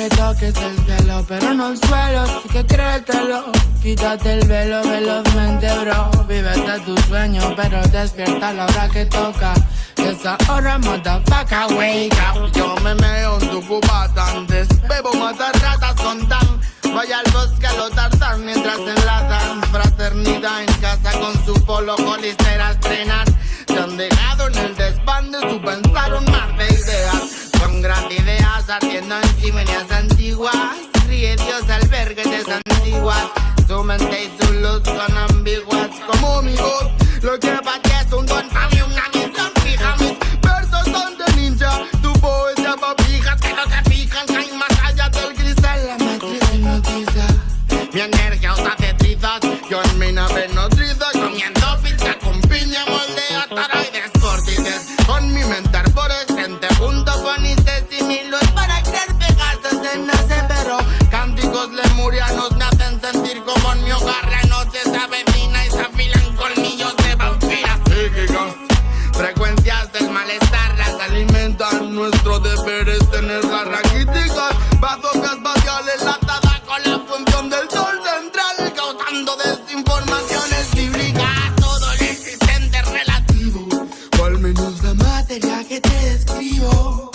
que toques el cielo, pero no el suelo, sí que créetelo. Quítate el velo velozmente, bro. Vívete tu sueño, pero despierta a la hora que toca. Esa hora, motherfucker, wake up. Yo me meo en tu cubata antes. Bebo matar ratas con tan. Vaya al bosque a lo Tarzán mientras enlazan. Fraternidad en casa con su polo colistera a estrenar. Te han dejado en el desván de su pensar un mar de ideas. Son grandes ideas ardiendo en chimeneas antiguas. Ríe Dios al ver que te santiguas. Su mente y su luz son ambiguas como mi voz. Lo que para ti es un don, para mí una misión fija. Mis versos son de ninja, tu poesía pa' pijas que no se fijan, caen más allá del cristal. La matriz hipnotiza, mi energía os hace trizas. Yo en mi nave nodriza, comiendo pizza con piña, moldea toroides, córtices. Con mi mente arborescente, junto con Isis y mi luz para crear pegasos en nace, pero cánticos lemurianos me hacen sentir como en mi hogar la noche se avecina y se afilan colmillos de vampiras psíquicas. Frecuencias del malestar las alimentan. Nuestro deber es tener las raquíticas. Bazookas espaciales latada con la función del sol central, causando desinformaciones bíblicas. Todo lo existente es relativo, o al menos la materia que te describo.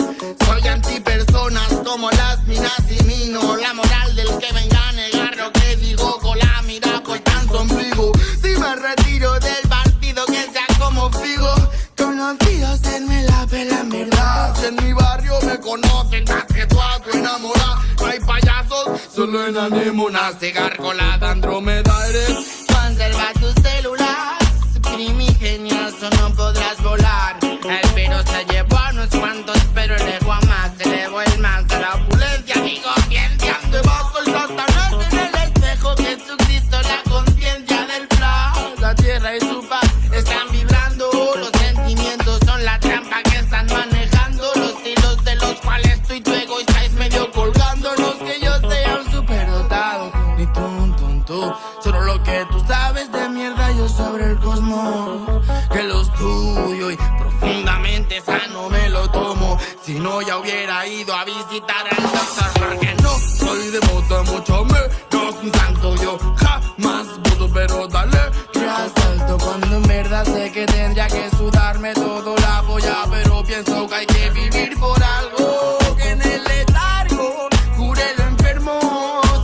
Soy antipersonas como las minas y mino. La moral del que venga a negar lo que digo con la mira pues tan ombligo. Si me retiro del partido que sea como Figo, conocidos en me la pelan verdad. Si en mi barrio me conocen más que tú a tu enamorada. No hay payasos, solo en anémonas. Cigarcolada Andrómeda eres. Conserva tus células primigenias o no podrás volar. El virus se llevó a unos cuantos, pero el ego a más. Se elevó el más a la opulencia, digo ciencia. Debajo el satanás en el espejo. Jesucristo, la conciencia del plan. La tierra y su paz están vibrando. Los sentimientos son la trampa que están manejando. Los hilos de los cuales tú y tu ego estáis medio colgando. No es que yo sea un superdotado, ni tú. Solo lo que tú sabes de mierda yo sobre el cosmos. Que lo estudio y profundamente sano me lo tomo. Si no ya hubiera ido a visitar al doctor, porque no soy devoto, mucho menos un santo. Yo jamás puedo, pero dale que asalto. Cuando en verdad sé que tendría que sudarme todo la polla, pero pienso que hay que vivir por algo. Que en el letargo cure lo enfermo.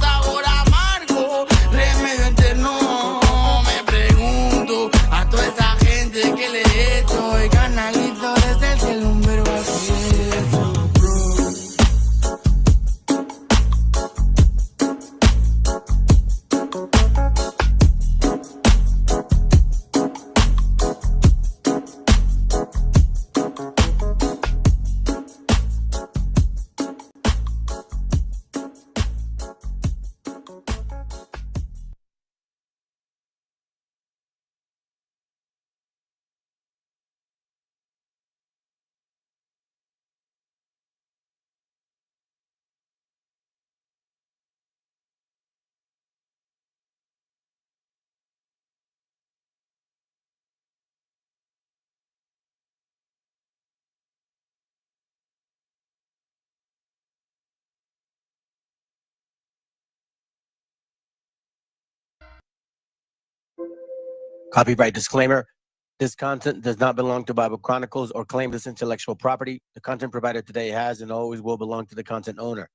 Sabor amargo, remedio eterno. Me pregunto a toda esa gente que le he hecho y canalizo desde el cielo un verbo así hecho, bro. Copyright disclaimer. This content does not belong to Bible Chronicles or claim this intellectual property. The content provided today has and always will belong to the content owner.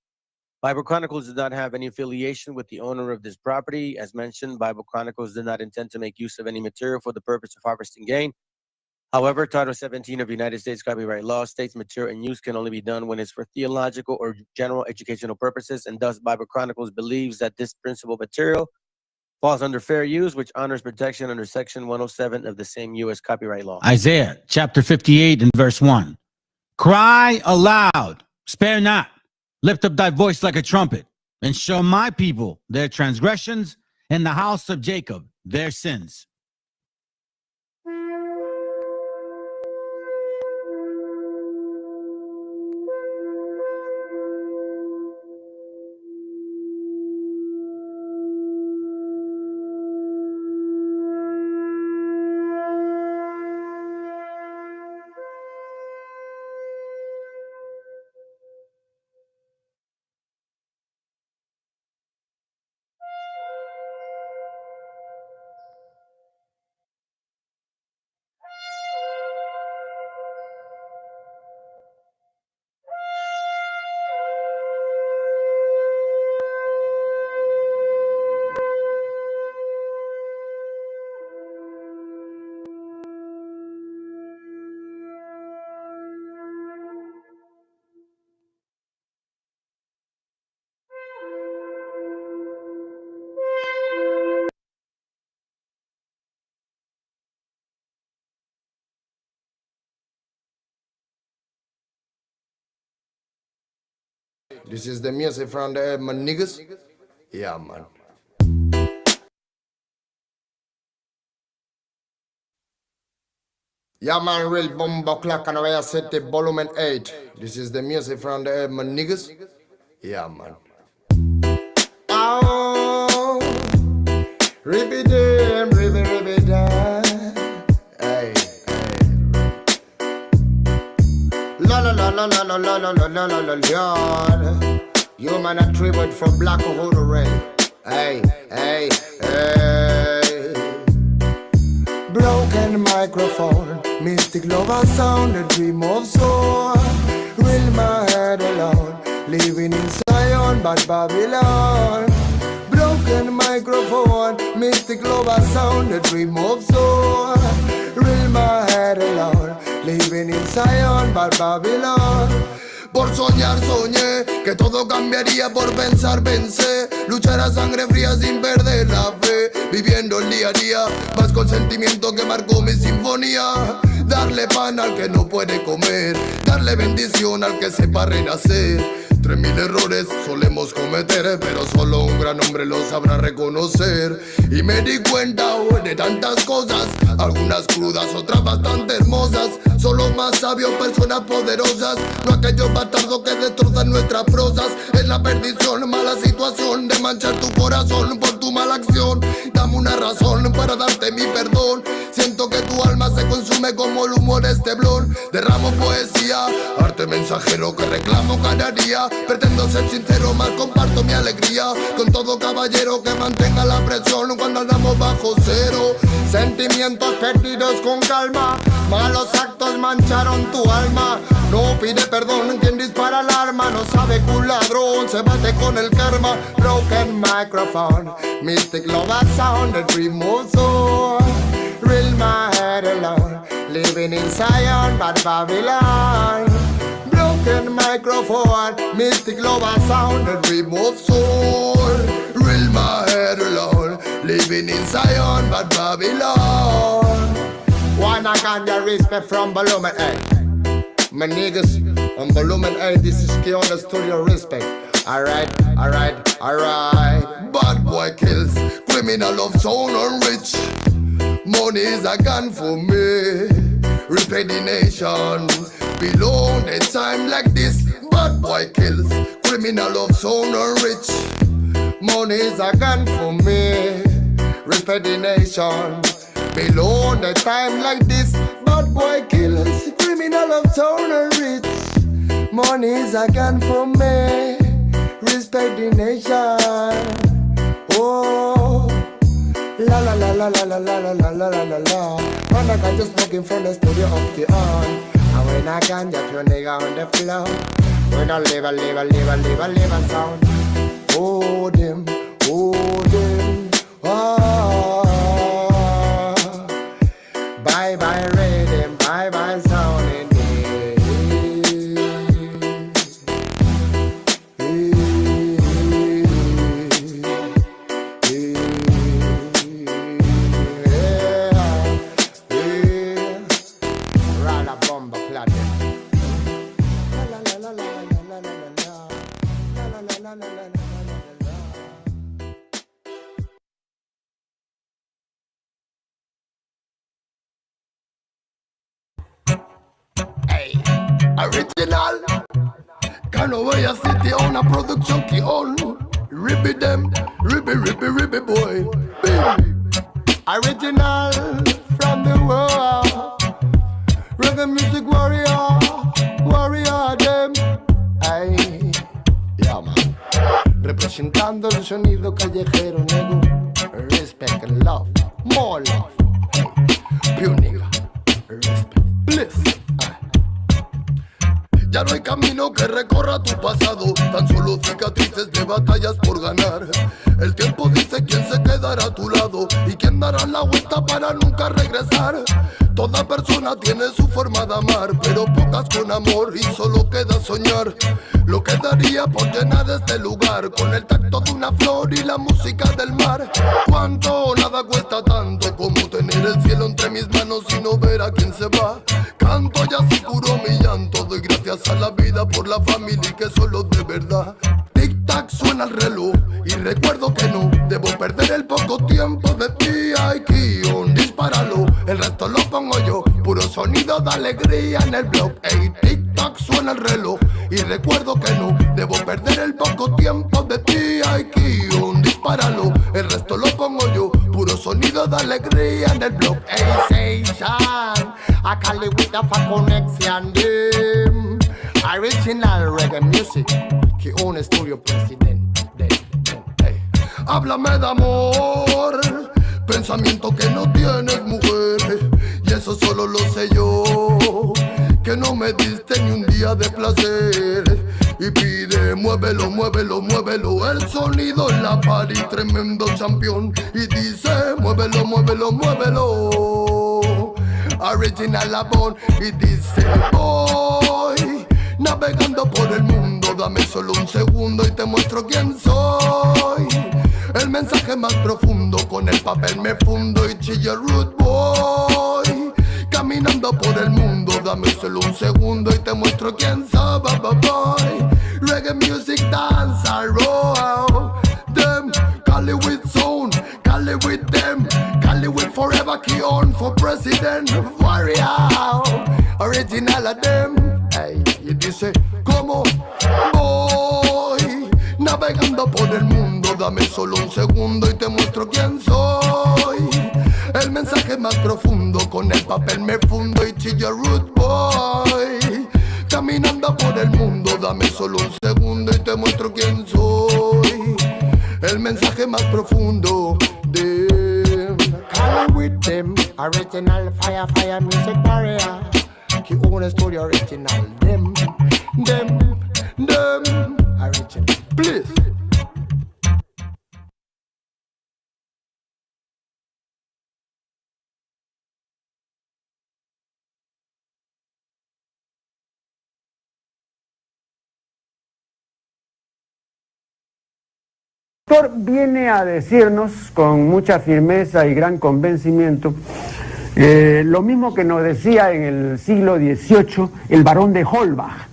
Bible Chronicles does not have any affiliation with the owner of this property. As mentioned, Bible Chronicles did not intend to make use of any material for the purpose of harvesting gain. However, Title 17 of United States copyright law states material in use can only be done when it's for theological or general educational purposes, and thus Bible Chronicles believes that this principal material falls under fair use, which honors protection under Section 107 of the same U.S. copyright law. Isaiah chapter 58 and verse 1. Cry aloud, spare not, lift up thy voice like a trumpet, and show my people their transgressions, and the house of Jacob their sins. This is the music from the my niggas. Yeah, man. Yeah, man, real bomba clock and I set the volume 8. This is the music from the my niggas. Yeah, man. Oh, ribby damn, ribby damn. Hey, hey. La la la la la la la la la la la la Lord. You man a tribute for Black Uhuru Ray. Hey, hey, hey. Broken microphone, mystic lover sound, a dream of soul. Will my head alone, living in Zion, but Babylon. Broken microphone, mystic lover sound, a dream of soul. Will my head alone, living in Zion, but Babylon. Por soñar soñé que todo cambiaría, por pensar pensé, luchar a sangre fría sin perder la fe, viviendo el día a día, más con sentimiento que marcó mi sinfonía. Darle pan al que no puede comer, darle bendición al que sepa renacer. 3000 errores solemos cometer, pero solo un gran hombre lo sabrá reconocer. Y me di cuenta de tantas cosas, algunas crudas, otras bastante hermosas. Son los más sabios, personas poderosas, no aquellos bastardos que destrozan nuestras prosas. Es la perdición, mala situación de manchar tu corazón por tu mala acción. Dame una razón para darte mi perdón. Siento que tu alma se consume como el humo de este blon. Derramo poesía, arte mensajero que reclamo cada día. Pretendo ser sincero, mal comparto mi alegría con todo caballero que mantenga la presión cuando andamos bajo cero. Sentimientos perdidos con calma, malos actos mancharon tu alma. No pide perdón quien dispara el arma, no sabe que un ladrón se bate con el karma. Broken microphone, mystic love sound, a dream of soul. Real my head alone, living in Zion but Babylon. Broken microphone, mystic love sound, a dream of soul. Real my head alone, living in Zion but Babylon. One I can get respect from volume 8. My niggas on volume 8, this is key on the studio respect. Alright, alright, alright. Bad boy kills, criminal of soul and rich. Money is a gun for me. Respect the nation. Below the time like this. Bad boy kills, criminal of soul and rich. Money is a gun for me. Respect the nation. Below the time like this. Bad boy kills, criminal of soul and rich. Money is a gun for me. Respect the nation. Oh. La la la la la la la la la la la la. When I got just smoking from the studio of the on. And when I can just your nigga on the floor. When I live a sound. Hold him, oh. Bye bye rhythm, bye bye sound in original. Canaway City on a production key on. Ribby them, ribby boy. Baby. Original from the world. Reggae music warrior them. Ay, yeah man. Representando el sonido callejero, nego. Respect and love, more love. Pure nigga, respect, bliss. Ya no hay camino que recorra tu pasado, tan solo cicatrices de batallas por ganar. El tiempo dice quién se quedará a tu lado y quién dará la vuelta para nunca regresar. Toda persona tiene su forma de amar, pero pocas con amor y solo queda soñar. Lo que daría por llenar este lugar con el tacto de una flor y la música del mar. Cuánto nada cuesta tanto como tener el cielo entre mis manos y no ver a quién se va. Canto y así curo mi llanto, doy gracias a la vida por la familia y que solo de verdad. perder el poco tiempo de ti. Hay guión, dispáralo, el resto lo pongo yo. Puro sonido de alegría en el blog. Ey, tic-tac suena el reloj. Y recuerdo que no debo perder el poco tiempo de ti. Hay guión, dispáralo, el resto lo pongo yo. Puro sonido de alegría en el blog. Ey, Seishan, I call it with a connection, them. Original reggae music, que un estudio presidente. Háblame de amor, pensamiento que no tienes, mujer. Y eso solo lo sé yo, que no me diste ni un día de placer. Y pide, muévelo, muévelo, muévelo. El sonido en la party, tremendo champion. Y dice, muévelo, muévelo, muévelo. Original Labón. Y dice, voy navegando por el mundo. Dame solo un segundo y te muestro quién soy. El mensaje más profundo, con el papel me fundo y chilla root boy. Caminando por el mundo, dame solo un segundo y te muestro quién soy, boy. Reggae music dance, I roll them. Call it with zone, call it with them. Call it with forever, key on for president. Warrior, original of them. Hey, y dice, ¿cómo voy? Navegando por el mundo, dame solo un segundo y te muestro quién soy. El mensaje más profundo, con el papel me fundo y chilla root boy. Caminando por el mundo, dame solo un segundo y te muestro quién soy. El mensaje más profundo de Call with them, original fire, fire music warrior. Que un estudio original, them, original, please. El autor viene a decirnos con mucha firmeza y gran convencimiento lo mismo que nos decía en el siglo XVIII el barón de Holbach,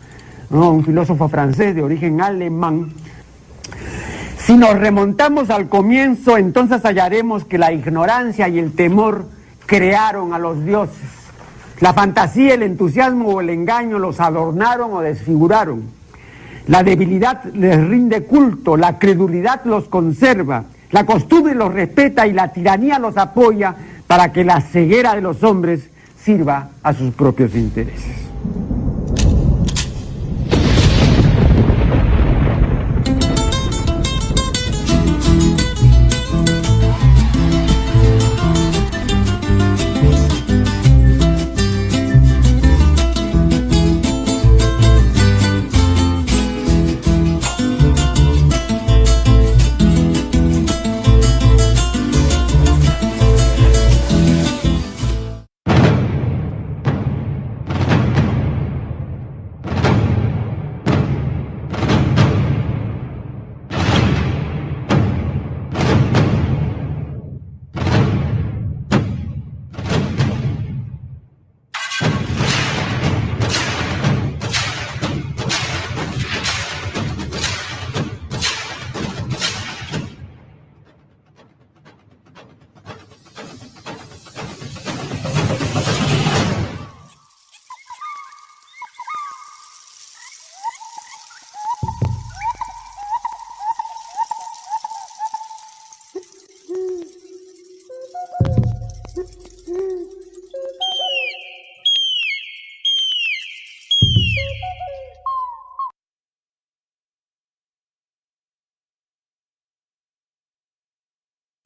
¿no? Un filósofo francés de origen alemán. Si nos remontamos al comienzo, entonces hallaremos que la ignorancia y el temor crearon a los dioses. La fantasía, el entusiasmo o el engaño los adornaron o desfiguraron. La debilidad les rinde culto, la credulidad los conserva, la costumbre los respeta y la tiranía los apoya para que la ceguera de los hombres sirva a sus propios intereses.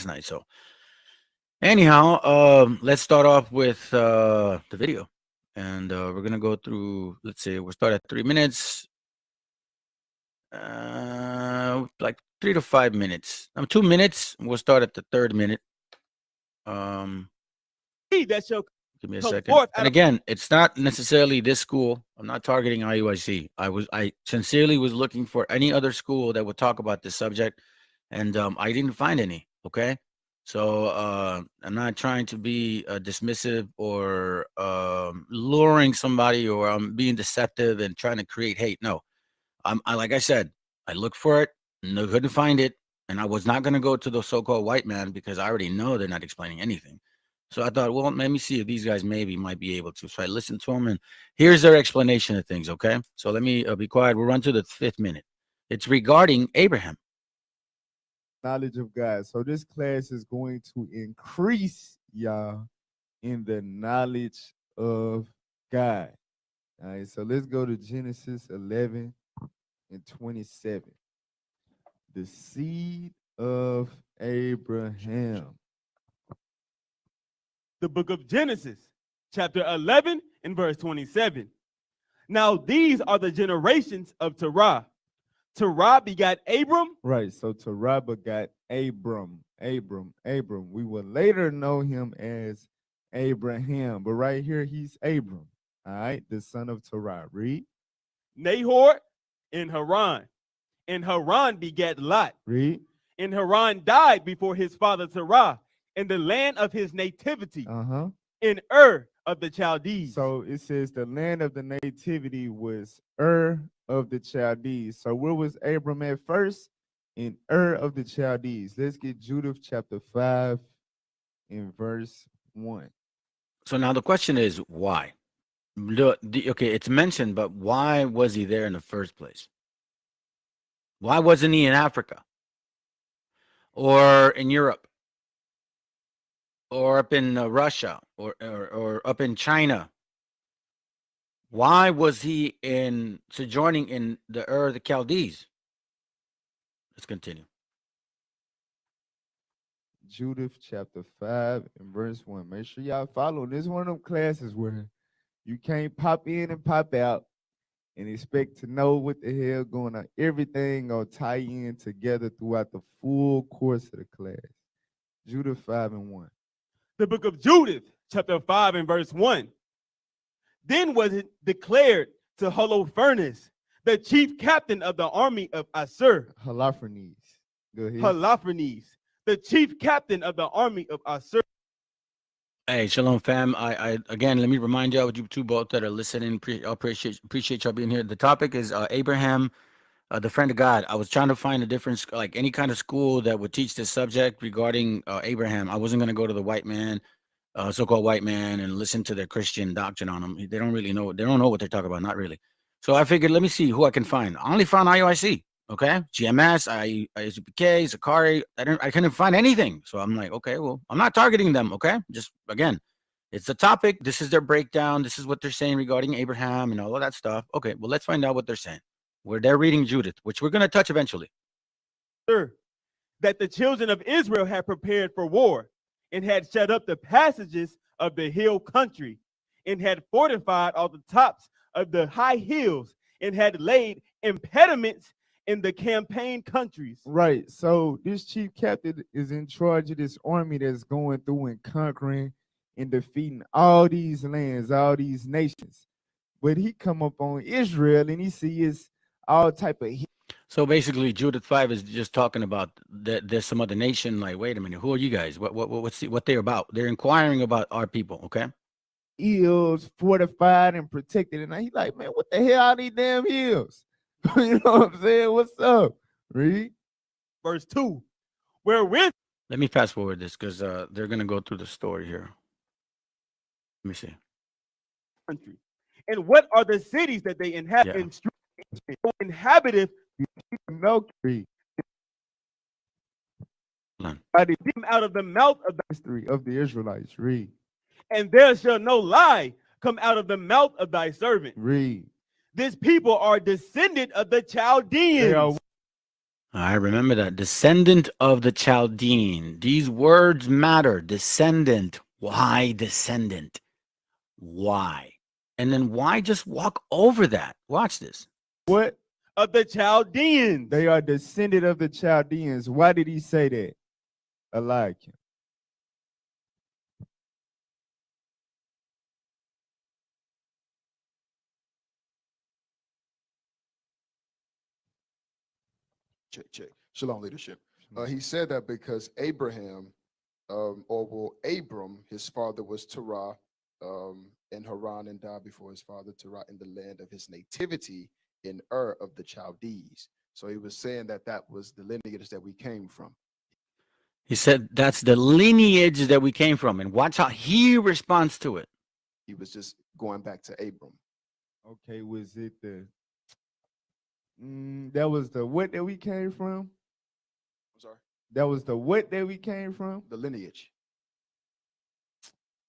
Night. So anyhow, let's start off with the video, and we're gonna go through. Let's say we'll start at 3 minutes, like 3 to 5 minutes. 2 minutes. We'll start at the third minute. That's your Give me a second. And again, it's not necessarily this school. I'm not targeting IUIC. I sincerely was looking for any other school that would talk about this subject, and I didn't find any. Okay, so I'm not trying to be dismissive or luring somebody, or I'm being deceptive and trying to create hate. No, I like I said, I looked for it, no, couldn't find it. And I was not going to go to the so-called white man because I already know they're not explaining anything. So I thought, well, let me see if these guys maybe might be able to. So I listened to them, and here's their explanation of things, okay? So let me be quiet. We'll run to the 5th minute. It's regarding Abraham. Knowledge of God. So this class is going to increase y'all in the knowledge of God. All right, so let's go to Genesis 11 and 27. The seed of Abraham. The book of Genesis, chapter 11 and verse 27. Now these are the generations of Terah. Terah begat Abram. Right, so Terah begat Abram. We will later know him as Abraham, but right here he's Abram. All right, the son of Terah. Read. Nahor in Haran. And Haran begat Lot. Read. And Haran died before his father Terah in the land of his nativity, in Ur of the Chaldees. So it says the land of the nativity was Ur of the Chaldees. So where was Abram at first? In Ur of the Chaldees. Let's get Judith chapter 5 in verse 1. So now the question is why? Okay, it's mentioned, but why was he there in the first place? Why wasn't he in Africa or in Europe or up in Russia or up in China? Why was he sojourning in the Ur of the Chaldees? Let's continue. Judith chapter 5 and verse 1. Make sure y'all follow. This is one of them classes where you can't pop in and pop out and expect to know what the hell going on. Everything gonna tie in together throughout the full course of the class. Judith 5 and 1. The book of Judith, chapter 5 and verse 1. Then was it declared to Holofernes, the chief captain of the army of Assur. Holofernes. Go ahead. Holofernes, the chief captain of the army of Assur. Hey, shalom, fam. I again, let me remind y'all, you two both that are listening, appreciate y'all being here. The topic is Abraham, the friend of God. I was trying to find a different, like any kind of school that would teach this subject regarding Abraham. I wasn't going to go to the white man, so-called white man, and listen to their Christian doctrine on them. They don't really know. They don't know what they're talking about. Not really. So I figured, let me see who I can find. I only found IOIC. Okay, GMS, ISUPK, Zakari. I couldn't find anything. So I'm like, okay, well, I'm not targeting them. Okay, just again, it's a topic. This is their breakdown. This is what they're saying regarding Abraham and all of that stuff. Okay, well, let's find out what they're saying. Where they're reading Judith, which we're going to touch eventually. That the children of Israel had prepared for war and had shut up the passages of the hill country and had fortified all the tops of the high hills and had laid impediments in the campaign countries. Right. So this chief captain is in charge of this army that's going through and conquering and defeating all these lands, all these nations. But he come up on Israel and he sees all type of. So basically, Judith 5 is just talking about that there's some other nation. Like, wait a minute, who are you guys? What they're about? They're inquiring about our people. Okay. Hills fortified and protected, and he's like, man, what the hell are these damn hills? You know what I'm saying? What's up? Read verse 2. Wherewith. Let me fast forward this because they're gonna go through the story here. Let me see. Country. And what are the cities that they inhabit? Yeah. Inhabited no tree. Out of the mouth of the history of the Israelites. Read. And there shall no lie come out of the mouth of thy servant. Read. This people are descendant of the Chaldeans. I remember that. Descendant of the Chaldean. These words matter. Descendant. Why descendant? Why? And then why just walk over that? Watch this. What? Of the Chaldeans. They are descendant of the Chaldeans. Why did he say that? Eliakim. Check. Shalom, leadership. He said that because Abraham, Abram, his father was Terah in Haran and died before his father Terah in the land of his nativity in Ur of the Chaldees. So he was saying that that was the lineage that we came from. He said that's the lineage that we came from. And watch how he responds to it. He was just going back to Abram. Okay, was it the that was the what that we came from? I'm sorry. That was the what that we came from? The lineage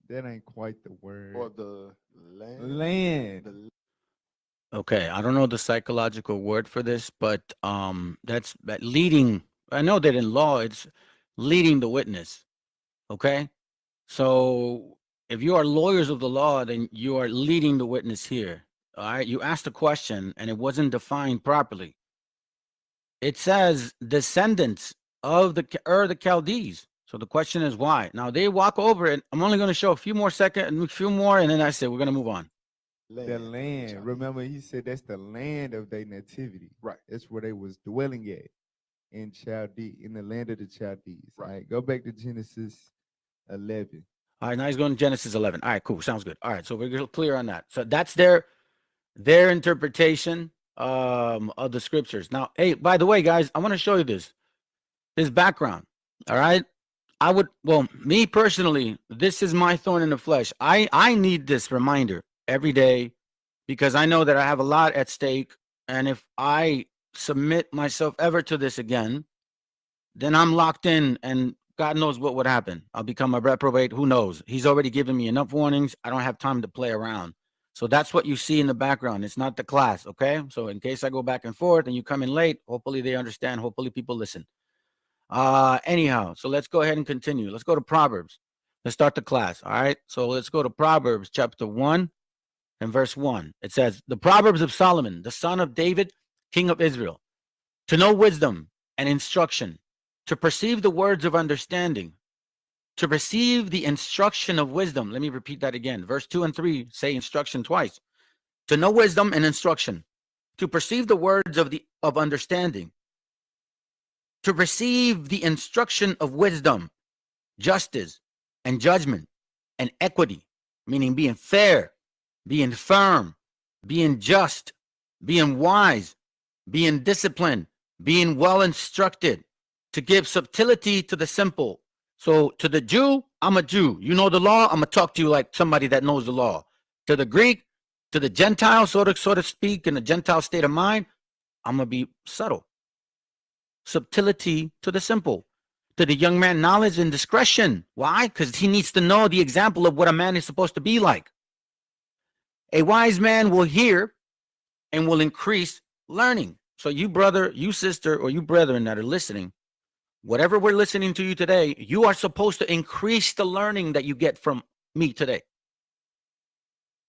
That ain't quite the word. or the land. Land. Okay, I don't know the psychological word for this, but that's that leading. I know that in law it's leading the witness. Okay, so if you are lawyers of the law, then you are leading the witness here. All right, you asked a question and it wasn't defined properly. It says descendants of the the Chaldees. So the question is why? Now they walk over it. I'm only going to show a few more seconds, a few more, and then I said we're going to move on. The land. Chaldees. Remember, he said that's the land of their nativity. Right. That's where they was dwelling at in Chaldee, in the land of the Chaldees. Right. All right. Go back to Genesis 11. All right, now he's going to Genesis 11. All right, cool. Sounds good. All right, so we're clear on that. So that's their interpretation of the scriptures. Now, hey, by the way, guys, I want to show you this background. All right. Me personally, this is my thorn in the flesh. I need this reminder every day because I know that I have a lot at stake. And if I submit myself ever to this again, then I'm locked in and God knows what would happen. I'll become a reprobate. Who knows? He's already given me enough warnings. I don't have time to play around. So that's what you see in the background. It's not the class. Okay. So in case I go back and forth and you come in late, hopefully they understand. Hopefully people listen. Anyhow, so let's go ahead and continue. Let's go to Proverbs. Let's start the class. All right. So let's go to Proverbs chapter 1 and verse 1. It says, the Proverbs of Solomon, the son of David, king of Israel, to know wisdom and instruction, to perceive the words of understanding, to receive the instruction of wisdom. Let me repeat that again. Verse 2 and 3 say instruction twice. To know wisdom and instruction, to perceive the words of understanding, to receive the instruction of wisdom, justice, and judgment, and equity, meaning being fair, being firm, being just, being wise, being disciplined, being well instructed, to give subtlety to the simple. So to the Jew, I'm a Jew. You know the law, I'm going to talk to you like somebody that knows the law. To the Greek, to the Gentile, so to speak, in the Gentile state of mind, I'm going to be subtle. Subtlety to the simple. To the young man, knowledge and discretion. Why? Because he needs to know the example of what a man is supposed to be like. A wise man will hear and will increase learning. So you brother, you sister, or you brethren that are listening, whatever we're listening to you today, you are supposed to increase the learning that you get from me today.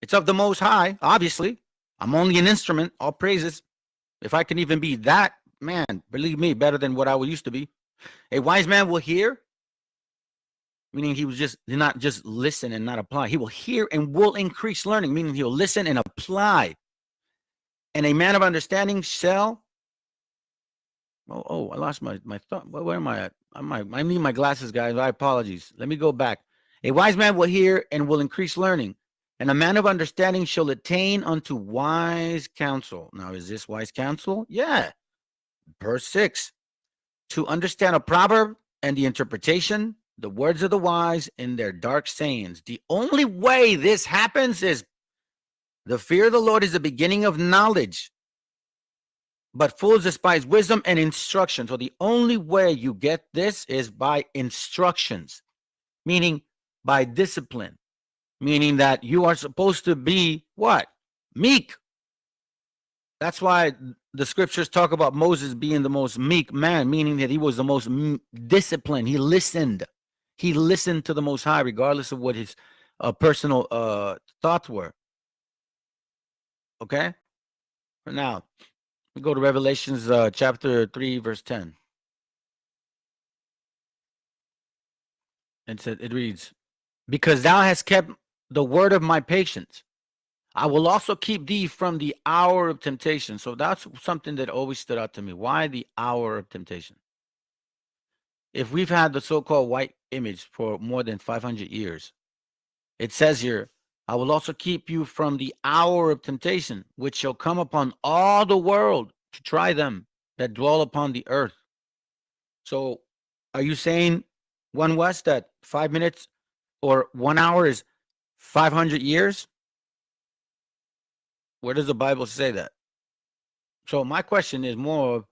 It's of the Most High, obviously. I'm only an instrument, all praises. If I can even be that, man, believe me, better than what I used to be. A wise man will hear, meaning he not just listen and not apply. He will hear and will increase learning, meaning he'll listen and apply. And a man of understanding shall, I lost my thought. Where am I at? I need my glasses, guys. I apologize. Let me go back. A wise man will hear and will increase learning. And a man of understanding shall attain unto wise counsel. Now, is this wise counsel? Yeah. Verse 6. To understand a proverb and the interpretation, the words of the wise in their dark sayings. The only way this happens is the fear of the Lord is the beginning of knowledge. But fools despise wisdom and instruction. So the only way you get this is by instructions, meaning by discipline. Meaning that you are supposed to be what? Meek. That's why the scriptures talk about Moses being the most meek man, meaning that he was the most disciplined. He listened. He listened to the Most High, regardless of what his personal thoughts were. Okay? Now, we go to Revelations chapter 3, verse 10. It reads, because thou hast kept the word of my patience, I will also keep thee from the hour of temptation. So that's something that always stood out to me. Why the hour of temptation? If we've had the so-called white image for more than 500 years, it says here, I will also keep you from the hour of temptation, which shall come upon all the world to try them. that dwell upon the earth. So are you saying, One West, that 5 minutes or 1 hour is 500 years? Where does the Bible say that? So my question is more of,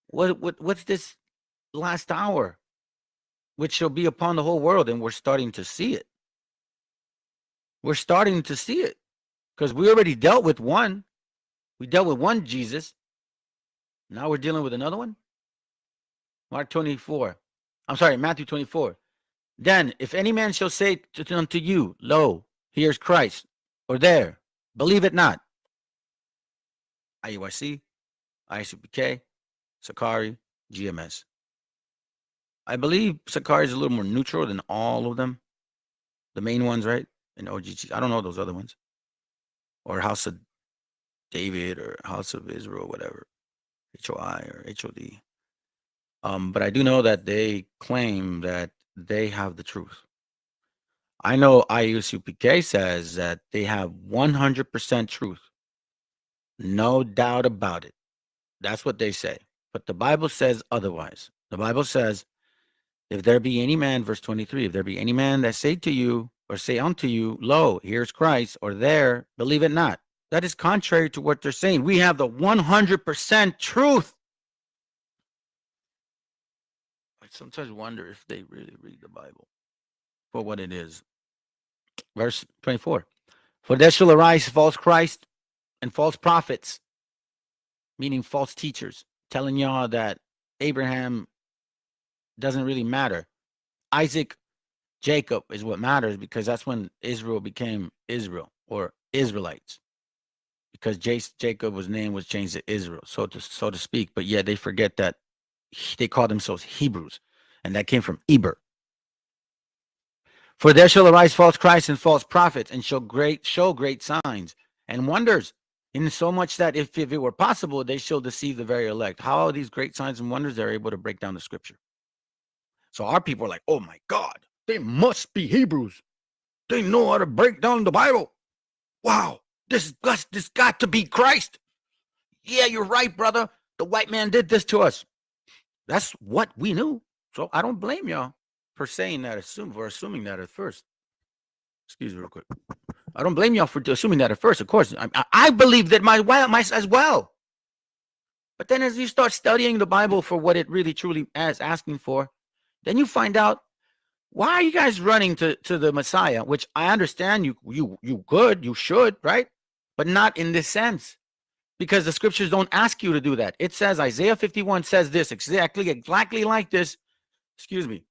what's this last hour, which shall be upon the whole world? And we're starting to see it. We're starting to see it because we already dealt with one. We dealt with one Jesus. Now we're dealing with another one. Matthew 24. Then, if any man shall say unto you, Lo, here's Christ, or there, believe it not. IUIC, ISUPK, Sakari, GMS. I believe Sakari is a little more neutral than all of them. The main ones, right? And OGG. I don't know those other ones. Or House of David or House of Israel, whatever. HOI or HOD. But I do know that they claim that they have the truth. I know IUCPK says that they have 100% truth. No doubt about it. That's what they say. But the Bible says otherwise. The Bible says, if there be any man, verse 23, if there be any man that say to you or say unto you, Lo, here's Christ, or there, believe it not. That is contrary to what they're saying. We have the 100% truth. I sometimes wonder if they really read the Bible for what it is. Verse 24. For there shall arise false Christ and false prophets, meaning false teachers, telling y'all that Abraham doesn't really matter. Isaac, Jacob is what matters, because that's when Israel became Israel, or Israelites, because Jacob's name was changed to Israel, so to speak. But yet they forget that they call themselves Hebrews, and that came from Eber. For there shall arise false Christs and false prophets, and show great signs and wonders, in so much that if it were possible, they shall deceive the very elect. How are these great signs and wonders? They're able to break down the scripture. So our people are like, oh my God, they must be Hebrews. They know how to break down the Bible. Wow, this got to be Christ. Yeah, you're right, brother. The white man did this to us. That's what we knew. So I don't blame y'all for saying that, for assuming that at first. Excuse me real quick. I don't blame y'all for assuming that at first. Of course, I believe that my as well. But then as you start studying the Bible for what it really truly is asking for, then you find out, why are you guys running to the Messiah? Which I understand you could, you should, right? But not in this sense. Because the scriptures don't ask you to do that. It says, Isaiah 51 says this, exactly like this. Excuse me.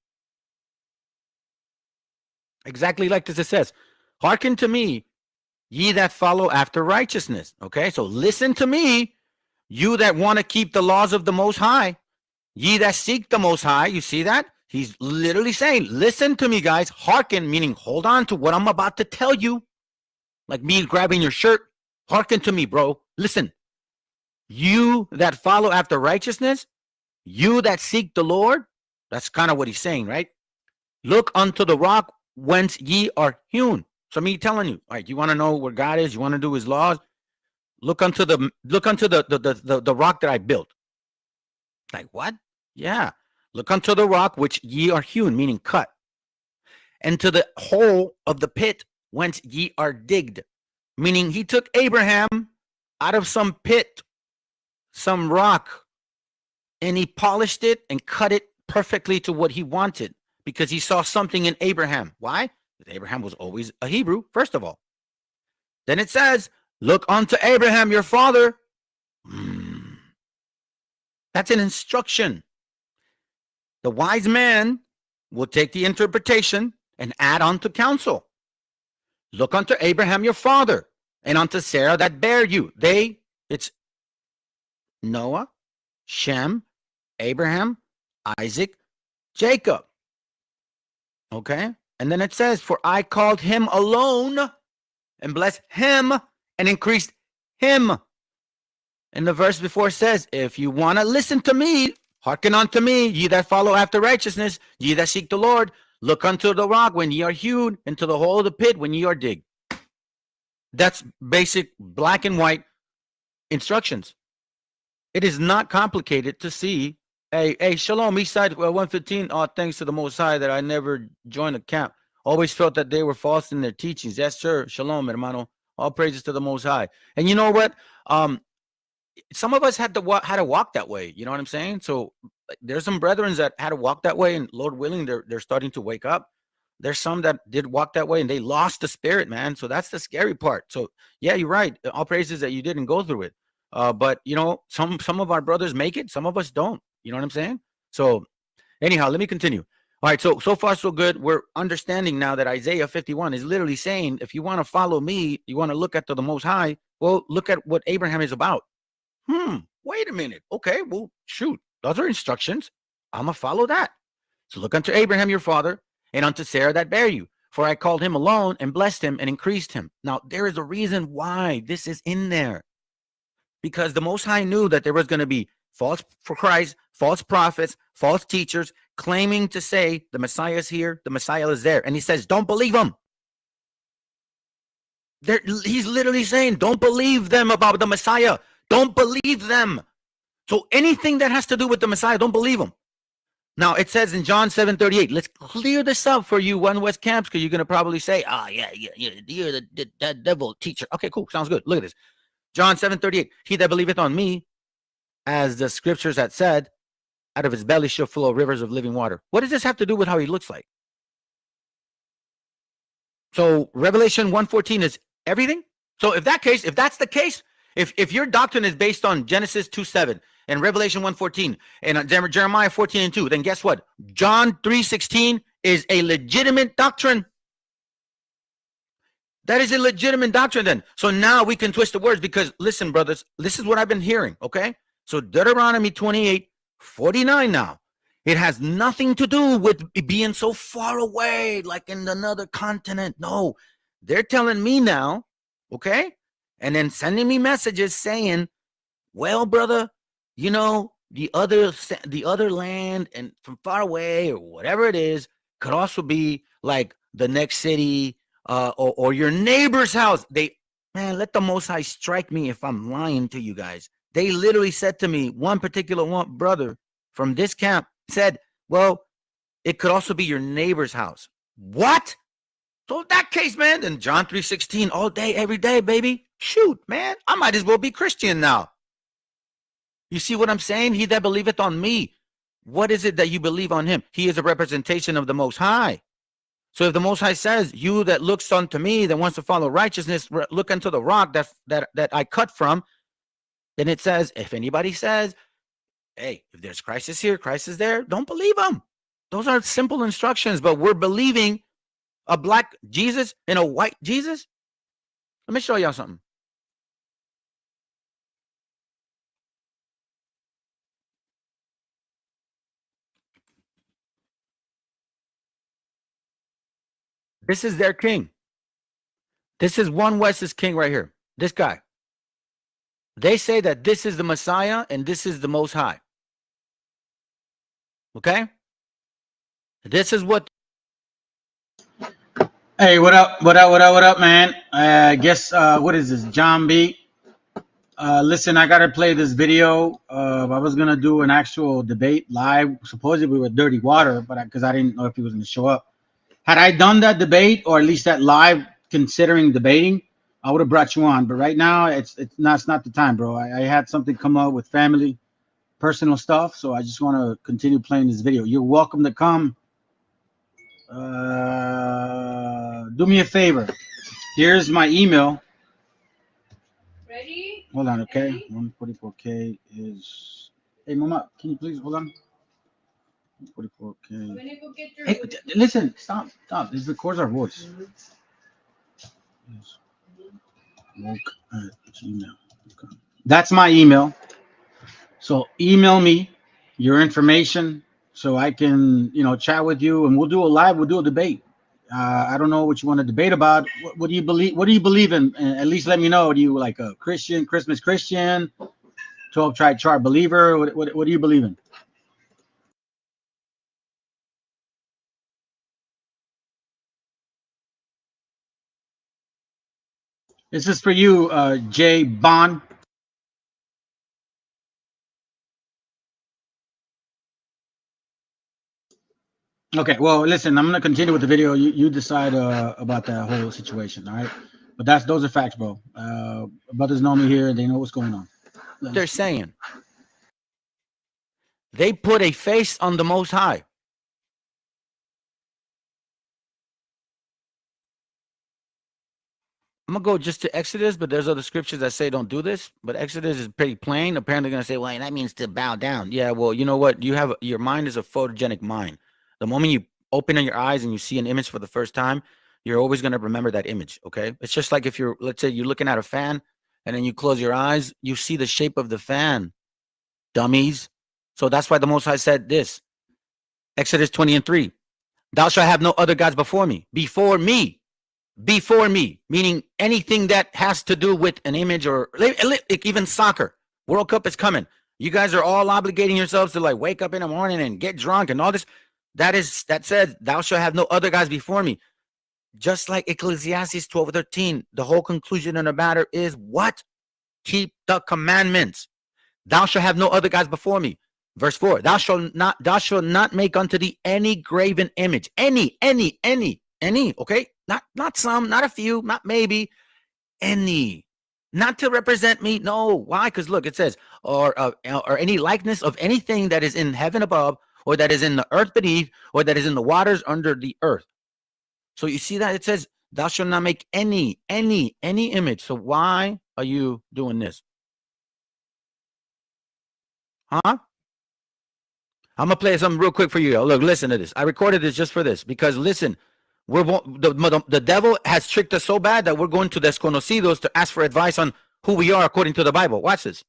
Exactly like this, it says, hearken to me, ye that follow after righteousness. Okay, so listen to me, you that want to keep the laws of the Most High, ye that seek the Most High. You see that? He's literally saying, listen to me, guys. Hearken, meaning hold on to what I'm about to tell you. Like me grabbing your shirt. Hearken to me, bro. Listen. You that follow after righteousness, you that seek the Lord. That's kind of what he's saying, right? Look unto the rock whence ye are hewn. So me telling you, all right, you want to know where God is? You want to do his laws? Look unto the rock that I built. Like what? Yeah. Look unto the rock which ye are hewn, meaning cut, and to the hole of the pit whence ye are digged, meaning he took Abraham out of some pit, some rock, and he polished it and cut it perfectly to what he wanted, because he saw something in Abraham. Why? Because Abraham was always a Hebrew, first of all. Then it says, look unto Abraham your father. That's an instruction. The wise man will take the interpretation and add on to counsel. Look unto Abraham your father, and unto Sarah that bare you. It's Noah, Shem, Abraham, Isaac, Jacob. Okay? And then it says, for I called him alone, and blessed him, and increased him. And the verse before says, if you want to listen to me, hearken unto me, ye that follow after righteousness, ye that seek the Lord, look unto the rock when ye are hewn, and to the hole of the pit when ye are digged. That's basic black and white instructions. It is not complicated to see. Hey, Shalom, Eastside 115. Oh, thanks to the Most High that I never joined a camp. Always felt that they were false in their teachings. Yes, sir. Shalom, hermano. All praises to the Most High. And you know what? Some of us had to walk that way. You know what I'm saying? So there's some brethren that had to walk that way, and Lord willing, they're starting to wake up. There's some that did walk that way and they lost the spirit, man. So that's the scary part. So yeah, you're right. All praises that you didn't go through it. But you know, some of our brothers make it, some of us don't. You know what I'm saying? So anyhow, let me continue. All right, so far so good. We're understanding now that Isaiah 51 is literally saying, if you want to follow me, you want to look at the Most High, well, look at what Abraham is about. Wait a minute. Okay, well, shoot. Those are instructions. I'm going to follow that. So look unto Abraham your father, and unto Sarah that bare you. For I called him alone, and blessed him, and increased him. Now, there is a reason why this is in there. Because the Most High knew that there was going to be false for Christ, false prophets, false teachers, claiming to say the Messiah is here, the Messiah is there. And he says, don't believe them. He's literally saying, don't believe them about the Messiah. Don't believe them. So anything that has to do with the Messiah, don't believe them. Now, it says in John 7:38, let's clear this up for you, One West camps, because you're going to probably say, yeah, you're the devil teacher. Okay, cool. Sounds good. Look at this. John 7:38, he that believeth on me, as the scriptures had said, out of his belly shall flow rivers of living water. What does this have to do with how he looks like? So Revelation 1:14 is everything? So if that's the case, if your doctrine is based on Genesis 2:7 and Revelation 1:14 and Jeremiah 14:2, then guess what? John 3:16 is a legitimate doctrine. That is a legitimate doctrine then. So now we can twist the words because listen, brothers, this is what I've been hearing, okay? So Deuteronomy 28:49 now. It has nothing to do with being so far away, like in another continent. No, they're telling me now, okay? And then sending me messages saying, well, brother, you know, the other land and from far away or whatever it is could also be like the next city or your neighbor's house. Let the Most High strike me if I'm lying to you guys. They literally said to me, one particular brother from this camp said, well, it could also be your neighbor's house. What? So in that case, man, then John 3:16 all day, every day, baby. Shoot, man, I might as well be Christian now. You see what I'm saying? He that believeth on me. What is it that you believe on him? He is a representation of the Most High. So if the Most High says, you that looks unto me, that wants to follow righteousness, look unto the rock that I cut from, then it says, if anybody says, hey, if there's Christ is here, Christ is there, don't believe him. Those are simple instructions, but we're believing a black Jesus and a white Jesus. Let me show y'all something. This is their king. This is One West's king right here. This guy. They say that this is the Messiah and this is the Most High. Okay? This is what. Hey, what up, man? I guess, what is this? John B. Listen, I got to play this video. I was going to do an actual debate live, supposedly with Dirty Water, but because I didn't know if he was going to show up. Had I done that debate, or at least that live, considering debating, I would have brought you on. But right now, it's not the time, bro. I had something come up with family, personal stuff, so I just want to continue playing this video. You're welcome to come. Do me a favor. Here's my email. Ready? Hold on, okay. Ready? 144K is. Hey, mama, can you please hold on? 144K. I'm gonna go get your. Hey, listen, stop. This records our voice. Yes. Woke@gmail.com. That's my email. So email me your information so I can, chat with you, and we'll do a debate. I don't know what you want to debate about. What do you believe? What do you believe in? At least let me know. Do you like a Christian, Christmas Christian, 12 tribe chart believer? What do you believe in? This is for you, Jay Bond. Okay, well, listen, I'm gonna continue with the video. You decide about that whole situation, all right? But those are facts, bro. Brothers know me here; they know what's going on. They're saying they put a face on the Most High. I'm gonna go just to Exodus, but there's other scriptures that say don't do this. But Exodus is pretty plain. Apparently, gonna say, well, that means to bow down. Yeah, well, you know what? You have your mind is a photogenic mind. The moment you open your eyes and you see an image for the first time, you're always gonna remember that image. Okay, it's just like if let's say you're looking at a fan, and then you close your eyes, you see the shape of the fan. Dummies. So that's why the Most High said this. Exodus 20:3. Thou shalt have no other gods before me. Before me. Before me, meaning anything that has to do with an image or like even soccer. World Cup is coming. You guys are all obligating yourselves to like wake up in the morning and get drunk and all this. That says, thou shalt have no other gods before me. Just like Ecclesiastes 12:13, the whole conclusion of the matter is what? Keep the commandments. Thou shalt have no other gods before me. Verse 4, thou shalt not make unto thee any graven image. Any, okay? Not some, not a few, not maybe, any. Not to represent me. No. Why? Because look, it says, or any likeness of anything that is in heaven above, or that is in the earth beneath, or that is in the waters under the earth. So you see that it says, thou shalt not make any image. So why are you doing this? Huh? I'm gonna play something real quick for you. Look, listen to this. I recorded this just for this because listen, the devil has tricked us so bad that we're going to desconocidos to ask for advice on who we are according to the Bible. Watch this.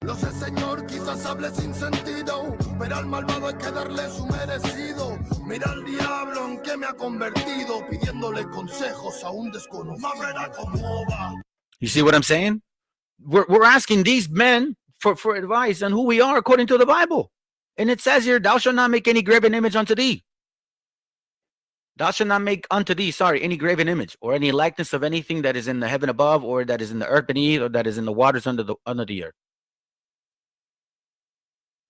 Lo sé, Señor, quizás hable sin sentido, pero al malvado hay que darle su merecido. Mira al diablo en que me ha convertido, pidiéndole consejos a un desconocido. No verá cómo va. You see what I'm saying? We're asking these men for advice on who we are according to the Bible. And it says here, thou shalt not make any graven image unto thee. Thou shalt not make unto thee, any graven image or any likeness of anything that is in the heaven above or that is in the earth beneath or that is in the waters under the earth.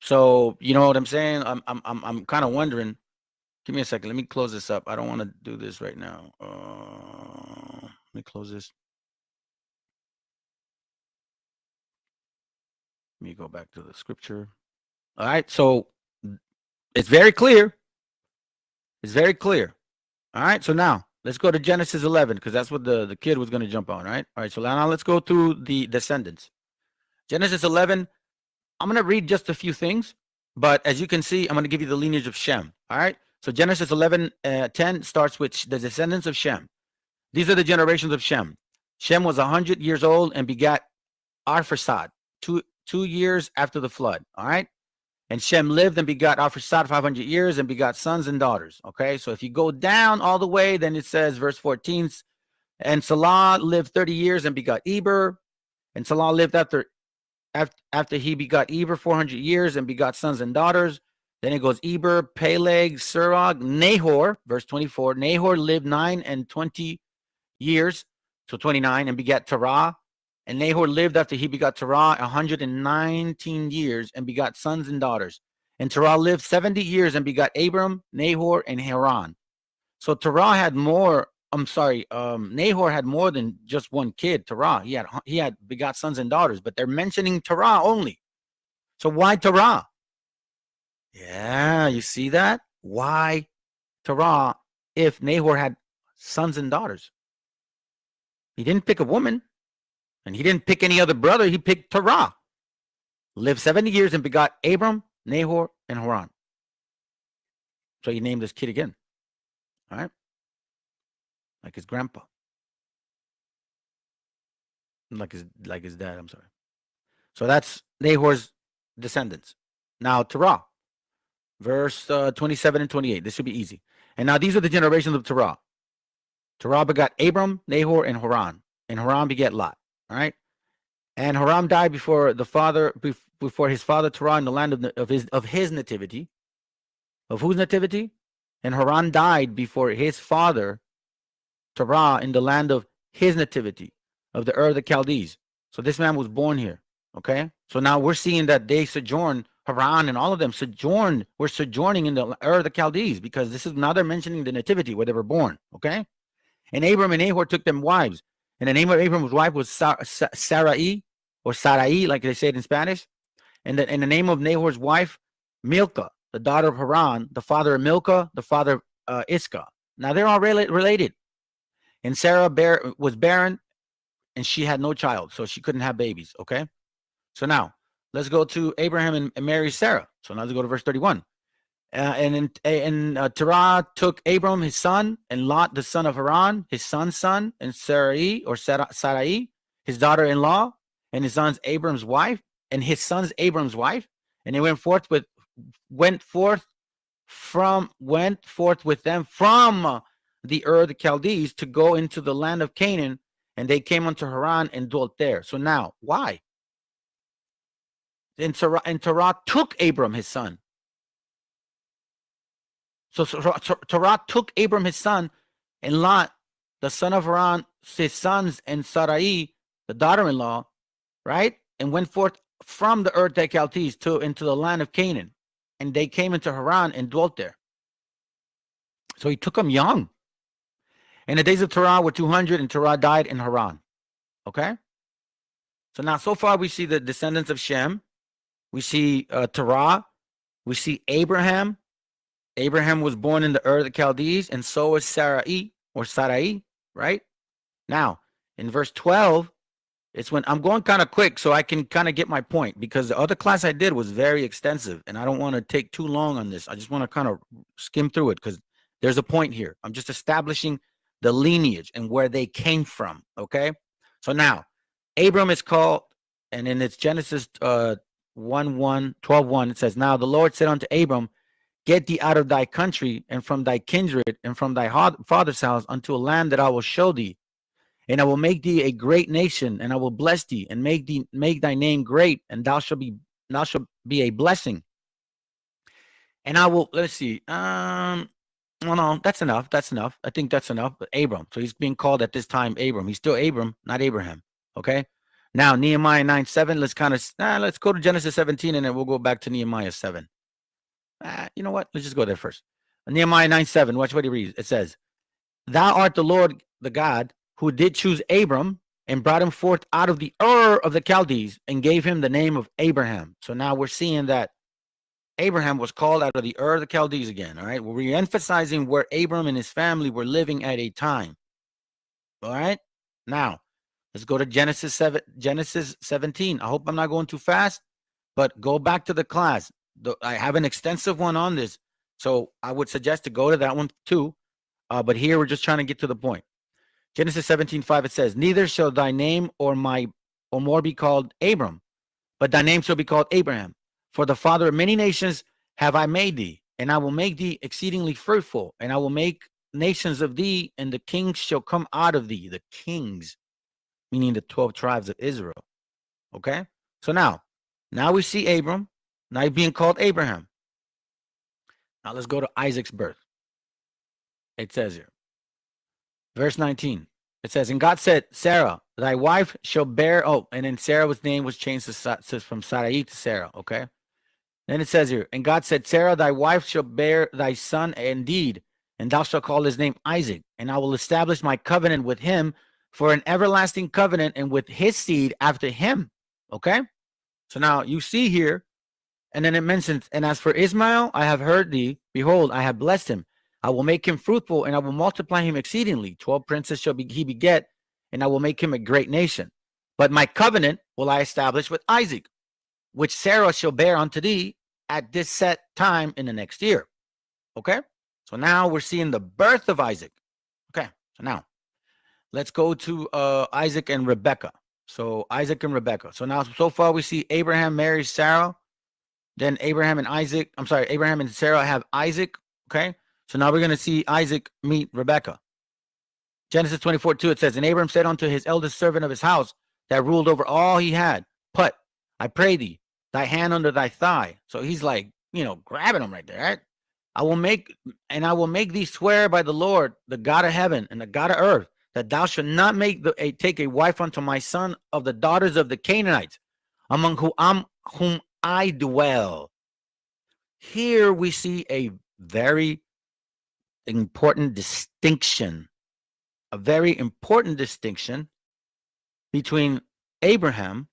So, you know what I'm saying? I'm kind of wondering. Give me a second. Let me close this up. I don't want to do this right now. Let me close this. Let me go back to the scripture. All right, so it's very clear. It's very clear. All right, so now let's go to Genesis 11 because that's what the kid was going to jump on, right? All right, so now let's go through the descendants. Genesis 11, I'm going to read just a few things, but as you can see, I'm going to give you the lineage of Shem. All right, so Genesis 11:10 starts with the descendants of Shem. These are the generations of Shem. Shem was 100 years old and begat Arphaxad 2 years after the flood. All right. And Shem lived and begot Arphaxad 500 years and begot sons and daughters. Okay, so if you go down all the way, then it says, verse 14, and Salah lived 30 years and begot Eber. And Salah lived after he begot Eber 400 years and begot sons and daughters. Then it goes Eber, Peleg, Serog, Nahor, verse 24. Nahor lived 9 and 20 years, so 29, and begat Terah. And Nahor lived after he begot Terah 119 years and begot sons and daughters. And Terah lived 70 years and begot Abram, Nahor, and Haran. So Terah had more. Nahor had more than just one kid. Terah, he had begot sons and daughters, but they're mentioning Terah only. So why Terah? Yeah, you see that? Why Terah if Nahor had sons and daughters? He didn't pick a woman. And he didn't pick any other brother. He picked Terah. Lived 70 years and begot Abram, Nahor, and Haran. So he named this kid again. All right? Like his grandpa. Like his dad, I'm sorry. So that's Nahor's descendants. Now Terah. Verse 27 and 28. This should be easy. And now these are the generations of Terah. Terah begot Abram, Nahor, and Haran. And Haran begat Lot. All right, and Haram died before his father Terah in the land of his nativity. Of whose nativity? And Haran died before his father Terah in the land of his nativity, of the Ur of the Chaldees. So this man was born here. Okay, so now we're seeing that they sojourn. Haran, and all of them were sojourning in the Ur of the Chaldees, because this is now they're mentioning the nativity where they were born. Okay. And Abram and Nahor took them wives. And the name of Abram's wife was Sarai, or Sarai, like they say it in Spanish. And the name of Nahor's wife, Milcah, the daughter of Haran, the father of Milcah, the father of Iscah. Now they're all related. And Sarah was barren, and she had no child, so she couldn't have babies. Okay. So now let's go to Abraham and marry Sarah. So now let's go to verse 31. And Terah took Abram his son, and Lot the son of Haran his son's son, and Sarai or Sarai his daughter-in-law, and his son's Abram's wife, and they went forth with them from the Ur of the Chaldees to go into the land of Canaan, and they came unto Haran and dwelt there. So now, why? And Terah took Abram his son. So Terah took Abram his son, and Lot, the son of Haran, his sons, and Sarai, the daughter-in-law, right? And went forth from the Ur of the Chaldees into the land of Canaan. And they came into Haran and dwelt there. So he took them young. And the days of Terah were 200, and Terah died in Haran. Okay? So now, so far, we see the descendants of Shem. We see Terah. We see Abraham. Abraham was born in the Ur of the Chaldees, and so was Sarai, right? Now, in verse 12, it's when I'm going kind of quick so I can kind of get my point, because the other class I did was very extensive, and I don't want to take too long on this. I just want to kind of skim through it because there's a point here. I'm just establishing the lineage and where they came from, okay? So now, Abram is called, and in its Genesis 12:1, it says, now the Lord said unto Abram, get thee out of thy country and from thy kindred and from thy father's house unto a land that I will show thee. And I will make thee a great nation, and I will bless thee and make thy name great, and thou shalt be a blessing. And I will, let's see, well, no, that's enough. I think that's enough. But Abram, so he's being called at this time Abram. He's still Abram, not Abraham. Okay. Now Nehemiah 9:7. Let's go to Genesis 17, and then we'll go back to Nehemiah 7. You know what? Let's just go there first. Nehemiah 9:7. Watch what he reads. It says, thou art the Lord, the God, who did choose Abram and brought him forth out of the Ur of the Chaldees and gave him the name of Abraham. So now we're seeing that Abraham was called out of the Ur of the Chaldees again. All right. We're re-emphasizing where Abram and his family were living at a time. All right. Now let's go to Genesis 17. I hope I'm not going too fast, but go back to the class. I have an extensive one on this, so I would suggest to go to that one too. But here we're just trying to get to the point. Genesis 17:5, it says, neither shall thy name or more be called Abram, but thy name shall be called Abraham. For the father of many nations have I made thee, and I will make thee exceedingly fruitful, and I will make nations of thee, and the kings shall come out of thee. The kings, meaning the 12 tribes of Israel. Okay? So now we see Abram. Now he's being called Abraham. Now let's go to Isaac's birth. It says here, verse 19. It says, and God said, Sarah, thy wife shall bear. Oh, and then Sarah's name was changed from Sarai to Sarah. Okay. Then it says here, and God said, Sarah, thy wife shall bear thy son indeed, and thou shalt call his name Isaac, and I will establish my covenant with him for an everlasting covenant, and with his seed after him. Okay. So now you see here, and then it mentions, and as for Ishmael, I have heard thee. Behold, I have blessed him. I will make him fruitful, and I will multiply him exceedingly. 12 princes shall he beget, and I will make him a great nation. But my covenant will I establish with Isaac, which Sarah shall bear unto thee at this set time in the next year. Okay? So now we're seeing the birth of Isaac. Okay, so now let's go to Isaac and Rebekah. So Isaac and Rebekah. So now, so far we see Abraham marries Sarah. Then Abraham and Sarah have Isaac. Okay. So now we're going to see Isaac meet Rebekah. Genesis 24:2, it says, and Abraham said unto his eldest servant of his house that ruled over all he had, put, I pray thee, thy hand under thy thigh. So he's like, grabbing him right there, right? I will make thee swear by the Lord, the God of heaven and the God of earth, that thou shalt not take a wife unto my son of the daughters of the Canaanites, among whom I dwell. Here we see a very important distinction, a very important distinction between Abraham's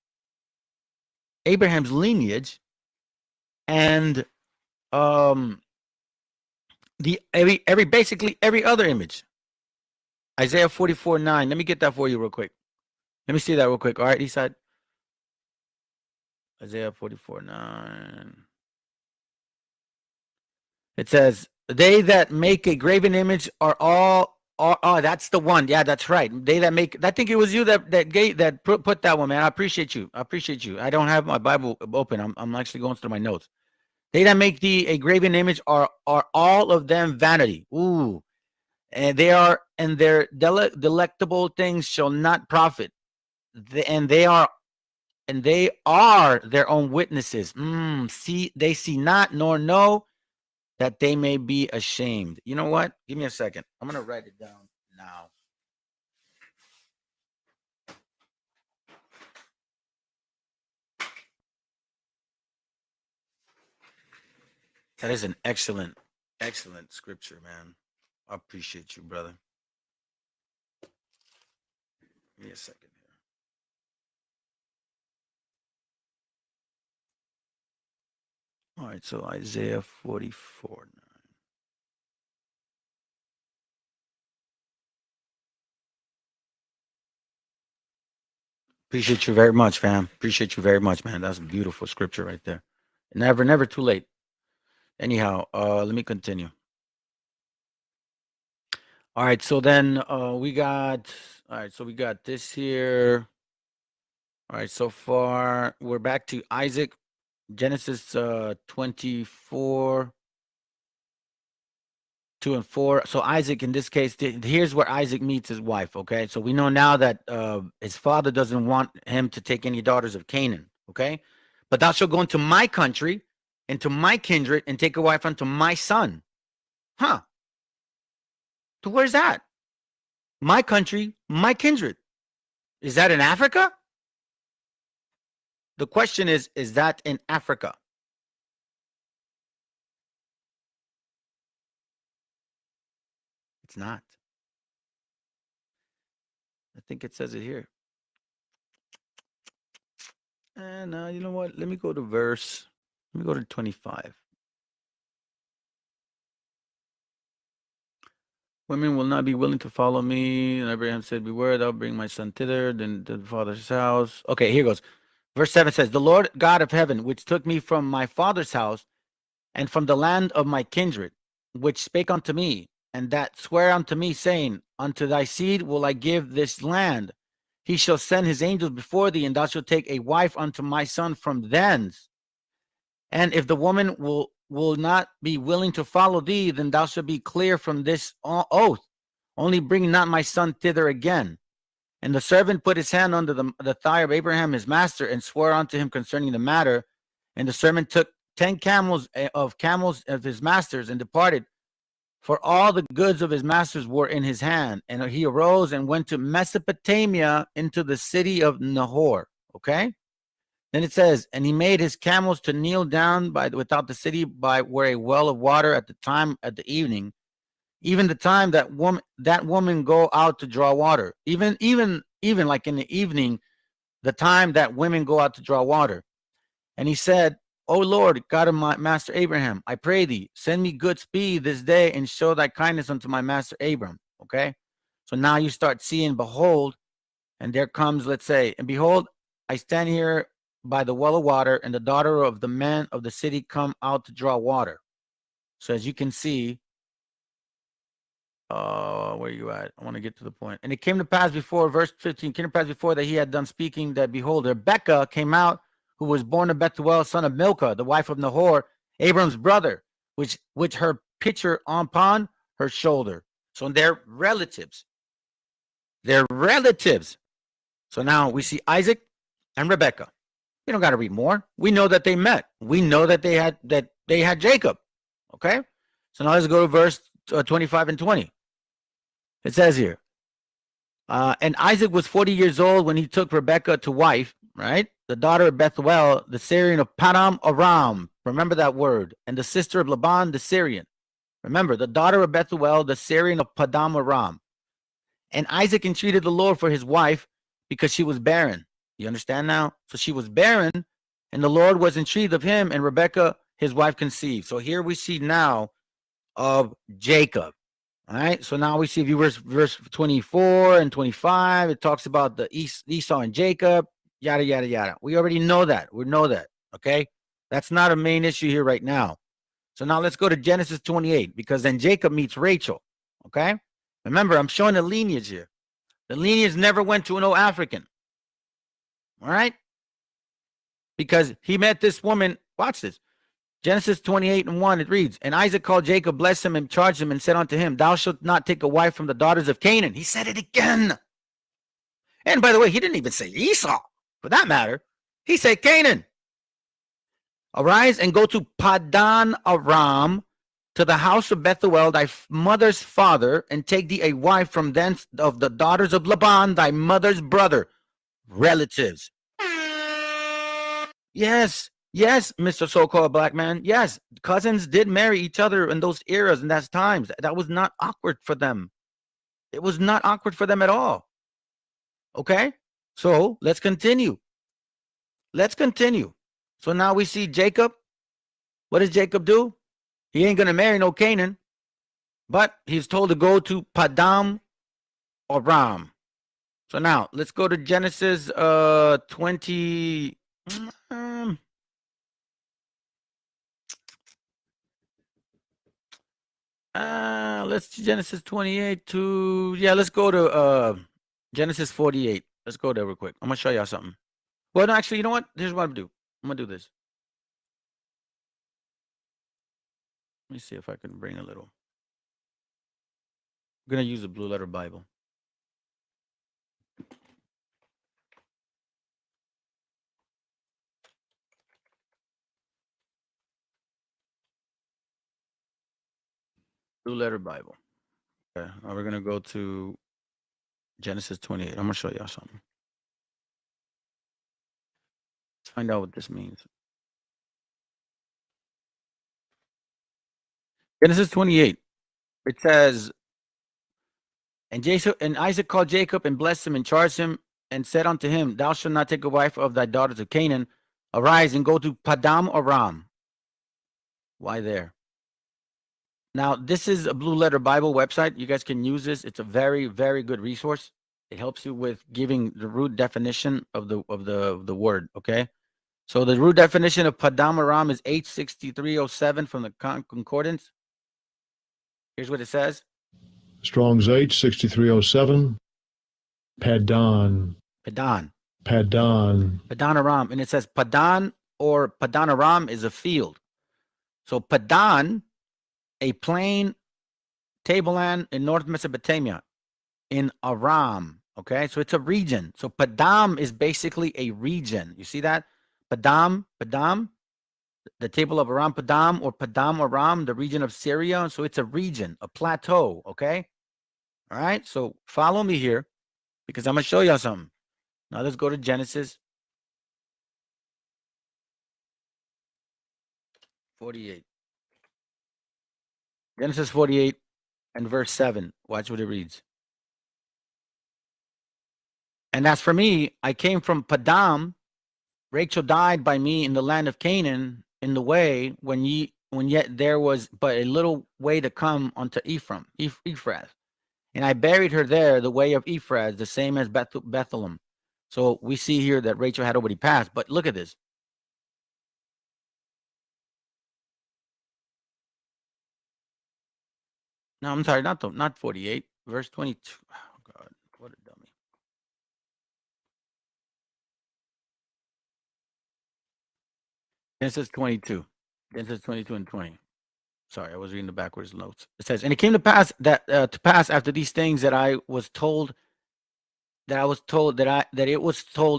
lineage and basically every other image. Isaiah 44:9. Let me get that for you real quick. Let me see that real quick. All right, he said Isaiah 44:9. It says, they that make a graven image are all, oh, that's the one. Yeah, that's right. They that make, I think it was you that put that one, man. I appreciate you. I don't have my Bible open. I'm actually going through my notes. They that make a graven image are all of them vanity. Ooh. And they are, and their delectable things shall not profit. They are their own witnesses. They see not nor know, that they may be ashamed. You know what? Give me a second. I'm going to write it down now. That is an excellent scripture, man. I appreciate you, brother. Give me a second here. All right, so Isaiah 44:9. Appreciate you very much, fam. Appreciate you very much, man. That's a beautiful scripture right there. Never too late. Anyhow, let me continue. All right, so then we got this here. All right, so far we're back to Isaac, Genesis 24, 2 and 4. So Isaac, in this case, here's where Isaac meets his wife. Okay, so we know now that his father doesn't want him to take any daughters of Canaan. Okay, but thou shalt go into my country, into my kindred, and take a wife unto my son. Huh? So where's that? My country, my kindred. Is that in Africa? The question is that in Africa? It's not. I think it says it here. And you know what? Let me go to 25. Women will not be willing to follow me. And Abraham said, beware, thou bring my son thither, then to the father's house. Okay, here goes. Verse 7 says, the Lord God of heaven, which took me from my father's house and from the land of my kindred, which spake unto me, and that swear unto me, saying, unto thy seed will I give this land. He shall send his angels before thee, and thou shalt take a wife unto my son from thence. And if the woman will not be willing to follow thee, then thou shalt be clear from this oath. Only bring not my son thither again. And the servant put his hand under the thigh of Abraham his master, and swore unto him concerning the matter. And the servant took 10 camels of his master's, and departed. For all the goods of his masters were in his hand. And he arose and went to Mesopotamia, into the city of Nahor. Okay. Then it says, and he made his camels to kneel down without the city, by where a well of water at the evening, even the time that woman go out to draw water. Even like in the evening, the time that women go out to draw water. And he said, O Lord, God of my master Abraham, I pray thee, send me good speed this day, and show thy kindness unto my master Abram. Okay. So now you start seeing, behold, and there comes, let's say, and behold, I stand here by the well of water, and the daughter of the man of the city come out to draw water. So as you can see, where you at? I want to get to the point. And it came to pass before, verse 15, came to pass before that he had done speaking, that behold, Rebekah came out, who was born of Bethuel, son of Milcah, the wife of Nahor, Abram's brother, which her pitcher upon her shoulder. So they're relatives. They're relatives. So now we see Isaac and Rebekah. We don't got to read more. We know that they met. We know that they had Jacob. Okay. So now let's go to verse 25 and 20. It says here, and Isaac was 40 years old when he took Rebekah to wife, right? The daughter of Bethuel, the Syrian of Padam Aram, Remember that word. And the sister of Laban, the Syrian. Remember, the daughter of Bethuel, the Syrian of Padam Aram. And Isaac entreated the Lord for his wife because she was barren. You understand now? So she was barren, and the Lord was entreated of him, and Rebekah, his wife, conceived. So here we see now of Jacob. All right. So now we see verse 24 and 25. It talks about the Esau and Jacob, yada, yada, yada. We already know that. We know that. Okay. That's not a main issue here right now. So now let's go to Genesis 28, because then Jacob meets Rachel. Okay. Remember, I'm showing the lineage here. The lineage never went to no African. All right. Because he met this woman. Watch this. Genesis 28:1, it reads, and Isaac called Jacob, blessed him, and charged him, and said unto him, thou shalt not take a wife from the daughters of Canaan. He said it again. And by the way, he didn't even say Esau, for that matter. He said Canaan. Arise and go to Padan Aram, to the house of Bethuel, thy mother's father, and take thee a wife from thence of the daughters of Laban, thy mother's brother. Relatives. Yes. Yes, Mr. So-called black man. Yes, cousins did marry each other in those eras and those times. That was not awkward for them. It was not awkward for them at all. Okay, so let's continue. Let's continue. So now we see Jacob. What does Jacob do? He ain't going to marry no Canaan, but he's told to go to Padam Aram. So now let's go to Genesis 20. Let's Genesis 28 to, let's go to Genesis 48. Let's go there real quick. I'm gonna show y'all something. Well, no, actually, you know what? Here's what I'm gonna do. I'm gonna do this. Let me see if I can bring a little. I'm gonna use the Blue Letter Bible. Blue Letter Bible. Okay, now we're gonna go to Genesis 28. I'm gonna show y'all something. Let's find out what this means. Genesis 28. It says, and Isaac called Jacob and blessed him and charged him and said unto him, thou shalt not take a wife of thy daughters of Canaan. Arise and go to Padam Aram. Why there? Now, this is a Blue Letter Bible website. You guys can use this. It's a very, very good resource. It helps you with giving the root definition of the word. Okay. So the root definition of Padam Aram is 86307 from the Concordance. Here's what it says. Strong's H6307. Padan Aram. And it says Padan or Padan Aram is a field. So Padan, a plain tableland in North Mesopotamia, in Aram. Okay, so it's a region. So Padam is basically a region. You see that? Padam, the table of Aram, Padam or Padam Aram, the region of Syria. So it's a region, a plateau. Okay. All right. So follow me here because I'm going to show y'all something. Now let's go to Genesis 48. Genesis 48 and verse 7. Watch what it reads. And as for me, I came from Padam. Rachel died by me in the land of Canaan in the way when yet there was but a little way to come unto Ephrath. And I buried her there, the way of Ephrath, the same as Bethlehem. So we see here that Rachel had already passed. But look at this. No, I'm sorry, not 48, verse 22. Oh God, what a dummy. Genesis 22 and 20. Sorry, I was reading the backwards notes. It says, and it came to pass that after these things that it was told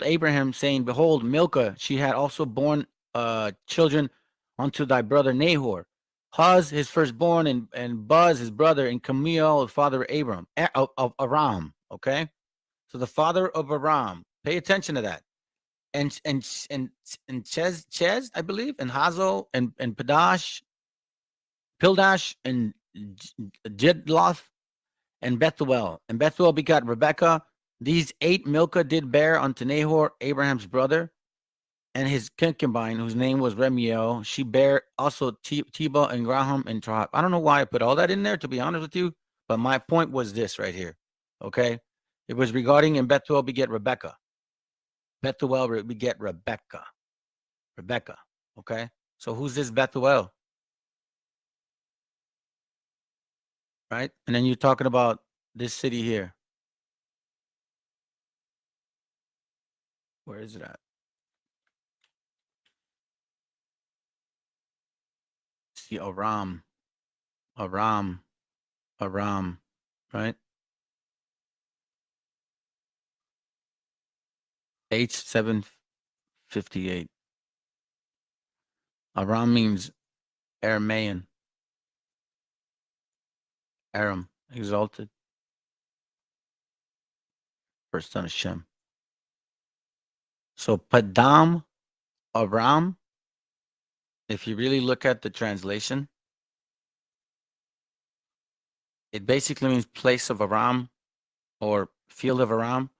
Abraham, saying, behold, Milcah, she had also borne children unto thy brother Nahor. Huz, his firstborn, and Buz, his brother, and Camille, the father of Aram. Okay, so the father of Aram. Pay attention to that. and Ches, I believe, and Hazo and Pildash and Jidloth and Bethuel. And Bethuel begot Rebekah. These 8 Milcah did bear unto Nahor, Abraham's brother, and his concubine, whose name was Remiel. She bare also Teba and Graham and Trahab. I don't know why I put all that in there, to be honest with you, but my point was this right here. Okay, it was regarding and Bethuel beget Rebekah. Bethuel beget Rebekah. Okay, so who's this Bethuel? Right, and then you're talking about this city here. Where is it at? See, Aram, right? H758. Aram means Aramaean. Aram, exalted. First son of Shem. So Padam Aram, if you really look at the translation, it basically means place of Aram or field of Aram.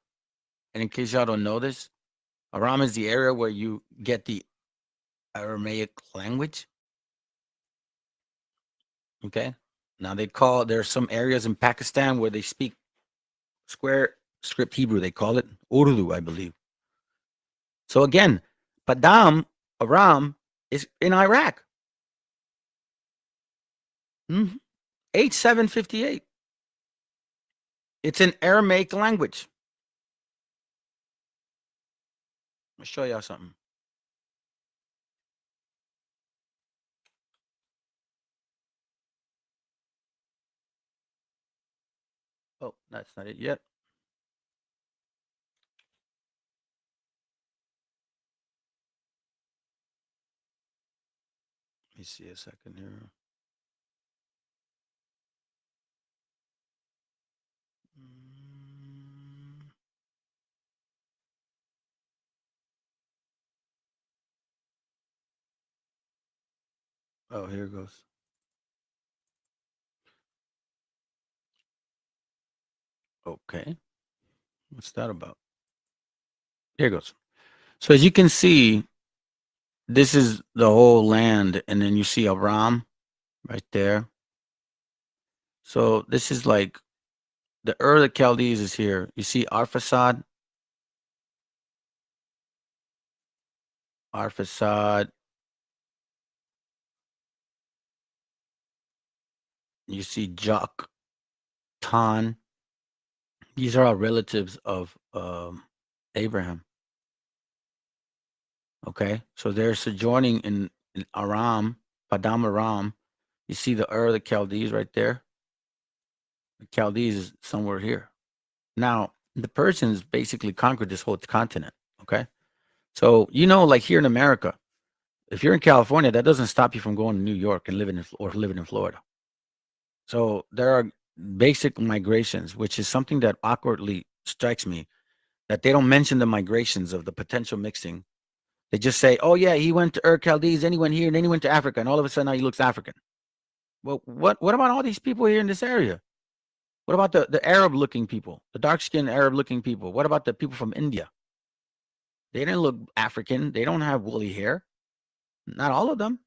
And in case y'all don't know this, Aram is the area where you get the Aramaic language. Okay. Now there are some areas in Pakistan where they speak square script Hebrew. They call it Urdu, I believe. So again, Padam Aram is in Iraq. H758. It's an Aramaic language. I'll show y'all something. Oh, that's not it yet. Let me see a second here. Oh, here it goes. Okay. What's that about? Here it goes. So as you can see, this is the whole land, and then you see Aram right there. So this is like the Ur of the Chaldees is here. You see Arphaxad. You see Joktan. These are all relatives of Abraham. Okay, so they're sojourning in Aram, Padam Aram. You see the Ur of the Chaldees right there. The Chaldees is somewhere here. Now, the Persians basically conquered this whole continent. Okay, so like here in America, if you're in California, that doesn't stop you from going to New York and living in Florida. So there are basic migrations, which is something that awkwardly strikes me, that they don't mention the migrations of the potential mixing. They just say, oh yeah, he went to Ur Chaldees, then he went here, and then he went to Africa, and all of a sudden now he looks African. Well, what about all these people here in this area? What about the Arab-looking people, the dark-skinned Arab-looking people? What about the people from India? They didn't look African. They don't have woolly hair. Not all of them.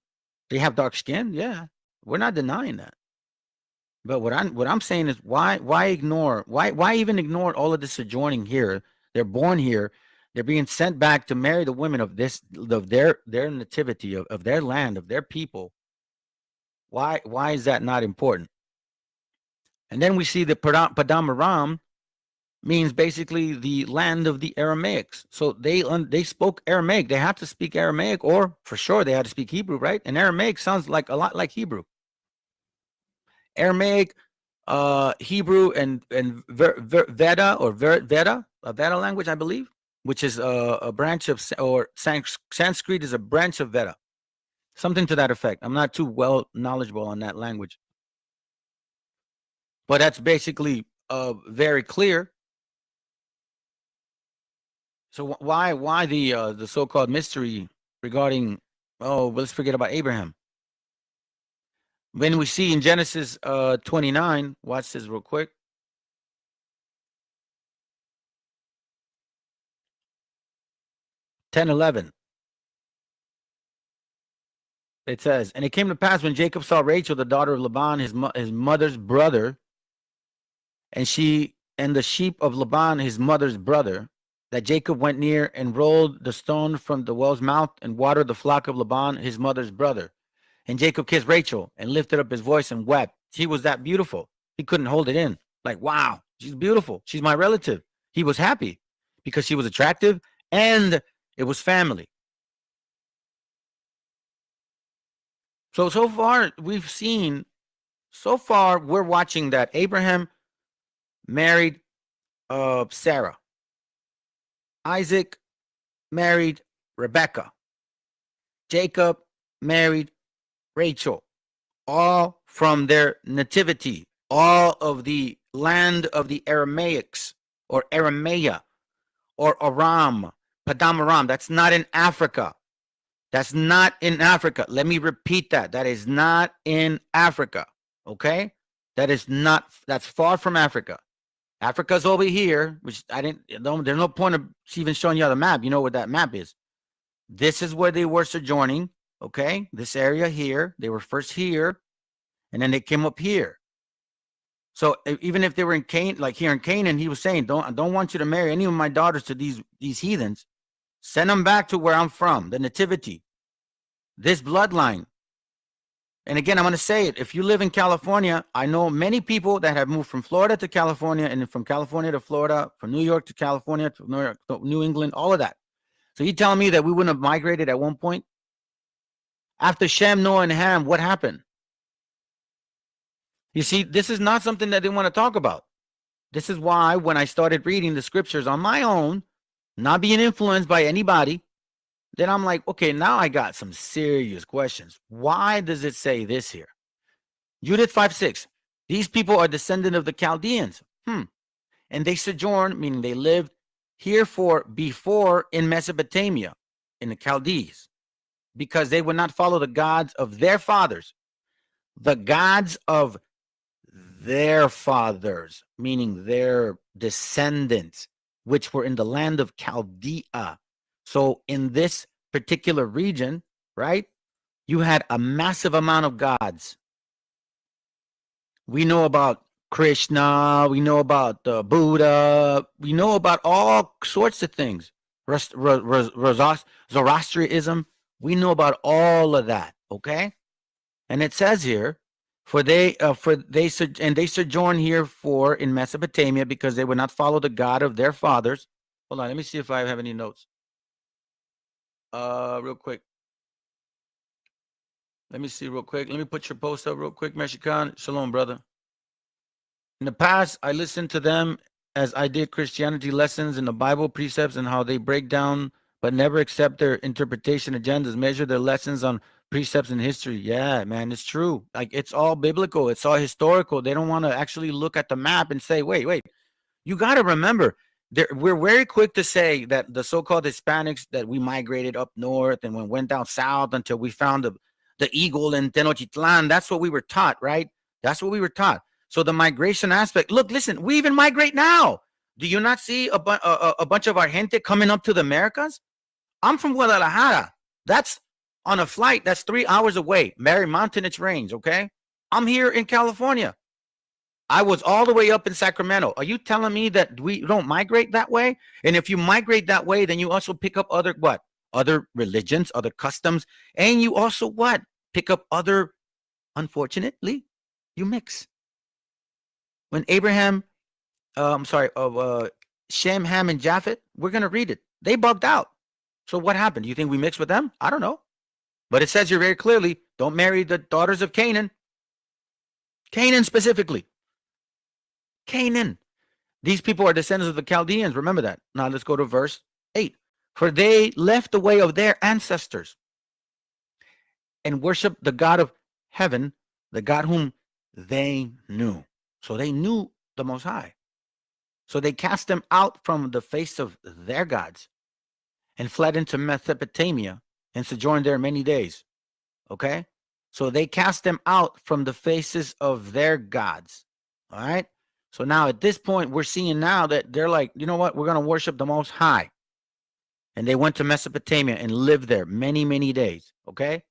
They have dark skin. Yeah, we're not denying that. But what I'm saying is why even ignore all of the sojourning here? They're born here. They're being sent back to marry the women of their nativity of their land, of their people. Why is that not important? And then we see the Padam Aram means basically the land of the Aramaics. So they spoke Aramaic. They had to speak Aramaic, or for sure they had to speak Hebrew, right? And Aramaic sounds like a lot like Hebrew. Aramaic, Hebrew, and Veda or Veda, a Veda language, I believe, which is a branch of, or Sanskrit is a branch of Veda, something to that effect. I'm not too well knowledgeable on that language, but that's basically very clear. So why the so-called mystery regarding, oh, well, let's forget about Abraham. When we see in Genesis 29, watch this real quick. Ten 11. It says, and it came to pass when Jacob saw Rachel, the daughter of Laban, his mother's brother, and the sheep of Laban, his mother's brother, that Jacob went near and rolled the stone from the well's mouth and watered the flock of Laban, his mother's brother. And Jacob kissed Rachel and lifted up his voice and wept. She was that beautiful. He couldn't hold it in. Like, wow, she's beautiful. She's my relative. He was happy because she was attractive and it was family. So far, we've seen, we're watching that Abraham married Sarah. Isaac married Rebecca. Jacob married Rachel. All from their nativity. All of the land of the Aramaics or Aramea or Aram, Padam Aram. That's not in Africa. That's not in Africa. Let me repeat that. That is not in Africa. Okay? That's far from Africa. Africa's over here, which there's no point of even showing you the map. You know what that map is. This is where they were sojourning. Okay? This area here. They were first here, and then they came up here. So even if they were in Canaan, like here in Canaan, he was saying, I don't want you to marry any of my daughters to these heathens. Send them back to where I'm from, the nativity, this bloodline. And again, I'm going to say it. If you live in California, I know many people that have moved from Florida to California and from California to Florida, from New York to California, to New York, to New England, all of that. So you telling me that we wouldn't have migrated at one point? After Shem, Noah, and Ham, what happened? You see, this is not something that they want to talk about. This is why when I started reading the scriptures on my own, not being influenced by anybody, then I'm like, okay, now I got some serious questions. Why does it say this here? Judith 5:6. These people are descendant of the Chaldeans. And they sojourned, meaning they lived here before in Mesopotamia, in the Chaldees, because they would not follow the gods of their fathers. The gods of their fathers, meaning their descendants, which were in the land of Chaldea. So in this particular region, right, you had a massive amount of gods. We know about Krishna, we know about Buddha, we know about all sorts of things. Zoroastrianism, we know about all of that, okay? And it says here, they sojourn here in Mesopotamia because they would not follow the God of their fathers. Hold on, let me see if I have any notes. Real quick. Let me see real quick. Let me put your post up real quick, Meshiacha. Shalom, brother. In the past, I listened to them as I did Christianity lessons in the Bible precepts and how they break down but never accept their interpretation agendas, measure their lessons on precepts in history. Yeah, man, it's true. Like, it's all biblical. It's all historical. They don't want to actually look at the map and say, wait. You got to remember, we're very quick to say that the so-called Hispanics, that we migrated up north and went down south until we found the eagle in Tenochtitlan. That's what we were taught, right? That's what we were taught. So the migration aspect, look, listen, we even migrate now. Do you not see a bunch of our gente coming up to the Americas? I'm from Guadalajara. That's on a flight that's 3 hours away. Mary Mountainous Range, okay? I'm here in California. I was all the way up in Sacramento. Are you telling me that we don't migrate that way? And if you migrate that way, then you also pick up other religions, other customs, and you also pick up other, unfortunately, you mix. When Abraham, Shem, Ham, and Japheth, we're going to read it. They bugged out. So what happened? Do you think we mixed with them? I don't know. But it says here very clearly, don't marry the daughters of Canaan. Canaan specifically. Canaan. These people are descendants of the Chaldeans. Remember that. Now let's go to verse 8. For they left the way of their ancestors and worshiped the God of heaven, the God whom they knew. So they knew the Most High. So they cast them out from the face of their gods and fled into Mesopotamia and sojourned there many days. Okay? So they cast them out from the faces of their gods. All right? So now at this point, we're seeing now that they're like, you know what? We're going to worship the Most High. And they went to Mesopotamia and lived there many, many days. Okay?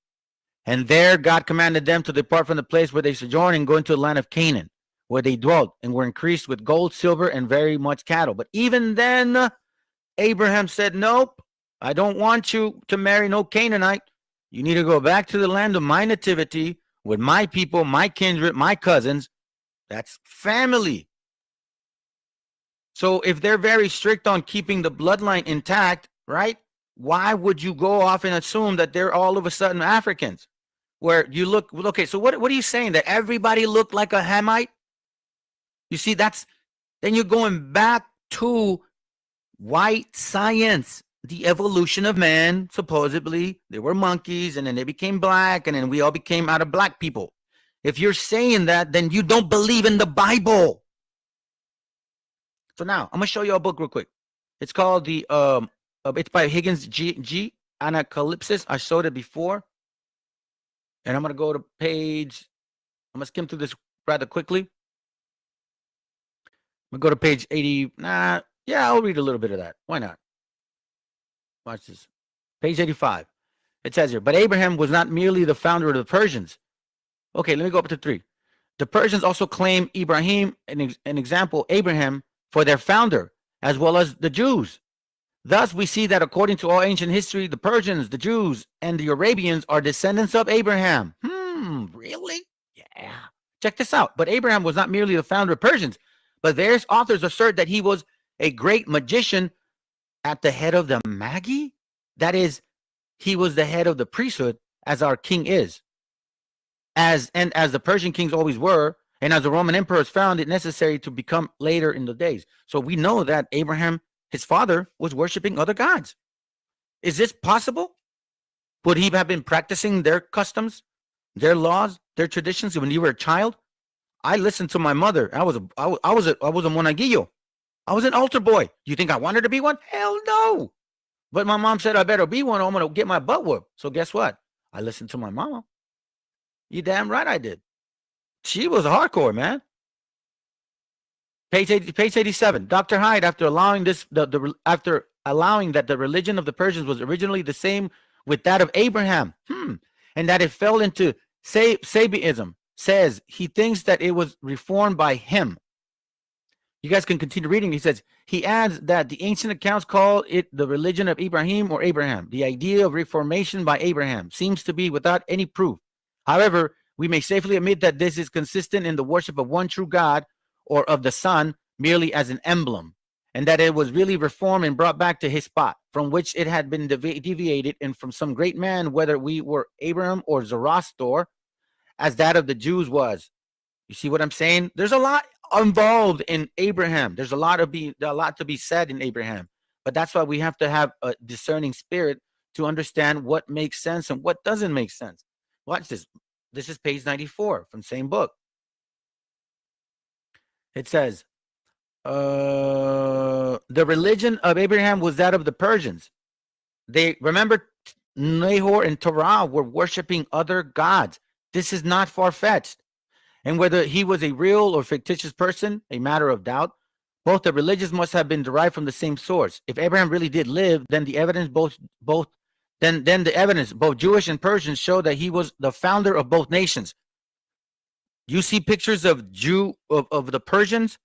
And there God commanded them to depart from the place where they sojourned and go into the land of Canaan, where they dwelt and were increased with gold, silver, and very much cattle. But even then, Abraham said, nope, I don't want you to marry no Canaanite. You need to go back to the land of my nativity with my people, my kindred, my cousins. That's family. So if they're very strict on keeping the bloodline intact, right? Why would you go off and assume that they're all of a sudden Africans? Where you look, okay, so what are you saying? That everybody looked like a Hamite? You see, then you're going back to white science, the evolution of man. Supposedly, they were monkeys, and then they became black, and then we all became out of black people. If you're saying that, then you don't believe in the Bible. So now, I'm going to show you a book real quick. It's called it's by Higgins G. Anacalypsis. I showed it before. And I'm going to go to page, I'm going to skim through this rather quickly. I'm going to go to page 80. Yeah, I'll read a little bit of that. Why not? Watch this. Page 85. It says here, but Abraham was not merely the founder of the Persians. Okay, let me go up to 3. The Persians also claim Ibrahim, an example, Abraham, for their founder, as well as the Jews. Thus, we see that according to all ancient history, the Persians, the Jews, and the Arabians are descendants of Abraham. Really? Yeah. Check this out. But Abraham was not merely the founder of Persians, but various authors assert that he was a great magician at the head of the Magi. That is, he was the head of the priesthood, as our king is. As the Persian kings always were, and as the Roman emperors found it necessary to become later in the days. So we know that Abraham, his father, was worshiping other gods. Is this possible? Would he have been practicing their customs, their laws, their traditions when you were a child? I listened to my mother. I was a monaguillo. I was an altar boy. Do you think I wanted to be one? Hell no. But my mom said I better be one or I'm going to get my butt whooped. So guess what? I listened to my mama. You damn right I did. She was hardcore, man. Page 87. Dr. Hyde, after allowing that the religion of the Persians was originally the same with that of Abraham, and that it fell into Sabiism, says he thinks that it was reformed by him. You guys can continue reading. He adds that the ancient accounts call it the religion of Ibrahim or Abraham. The idea of reformation by Abraham seems to be without any proof. However, we may safely admit that this is consistent in the worship of one true God or of the Son merely as an emblem, and that it was really reformed and brought back to his spot from which it had been deviated, and from some great man, whether we were Abraham or Zoroaster, as that of the Jews was. You see what I'm saying? There's a lot involved in Abraham. There's a lot to be said in Abraham, but that's why we have to have a discerning spirit to understand what makes sense and what doesn't make sense. Watch this. This is page 94 from the same book. It says, the religion of Abraham was that of the Persians. They remember Nahor and Terah were worshiping other gods. This is not far-fetched. And whether he was a real or fictitious person, a matter of doubt, both the religions must have been derived from the same source. If Abraham really did live, then the evidence both Jewish and Persian show that he was the founder of both nations. You see pictures of the Persians.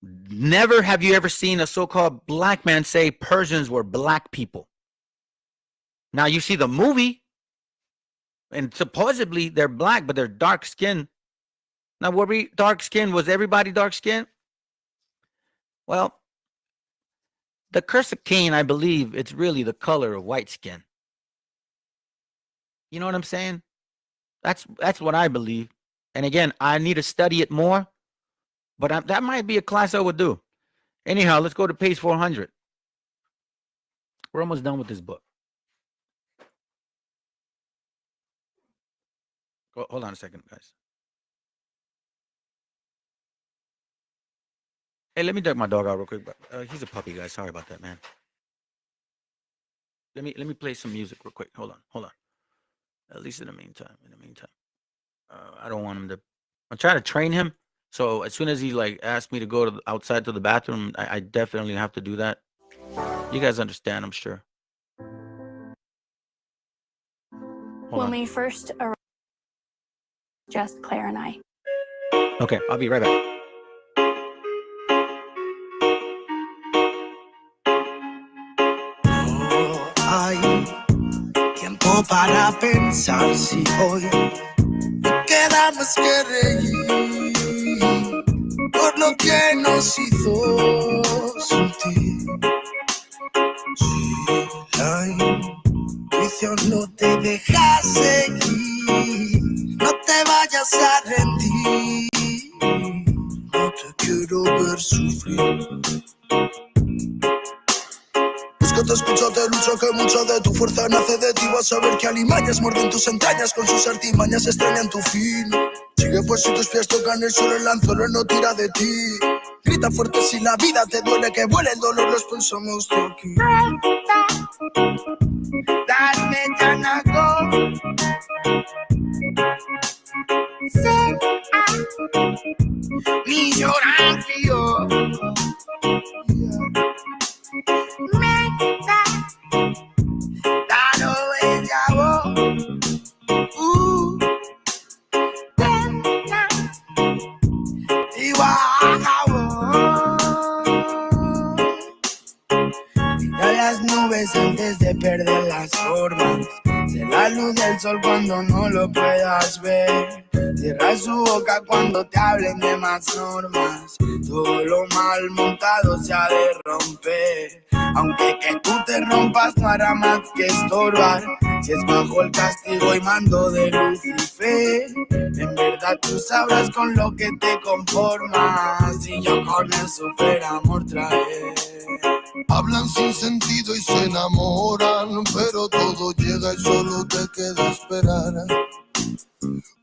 Never have you ever seen a so-called black man say Persians were black people. Now you see the movie, and supposedly they're black, but they're dark skinned. Now, were we dark skinned? Was everybody dark skinned? Well, the curse of Cain, I believe it's really the color of white skin. You know what I'm saying? That's what I believe. And again, I need to study it more, but that might be a class I would do. Anyhow, let's go to page 400. We're almost done with this book. Hold on a second, guys. Hey, let me duck my dog out real quick. He's a puppy, guys. Sorry about that, man. let me play some music real quick. Hold on. At least in the meantime. I don't want him to. I'm trying to train him. So as soon as he like asks me to go to outside to the bathroom, I definitely have to do that. You guys understand, I'm sure. Hold on. We first arrived, just Claire and I. Okay, I'll be right back. No hay tiempo para pensar si hoy me queda más que reír por lo que nos hizo sentir. Si la intuición no te deja seguir, no te vayas a rendir. No te quiero ver sufrir. Es que te escucho, te lucho, que mucha de tu fuerza nace de ti. Vas a ver que alimañas muerden tus entrañas, con sus artimañas extrañan tu fin. Sigue pues si tus pies tocan el suelo, el anzuelo no tira de ti. Grita fuerte si la vida te duele, que vuele el dolor, los pensamos de aquí. Darme ya nago. Mi llorar frío. Dalo ella mira las nubes antes de perder las formas. De la luz del sol cuando no lo puedas ver. Cierra su boca cuando te hablen de más normas. Todo lo mal montado se ha de romper. Aunque que tú te rompas no hará más que estorbar. Si es bajo el castigo y mando de Lucifer, en verdad tú sabrás con lo que te conformas. Y yo con eso per amor traer. Hablan sin sentido y se enamoran, pero todo llega y solo te queda esperar.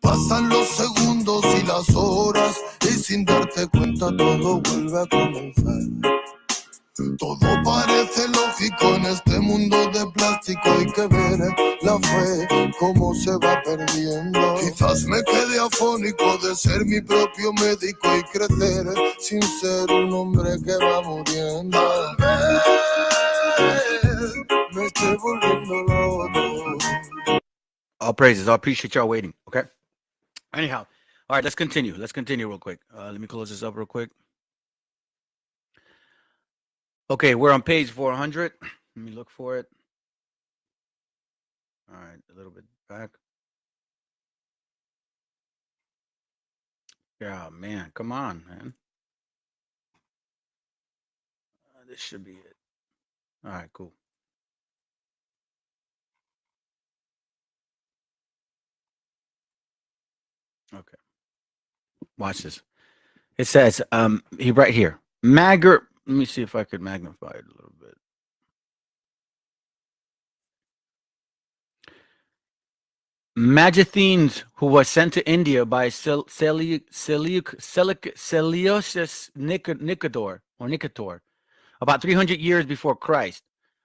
Pasan los segundos y las horas y sin darte cuenta todo vuelve a comenzar. Todo parece lógico en este mundo de plástico, hay que ver la fe cómo se va perdiendo. Quizás me quede afónico de ser mi propio médico y crecer sin ser un hombre que va muriendo. Tal vez me estoy volviendo loco. All praises. I appreciate y'all waiting. Okay. Anyhow, all right. Let's continue real quick. Let me close this up real quick. Okay, we're on page 400. Let me look for it. All right, a little bit back. Yeah, man, come on, man. This should be it. All right, cool. Okay. Watch this. It says, he right here. Let me see if I could magnify it a little bit. Magathanes, who was sent to India by Seleucus Nicator, about 300 years before Christ,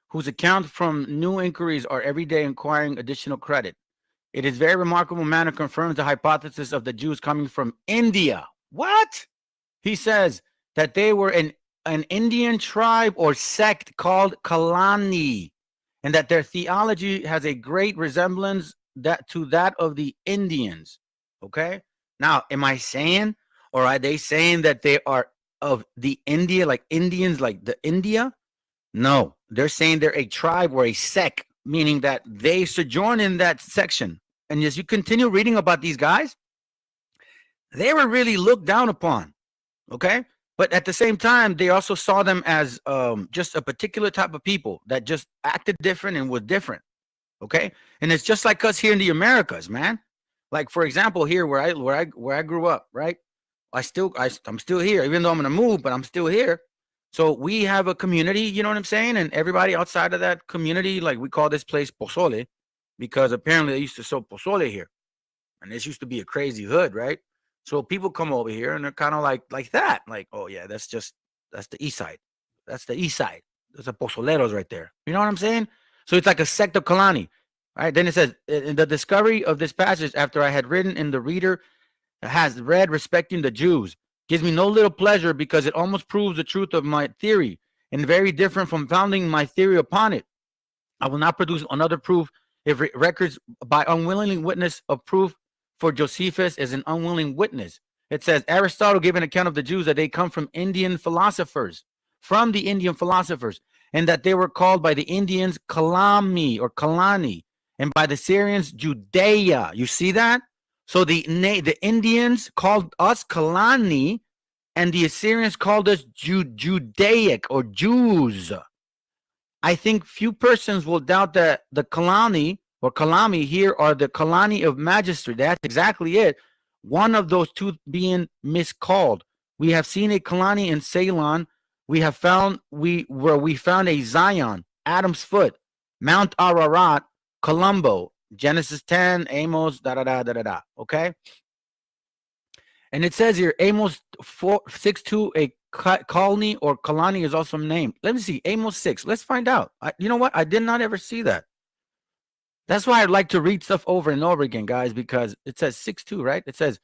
whose account from new inquiries are every day inquiring additional credit. It is very remarkable manner confirms the hypothesis of the Jews coming from India. What? He says that they were an Indian tribe or sect called Kalani, and that their theology has a great resemblance to that of the Indians. Okay? Now, am I saying, or are they saying that they are of the India, like Indians, like the India? No, they're saying they're a tribe or a sect, meaning that they sojourn in that section. And as you continue reading about these guys, they were really looked down upon. Okay? But at the same time, they also saw them as just a particular type of people that just acted different and was different. Okay, and it's just like us here in the Americas, man. Like for example, here where I grew up, right? I'm still here, even though I'm gonna move, but I'm still here. So we have a community, you know what I'm saying? And everybody outside of that community, like we call this place Pozole, because apparently they used to sell Pozole here, and this used to be a crazy hood, right? So people come over here and they're kind of like that, like, oh yeah, that's the east side. That's the east side. There's a Pozoleros right there. You know what I'm saying? So it's like a sect of Kalani. All right. Then it says, in the discovery of this passage, after I had written in the reader has read respecting the Jews, gives me no little pleasure because it almost proves the truth of my theory and very different from founding my theory upon it. I will not produce another proof if records by unwilling witness of proof for Josephus is an unwilling witness. It says Aristotle gave an account of the Jews that they come from Indian philosophers, and that they were called by the Indians Kalami or Kalani, and by the Syrians Judea. You see that? So the Indians called us Kalani, and the Assyrians called us Judaic or Jews. I think few persons will doubt that the Kalani or Kalami here are the Kalani of magistracy. That's exactly it. One of those two being miscalled. We have seen a Kalani in Ceylon. We found a Zion, Adam's Foot, Mount Ararat, Colombo, Genesis 10, Amos, okay? And it says here, Amos 6:2, a colony or Kalani is also named. Let me see, Amos 6. Let's find out. You know what? I did not ever see that. That's why I'd like to read stuff over and over again, guys, because it says 6:2, right? It says,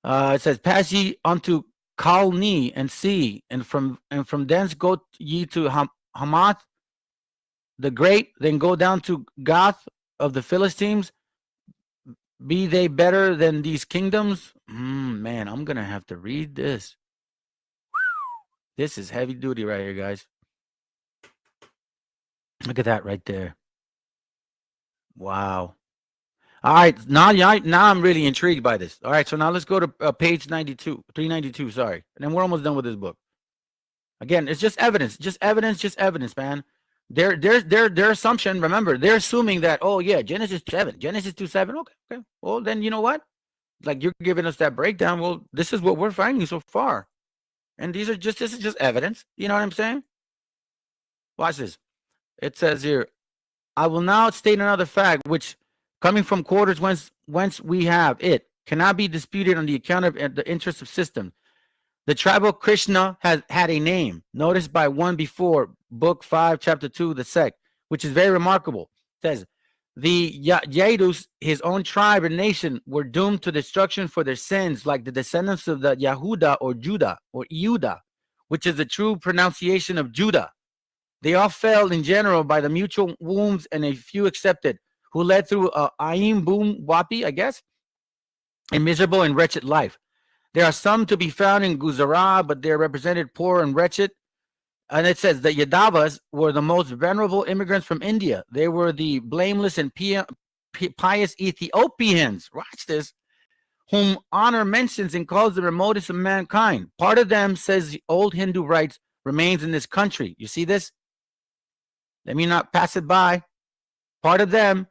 pass ye unto Kalni and see, and from thence go ye to Hamath the great, then go down to Gath of the Philistines. Be they better than these kingdoms? Man, I'm going to have to read this. This is heavy duty right here, guys. Look at that right there. Wow. All right. Now I'm really intrigued by this. All right. So now let's go to page 92, 392. Sorry. And then we're almost done with this book. Again, it's just evidence, man. Their assumption, remember, they're assuming that, oh yeah, Genesis 2:7. Okay. Well, then you know what? Like, you're giving us that breakdown. Well, this is what we're finding so far. And this is just evidence. You know what I'm saying? Watch this. It says here, I will now state another fact, which coming from quarters whence we have it, cannot be disputed on the account of the interest of system. The tribe of Krishna has had a name, noticed by one before, book 5, chapter 2, the sect, which is very remarkable. It says, the Yadus, his own tribe and nation, were doomed to destruction for their sins, like the descendants of the Yahuda or Judah, which is the true pronunciation of Judah. They all fell in general by the mutual wounds, and a few accepted, who led through Aim Boom Wapi, I guess, a miserable and wretched life. There are some to be found in Gujarat, but they are represented poor and wretched. And it says the Yadavas were the most venerable immigrants from India. They were the blameless and pious Ethiopians. Watch this. Whom honor mentions and calls the remotest of mankind. Part of them, says the old Hindu writes, remains in this country. You see this? Let me not pass it by. Part of them,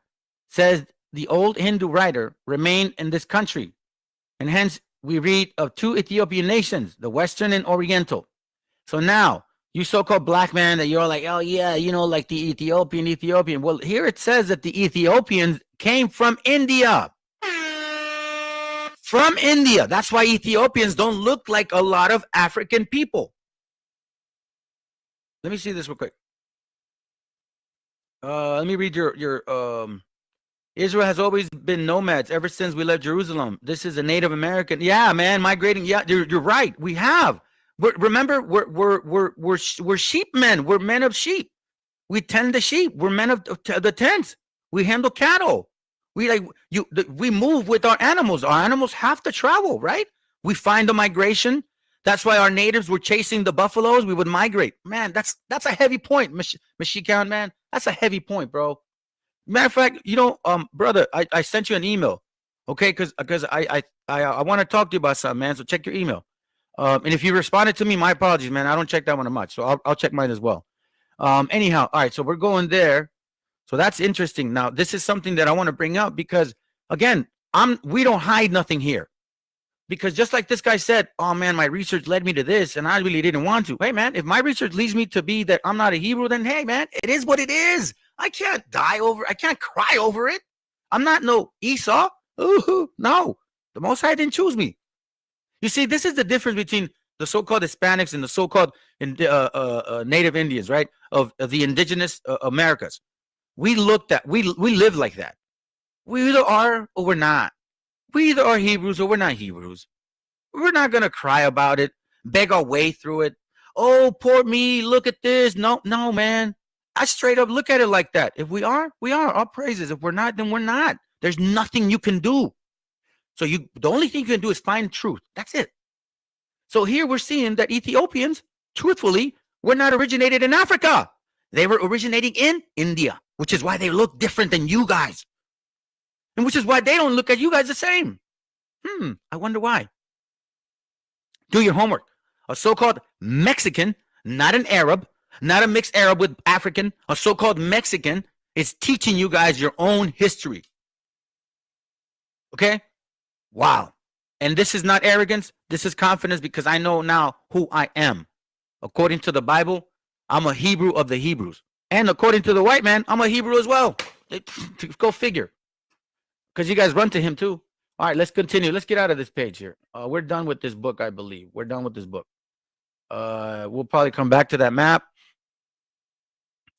says the old Hindu writer, remain in this country. And hence we read of two Ethiopian nations, the Western and Oriental. So now, you so-called black man that you're like, oh yeah, you know, like the Ethiopian. Well, here it says that the Ethiopians came from India. From India. That's why Ethiopians don't look like a lot of African people. Let me see this real quick. Let me read your Israel has always been nomads ever since we left Jerusalem. This is a Native American. Yeah, man, migrating. Yeah, you're right. We have. Remember, we're sheep men. We're men of sheep. We tend the sheep. We're men of the tents. We handle cattle. We move with our animals. Our animals have to travel, right? We find the migration. That's why our natives were chasing the buffaloes. We would migrate. Man, that's a heavy point, Meshiacha, man. That's a heavy point, bro. Matter of fact, brother, I sent you an email, okay? Because I want to talk to you about something, man. So check your email. And if you responded to me, my apologies, man. I don't check that one much, so I'll check mine as well. Anyhow, all right. So we're going there. So that's interesting. Now, this is something that I want to bring up because, again, we don't hide nothing here. Because just like this guy said, oh man, my research led me to this, and I really didn't want to. Hey man, if my research leads me to be that I'm not a Hebrew, then hey man, it is what it is. I can't I can't cry over it. I'm not no Esau. Ooh, no, the Most High didn't choose me. You see, this is the difference between the so-called Hispanics and the so-called Native Indians, right? Of the indigenous Americas. we live like that. We either are or we're not. We either are Hebrews or we're not Hebrews. We're not going to cry about it, beg our way through it. Oh, poor me, look at this. No, man. I straight up look at it like that. If we are, we are. All praises. If we're not, then we're not. There's nothing you can do. So the only thing you can do is find truth. That's it. So here we're seeing that Ethiopians, truthfully, were not originated in Africa. They were originating in India, which is why they look different than you guys. And which is why they don't look at you guys the same. I wonder why. Do your homework. A so-called Mexican, not an Arab, not a mixed Arab with African, a so-called Mexican is teaching you guys your own history. Okay? Wow. And this is not arrogance. This is confidence because I know now who I am. According to the Bible, I'm a Hebrew of the Hebrews. And according to the white man, I'm a Hebrew as well. Go figure. Because you guys run to him too. All right, let's continue. Let's get out of this page here. We're done with this book, I believe. We're done with this book. We'll probably come back to that map.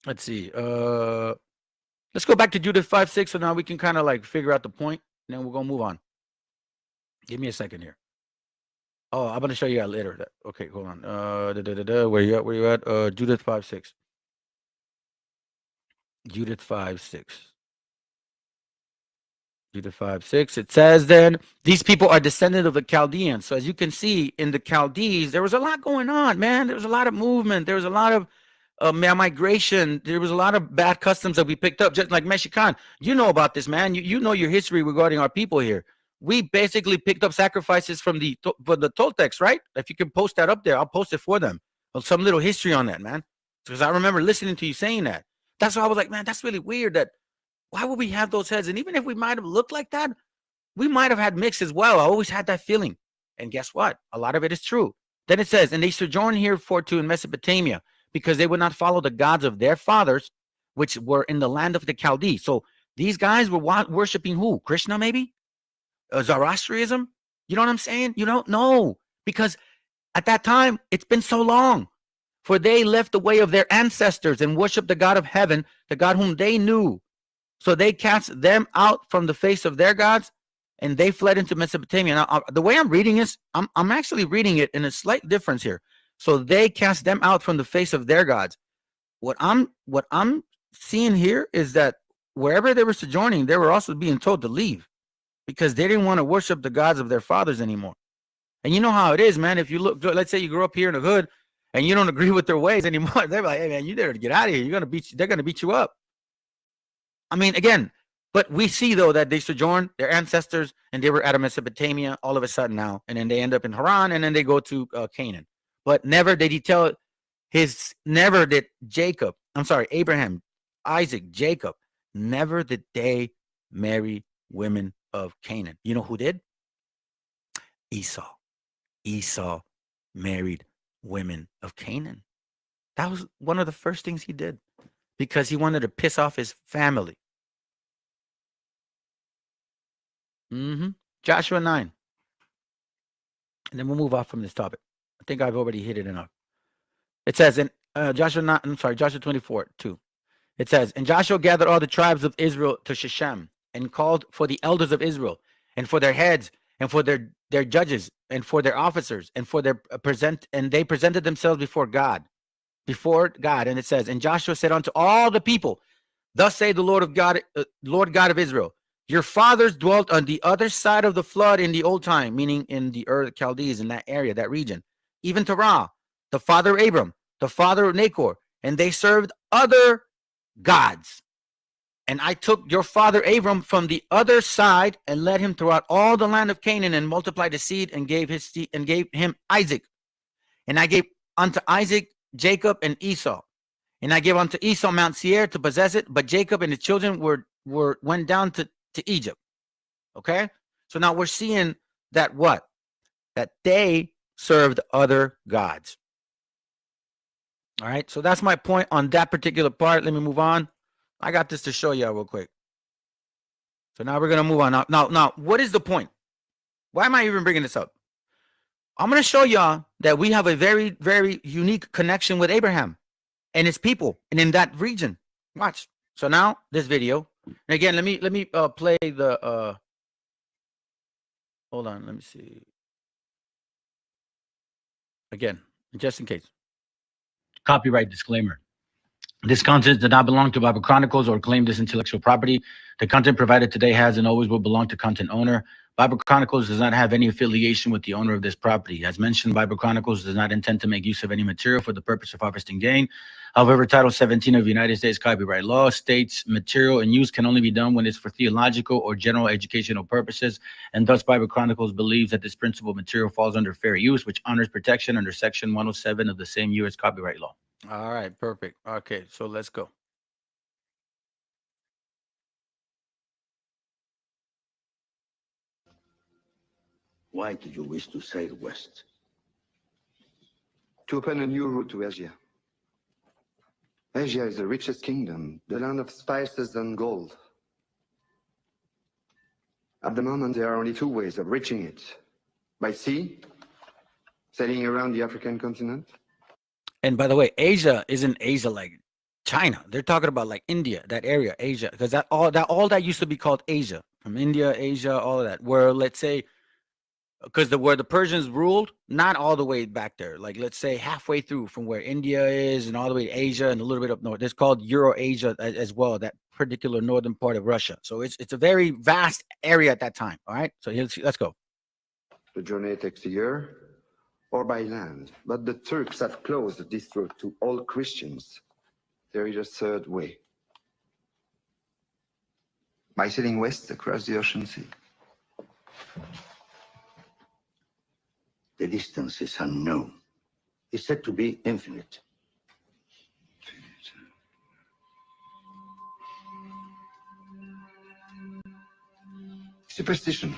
Let's see. Let's go back to Judith 5:6 so now we can kind of like figure out the point. And then we're going to move on. Give me a second here. Oh, I'm going to show you that later. Okay, hold on. Where you at? Where you at? Judith 5:6. Judith 5:6. Judith 5:6. It says then, these people are descendant of the Chaldeans. So as you can see in the Chaldees, there was a lot going on, man. There was a lot of movement. There was a lot of migration. There was a lot of bad customs that we picked up, just like Meshiacha. You know about this, man. You know your history regarding our people here. We basically picked up sacrifices from the Toltecs, right? If you can post that up there, I'll post it for them. Some little history on that, man. Because I remember listening to you saying that. That's why I was like, man, that's really weird. That why would we have those heads? And even if we might have looked like that, we might have had mixed as well. I always had that feeling. And guess what? A lot of it is true. Then it says, and they sojourned here for in Mesopotamia, because they would not follow the gods of their fathers, which were in the land of the Chaldees. So these guys were worshiping who? Krishna, maybe? Zoroastrianism? You know what I'm saying? You don't know. Because at that time, it's been so long. For they left the way of their ancestors and worshiped the God of heaven, the God whom they knew. So they cast them out from the face of their gods, and they fled into Mesopotamia. Now, the way I'm reading this, I'm actually reading it in a slight difference here. So they cast them out from the face of their gods. What I'm seeing here is that wherever they were sojourning, they were also being told to leave because they didn't want to worship the gods of their fathers anymore. And you know how it is, man. If you look, let's say you grew up here in the hood and you don't agree with their ways anymore, they're like, hey, man, you better get out of here. They're going to beat you up. I mean, again, but we see, though, that they sojourned, their ancestors, and they were out of Mesopotamia all of a sudden now. And then they end up in Haran, and then they go to Canaan. But never did he tell never did Abraham, Isaac, Jacob, never did they marry women of Canaan. You know who did? Esau. Esau married women of Canaan. That was one of the first things he did because he wanted to piss off his family. Joshua 9. And then we'll move off from this topic. I think I've already hit it enough. It says in Joshua 24:2. It says, and Joshua gathered all the tribes of Israel to Shechem and called for the elders of Israel and for their heads and for their judges and for their officers and for their and they presented themselves before God. And it says, and Joshua said unto all the people, thus say the Lord God of Israel, your fathers dwelt on the other side of the flood in the old time, meaning in the Chaldees, in that area, that region, even Terah, the father of Abram, the father of Nahor, and they served other gods. And I took your father Abram from the other side and led him throughout all the land of Canaan and multiplied his seed and gave him Isaac. And I gave unto Isaac Jacob and Esau. And I gave unto Esau Mount Seir to possess it, but Jacob and his children went down to Egypt. Okay? So now we're seeing that what? That they served other gods. All right, so that's my point on that particular part. Let me move on. I got this to show you real quick. So now we're going to move on. Now, what is the point? Why am I even bringing this up? I'm going to show y'all that we have a very, very unique connection with Abraham and his people and in that region. Watch. So now this video. And again, let me play the hold on, let me see. Again, just in case. Copyright disclaimer. This content does not belong to Bible Chronicles or claim this intellectual property. The content provided today has and always will belong to content owner. Bible Chronicles does not have any affiliation with the owner of this property. As mentioned, Bible Chronicles does not intend to make use of any material for the purpose of harvesting gain. However, Title 17 of the United States copyright law states material and use can only be done when it's for theological or general educational purposes, and thus Bible Chronicles believes that this principal material falls under fair use, which honors protection under Section 107 of the same U.S. copyright law. All right, perfect. Okay, so let's go. Why do you wish to sail west? To open a new route to Asia. Asia is the richest kingdom, the land of spices and gold. At the moment, there are only two ways of reaching it. By sea, sailing around the African continent. And by the way, Asia isn't Asia like China. They're talking about like India, that area, Asia, because all that used to be called Asia, from India, Asia, all of that. Where let's say, because where the Persians ruled, not all the way back there. Like let's say halfway through from where India is and all the way to Asia and a little bit up north. It's called Euro-Asia as well, that particular northern part of Russia. So it's a very vast area at that time. All right, so let's go. The journey takes a year, or by land, but the Turks have closed this route to all Christians. There is a third way. By sailing west across the ocean sea. The distance is unknown. It's said to be infinite. Superstition.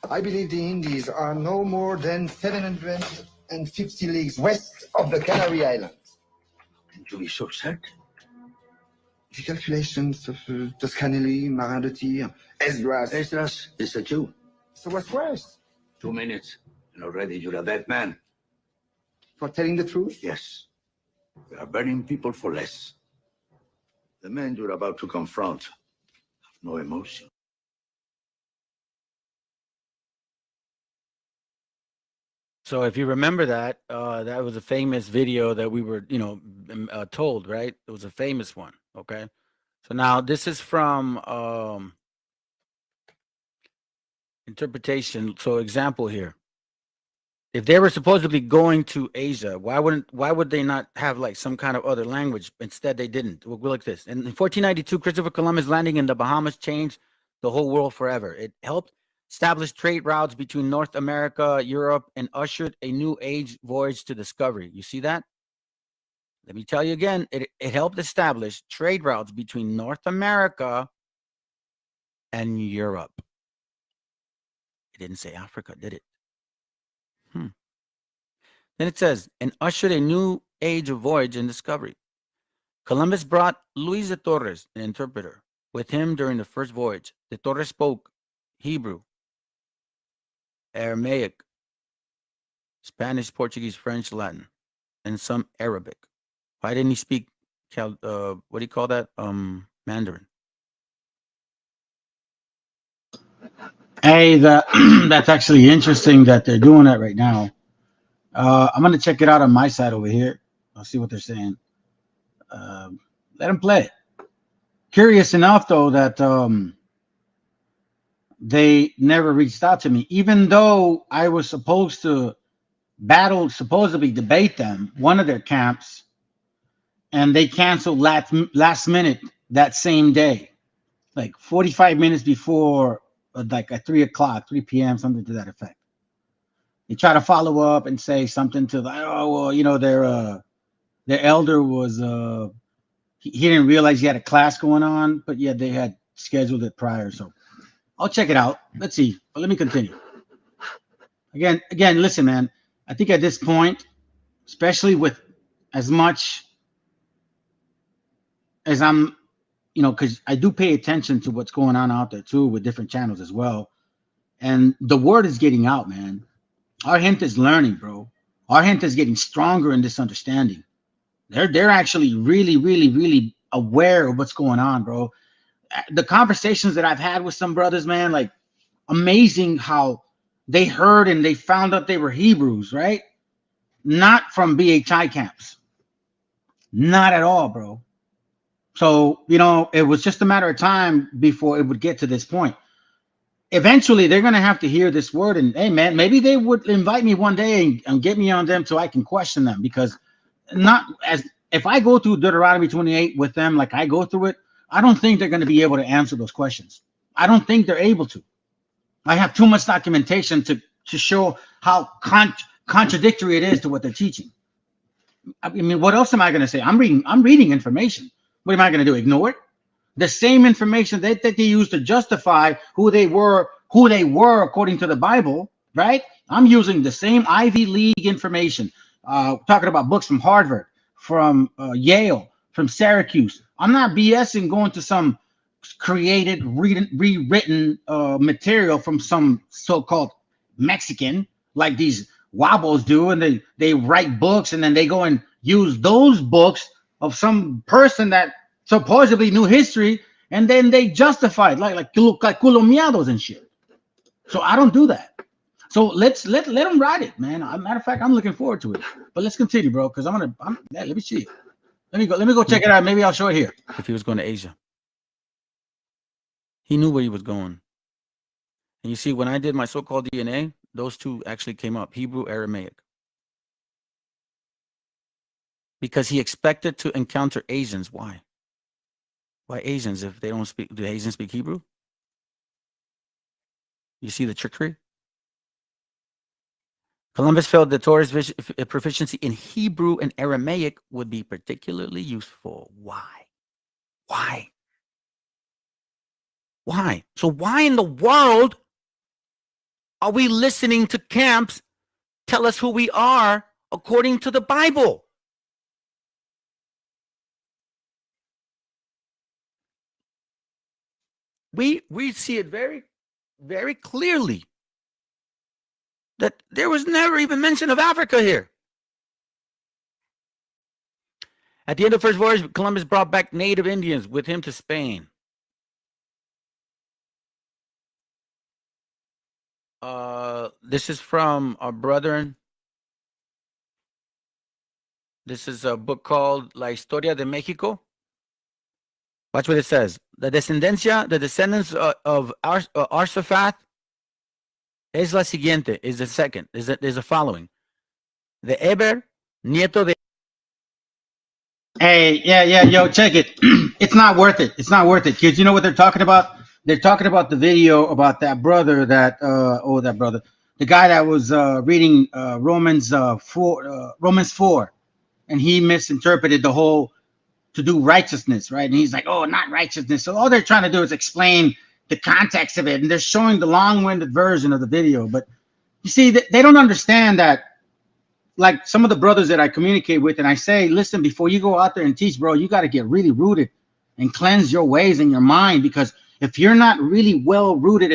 I believe the Indies are no more than 750 leagues west of the Canary Islands. And to be so certain? The calculations of Toscanelli, Marin de Tir, Esdras. Esdras is a Jew. So what's worse? 2 minutes, and already you're a dead man. For telling the truth? Yes. We are burning people for less. The men you're about to confront have no emotion. So if you remember that, that was a famous video that we were, told, right? It was a famous one, okay? So now this is from interpretation. So example here. If they were supposedly going to Asia, why would they not have like some kind of other language? Instead, they didn't. We'll go like this. In 1492, Christopher Columbus landing in the Bahamas changed the whole world forever. It helped establish trade routes between North America, Europe, and ushered a new age voyage to discovery. You see that? Let me tell you again, it helped establish trade routes between North America and Europe. It didn't say Africa, did it? Then it says, and ushered a new age of voyage and discovery. Columbus brought Luis de Torres, an interpreter, with him during the first voyage. De Torres spoke Hebrew, Aramaic, Spanish, Portuguese, French, Latin, and some Arabic. Why didn't he speak, what do you call that? Mandarin. Hey, that's actually interesting that they're doing that right now. I'm going to check it out on my side over here. I'll see what they're saying. Let them play it. Curious enough, though, that they never reached out to me, even though I was supposed to supposedly debate them, one of their camps, and they canceled last minute that same day, like 45 minutes before, like at 3 p.m., something to that effect. They try to follow up and say something to like, oh, well, their elder was he didn't realize he had a class going on, but yeah, they had scheduled it prior. So I'll check it out. Let's see. But let me continue. Again, listen, man. I think at this point, especially with as much as I'm, because I do pay attention to what's going on out there too with different channels as well, and the word is getting out, man. Our hint is learning, bro. Our hint is getting stronger in this understanding. They're actually really, really, really aware of what's going on, bro. The conversations that I've had with some brothers, man, like amazing how they heard and they found out they were Hebrews, right? Not from BHI camps. Not at all, bro. So, you know, it was just a matter of time before it would get to this point. Eventually, they're going to have to hear this word. And, hey, man, maybe they would invite me one day and get me on them so I can question them. Because not as if I go through Deuteronomy 28 with them like I go through it, I don't think they're going to be able to answer those questions. I don't think they're able to. I have too much documentation to show how contradictory it is to what they're teaching. I mean, what else am I going to say? I'm reading information. What am I going to do? Ignore it? The same information that they use to justify who they were according to the Bible, right? I'm using the same Ivy League information, talking about books from Harvard, from Yale, from Syracuse. I'm not BSing going to some created, rewritten material from some so-called Mexican, like these wobbles do, and they write books and then they go and use those books of some person that supposedly knew history, and then they justify it like culomiados and shit. So I don't do that. So let them write it, man. Matter of fact, I'm looking forward to it. But let's continue, bro, because let me see it. Let me go check it out. Maybe I'll show it here. If he was going to Asia, he knew where he was going. And you see, when I did my so-called DNA, those two actually came up: Hebrew, Aramaic. Because he expected to encounter Asians. Why? Why Asians if they don't speak? Do Asians speak Hebrew? You see the trickery? Columbus felt that Torah's proficiency in Hebrew and Aramaic would be particularly useful. Why? Why? Why? So why in the world are we listening to camps tell us who we are according to the Bible? We see it very, very clearly that there was never even mention of Africa here. At the end of the first voyage, Columbus brought back native Indians with him to Spain. This is from our brethren. This is a book called La Historia de México. Watch what it says. The descendants of Arsaphat es la siguiente, is the second, is the following. The Eber, nieto de... Hey, yeah, yo, check it. It's not worth it. It's not worth it, kids. You know what they're talking about? They're talking about the video about that brother the guy that was reading Romans 4, and he misinterpreted the whole to do righteousness, right? And he's like, oh, not righteousness. So all they're trying to do is explain the context of it, and they're showing the long-winded version of the video. But you see, they don't understand that. Like some of the brothers that I communicate with, and I say, listen, before you go out there and teach, bro, you got to get really rooted and cleanse your ways and your mind, because if you're not really well rooted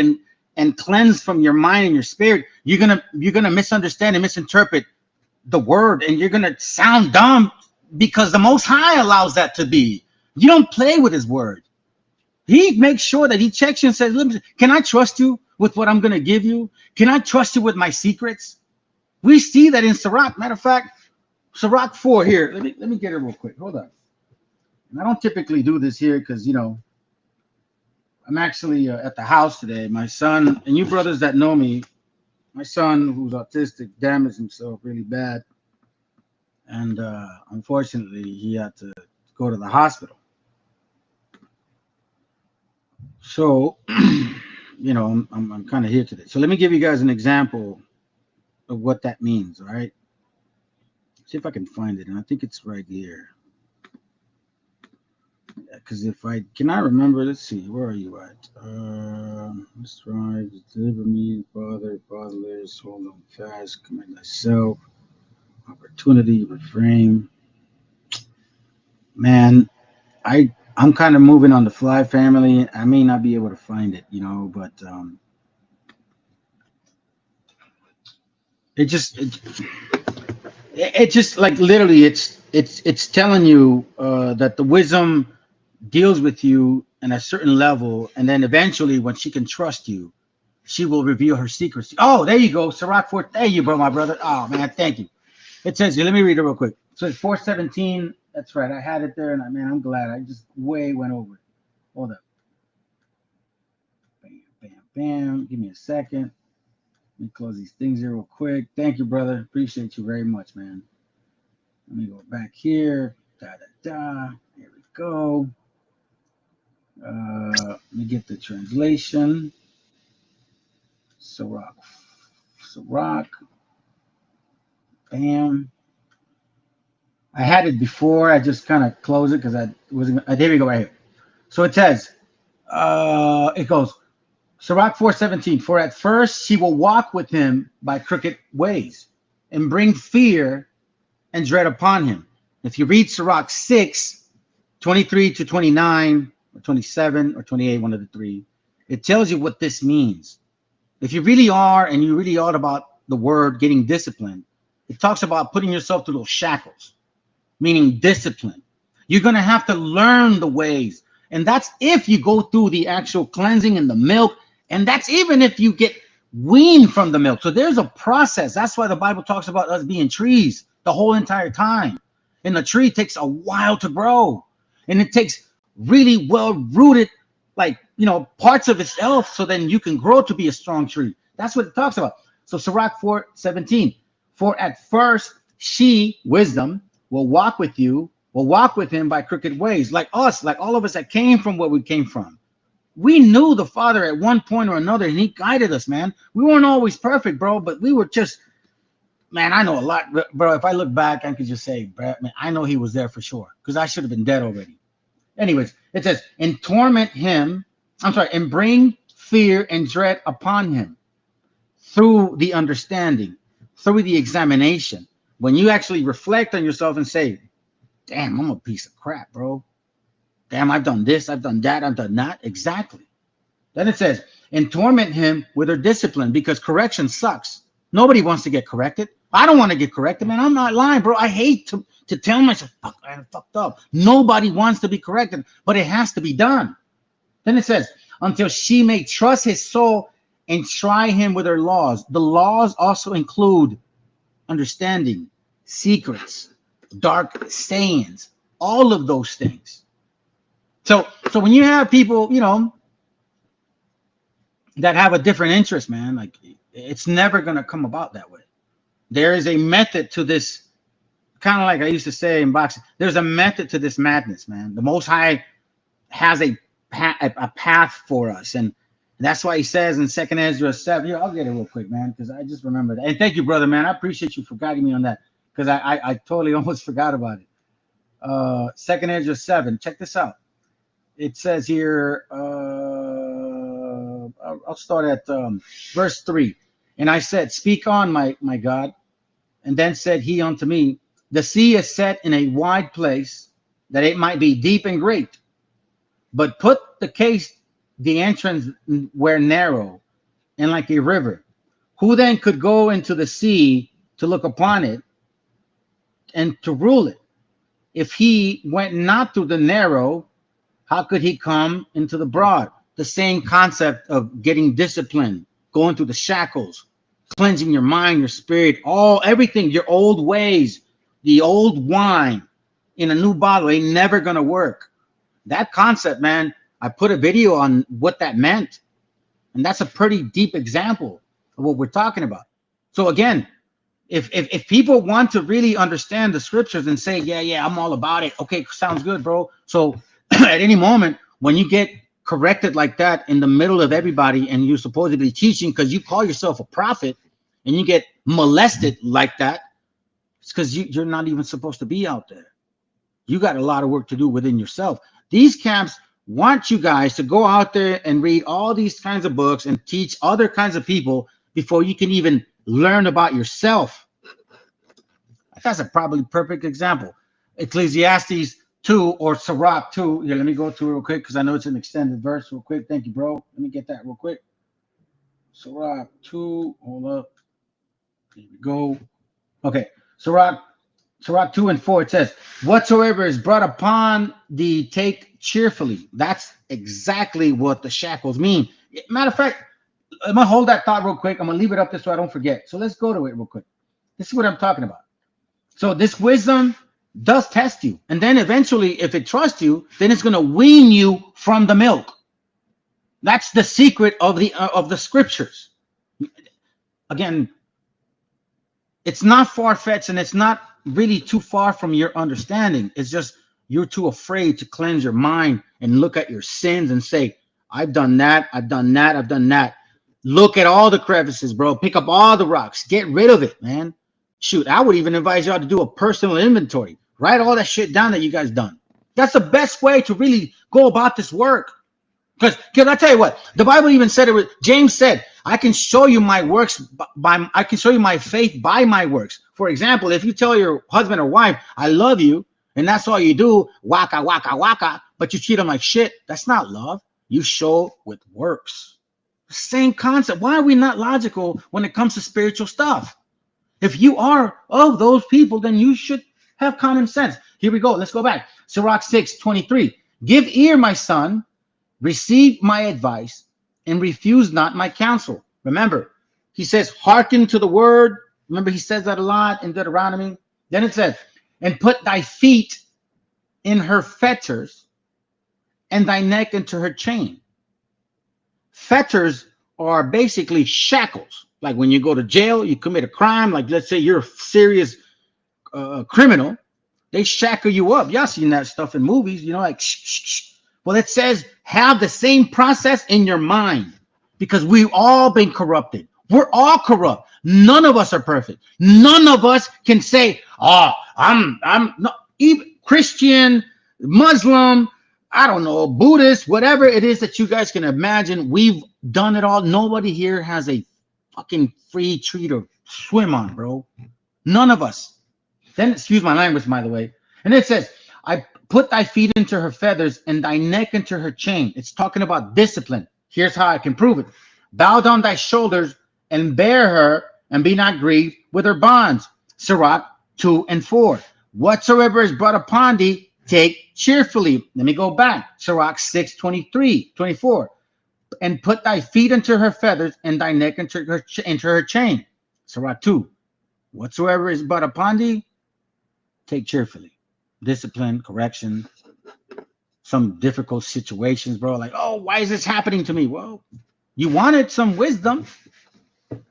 and cleansed from your mind and your spirit, you're gonna misunderstand and misinterpret the word, and you're gonna sound dumb, because the Most High allows that to be. You don't play with His word. He makes sure that He checks you and says, listen, can I trust you with what I'm gonna give you? Can I trust you with my secrets? We see that in Sirach. Matter of fact, Sirach 4 here. Let me get it real quick. Hold on. And I don't typically do this here because, you know, I'm actually at the house today. My son, and you brothers that know me, my son, who's autistic, damaged himself really bad. And unfortunately, he had to go to the hospital. So, you know, I'm kind of here today. So let me give you guys an example of what that means, all right? See if I can find it, and I think it's right here. Because if I cannot remember, let's see, where are you at? Strive, deliver me, Father, fatherless, hold on fast, commit thyself, opportunity, refrain. Man, I'm kind of moving on the fly, family. I may not be able to find it, you know, but it just like literally it's telling you that the wisdom deals with you in a certain level, and then eventually, when she can trust you, she will reveal her secrets. Oh, there you go, Sirach 4. There you, bro, my brother. Oh man, thank you. It says here. Let me read it real quick. So it's 4:17. That's right. I had it there, and man, I'm glad. I just way went over it. Hold up. Bam, bam, bam. Give me a second. Let me close these things here real quick. Thank you, brother. Appreciate you very much, man. Let me go back here. Da da da. Here we go. Let me get the translation. Sirach. Bam. I had it before. I just kind of closed it because I wasn't. There we go, right here. So it says, it goes, Sirach 4:17. For at first she will walk with him by crooked ways, and bring fear and dread upon him. If you read Sirach 6:23 to 29, or 27, or 28, one of the three, it tells you what this means. If you really are, and you really are about the word getting disciplined, it talks about putting yourself through those shackles, meaning discipline. You're going to have to learn the ways. And that's if you go through the actual cleansing and the milk. And that's even if you get weaned from the milk. So there's a process. That's why the Bible talks about us being trees the whole entire time. And the tree takes a while to grow. And it takes really well-rooted, parts of itself, so then you can grow to be a strong tree. That's what it talks about. So Sirach 4:17. For at first she, wisdom, will walk with him by crooked ways, like us, like all of us that came from where we came from. We knew the Father at one point or another, and he guided us, man. We weren't always perfect, bro, but we were just, man, I know a lot, bro. If I look back, I could just say, bro, man, I know he was there for sure, because I should have been dead already. Anyways, it says, and bring fear and dread upon him through the understanding, through the examination. When you actually reflect on yourself and say, damn, I'm a piece of crap, bro. Damn, I've done this, I've done that, I've done that. Exactly. Then it says, and torment him with her discipline, because correction sucks. Nobody wants to get corrected. I don't want to get corrected, man. I'm not lying, bro. I hate to tell myself, fuck, I fucked up. Nobody wants to be corrected, but it has to be done. Then it says, until she may trust his soul and try him with her laws. The laws also include understanding, secrets, dark sayings, all of those things. So when you have people, that have a different interest, man, like, it's never going to come about that way. There is a method to this, kind of like I used to say in boxing. There's a method to this madness, man. The Most High has a path for us, and that's why he says in 2 Ezra 7. Here, I'll get it real quick, man, because I just remembered that. And thank you, brother, man. I appreciate you for guiding me on that, because I totally almost forgot about it. 2 Ezra 7. Check this out. It says here, I'll start at verse 3. And I said, speak on, my God. And then said he unto me, the sea is set in a wide place, that it might be deep and great. But put the entrance where narrow, and like a river. Who then could go into the sea to look upon it, and to rule it? If he went not through the narrow, how could he come into the broad? The same concept of getting disciplined, going through the shackles, cleansing your mind, your spirit, everything, your old ways, the old wine in a new bottle ain't never gonna work. That concept, man, I put a video on what that meant. And that's a pretty deep example of what we're talking about. So again, if people want to really understand the scriptures and say, yeah, I'm all about it. Okay, sounds good, bro. So at any moment, when you get corrected like that in the middle of everybody, and you're supposedly teaching because you call yourself a prophet, and you get molested like that, it's because you're not even supposed to be out there. You got a lot of work to do within yourself. These camps want you guys to go out there and read all these kinds of books and teach other kinds of people before you can even learn about yourself. That's a probably perfect example. Ecclesiastes 2 or Sirach 2. Here, let me go to it real quick, because I know it's an extended verse real quick. Thank you, bro. Let me get that real quick. Sirach 2. Hold up. Here we go. Okay. Sirach 2 and 4. It says, whatsoever is brought upon thee, take cheerfully. That's exactly what the shackles mean. Matter of fact, I'm gonna hold that thought real quick. I'm gonna leave it up there so I don't forget. So let's go to it real quick. This is what I'm talking about. So this wisdom does test you, and then eventually, if it trusts you, then it's gonna wean you from the milk. That's the secret of the scriptures. Again, it's not far-fetched, and it's not really too far from your understanding. It's just you're too afraid to cleanse your mind and look at your sins and say, I've done that, I've done that, I've done that. Look at all the crevices, bro. Pick up all the rocks. Get rid of it, man. Shoot, I would even advise y'all to do a personal inventory. Write all that shit down that you guys done. That's the best way to really go about this work. Because I tell you what, the Bible even said it. James said, I can show you my works I can show you my faith by my works. For example, if you tell your husband or wife, I love you, and that's all you do, waka, waka, waka, but you treat them like shit, that's not love. You show with works. Same concept. Why are we not logical when it comes to spiritual stuff? If you are of those people, then you should have common sense. Here we go. Let's go back. Sirach 6:23. Give ear, my son. Receive my advice and refuse not my counsel. Remember, he says, hearken to the word. Remember, he says that a lot in Deuteronomy. Then it says, and put thy feet in her fetters and thy neck into her chain. Fetters are basically shackles. Like when you go to jail, you commit a crime. Like let's say you're a serious criminal. They shackle you up. Y'all seen that stuff in movies, you know, like shh, shh, shh. Well, it says have the same process in your mind because we've all been corrupted. We're all corrupt. None of us are perfect. None of us can say, oh, I'm not even Christian, Muslim, I don't know, Buddhist, whatever it is that you guys can imagine. We've done it all. Nobody here has a fucking free tree to swim on, bro. None of us. Then, excuse my language, by the way. And it says, I put thy feet into her feathers and thy neck into her chain. It's talking about discipline. Here's how I can prove it. Bow down thy shoulders and bear her and be not grieved with her bonds. Sirach 2:4. Whatsoever is brought upon thee, take cheerfully. Let me go back. Sirach 6:23-24. And put thy feet into her feathers and thy neck into her chain. Sirach 2. Whatsoever is brought upon thee, take cheerfully. Discipline, correction, some difficult situations, bro. Like, oh, why is this happening to me? Well, you wanted some wisdom.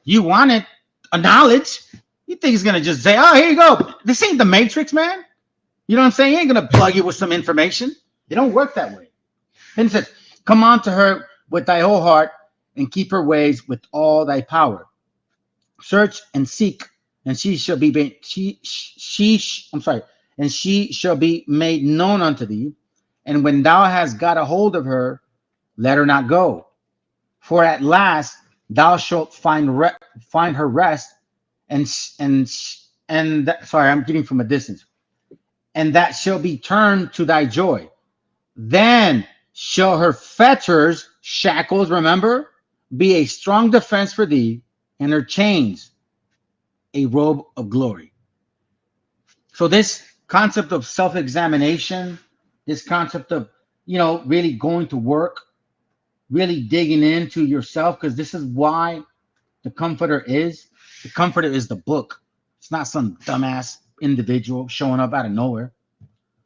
You wanted a knowledge. You think he's gonna just say, oh, here you go. This ain't the Matrix, man. You know what I'm saying? He ain't gonna plug you with some information. It don't work that way. And it says, come on to her with thy whole heart and keep her ways with all thy power. Search and seek, and she shall be and she shall be made known unto thee. And when thou hast got a hold of her, let her not go. For at last thou shalt find her rest, sorry, I'm getting from a distance. And that shall be turned to thy joy. Then shall her fetters, shackles, remember, be a strong defense for thee, and her chains a robe of glory. So this concept of self-examination, this concept of, really going to work, really digging into yourself, because this is why the Comforter is. The Comforter is the book. It's not some dumbass individual showing up out of nowhere.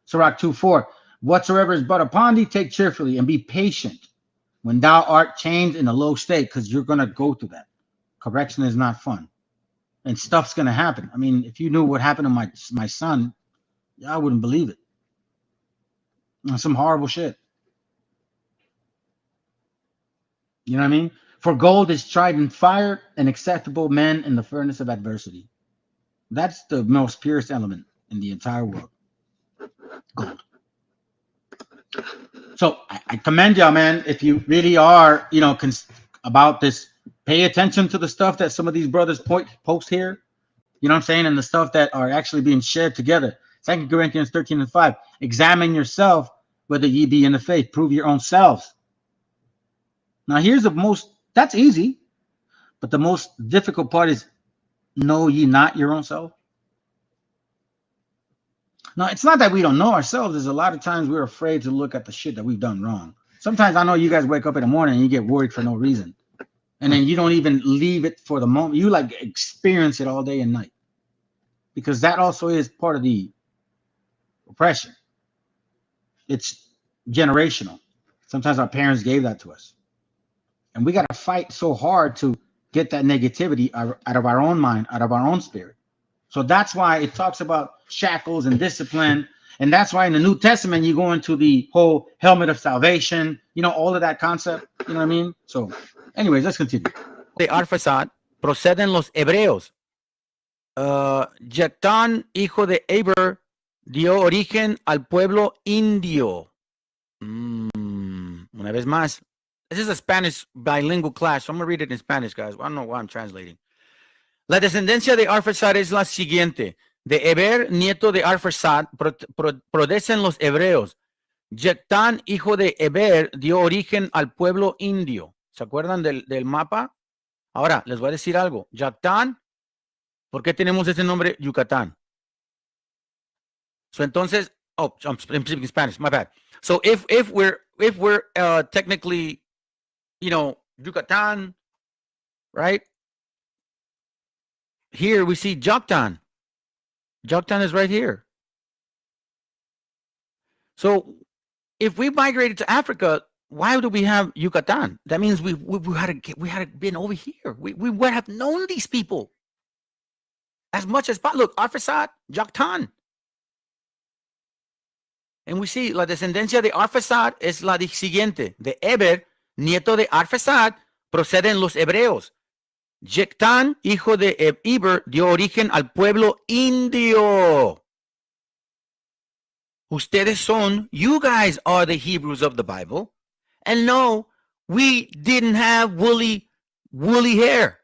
Sirach 2:4. Whatsoever is brought upon thee, take cheerfully and be patient when thou art changed in a low state, because you're going to go through that. Correction is not fun. And stuff's going to happen. I mean, if you knew what happened to my son, I wouldn't believe it. Some horrible shit. You know what I mean? For gold is tried in fire, and acceptable men in the furnace of adversity. That's the most purest element in the entire world. Gold. So I commend y'all, man. If you really are, about this, pay attention to the stuff that some of these brothers post here. You know what I'm saying? And the stuff that are actually being shared together. 2 Corinthians 13:5. Examine yourself whether ye be in the faith. Prove your own selves. Now here's that's easy. But the most difficult part is, know ye not your own self? No, it's not that we don't know ourselves. There's a lot of times we're afraid to look at the shit that we've done wrong. Sometimes I know you guys wake up in the morning and you get worried for no reason. And then you don't even leave it for the moment. You like experience it all day and night. Because that also is part of the oppression. It's generational. Sometimes our parents gave that to us. And we got to fight so hard to get that negativity out of our own mind, out of our own spirit. So that's why it talks about shackles and discipline. And that's why in the New Testament, you go into the whole helmet of salvation, all of that concept. You know what I mean? So anyways, let's continue. De Arphaxad proceden los hebreos. Jectán, hijo de Eber, dio origen al pueblo indio. Una vez más. This is a Spanish bilingual class, so I'm going to read it in Spanish, guys. I don't know why I'm translating. La descendencia de Arphaxad es la siguiente. De Eber, nieto de Arphaxad, proceden los hebreos. Jectán, hijo de Eber, dio origen al pueblo indio. ¿Se acuerdan del mapa? Ahora, les voy a decir algo. Jectán, ¿por qué tenemos ese nombre Yucatán? So entonces, I'm speaking Spanish, my bad. So if we're technically, Yucatán, right? Here we see Joktan. Joktan is right here. So if we migrated to Africa, why do we have Yucatan? That means we had been over here. We would have known these people as much as possible. Look, Arphaxad, Joktan. And we see la descendencia de Arphaxad es la siguiente. De Eber, nieto de Arphaxad, proceden los hebreos. Jectán, hijo de Eber, dio origen al pueblo indio. Ustedes son, you guys are the Hebrews of the Bible. And no, we didn't have woolly hair.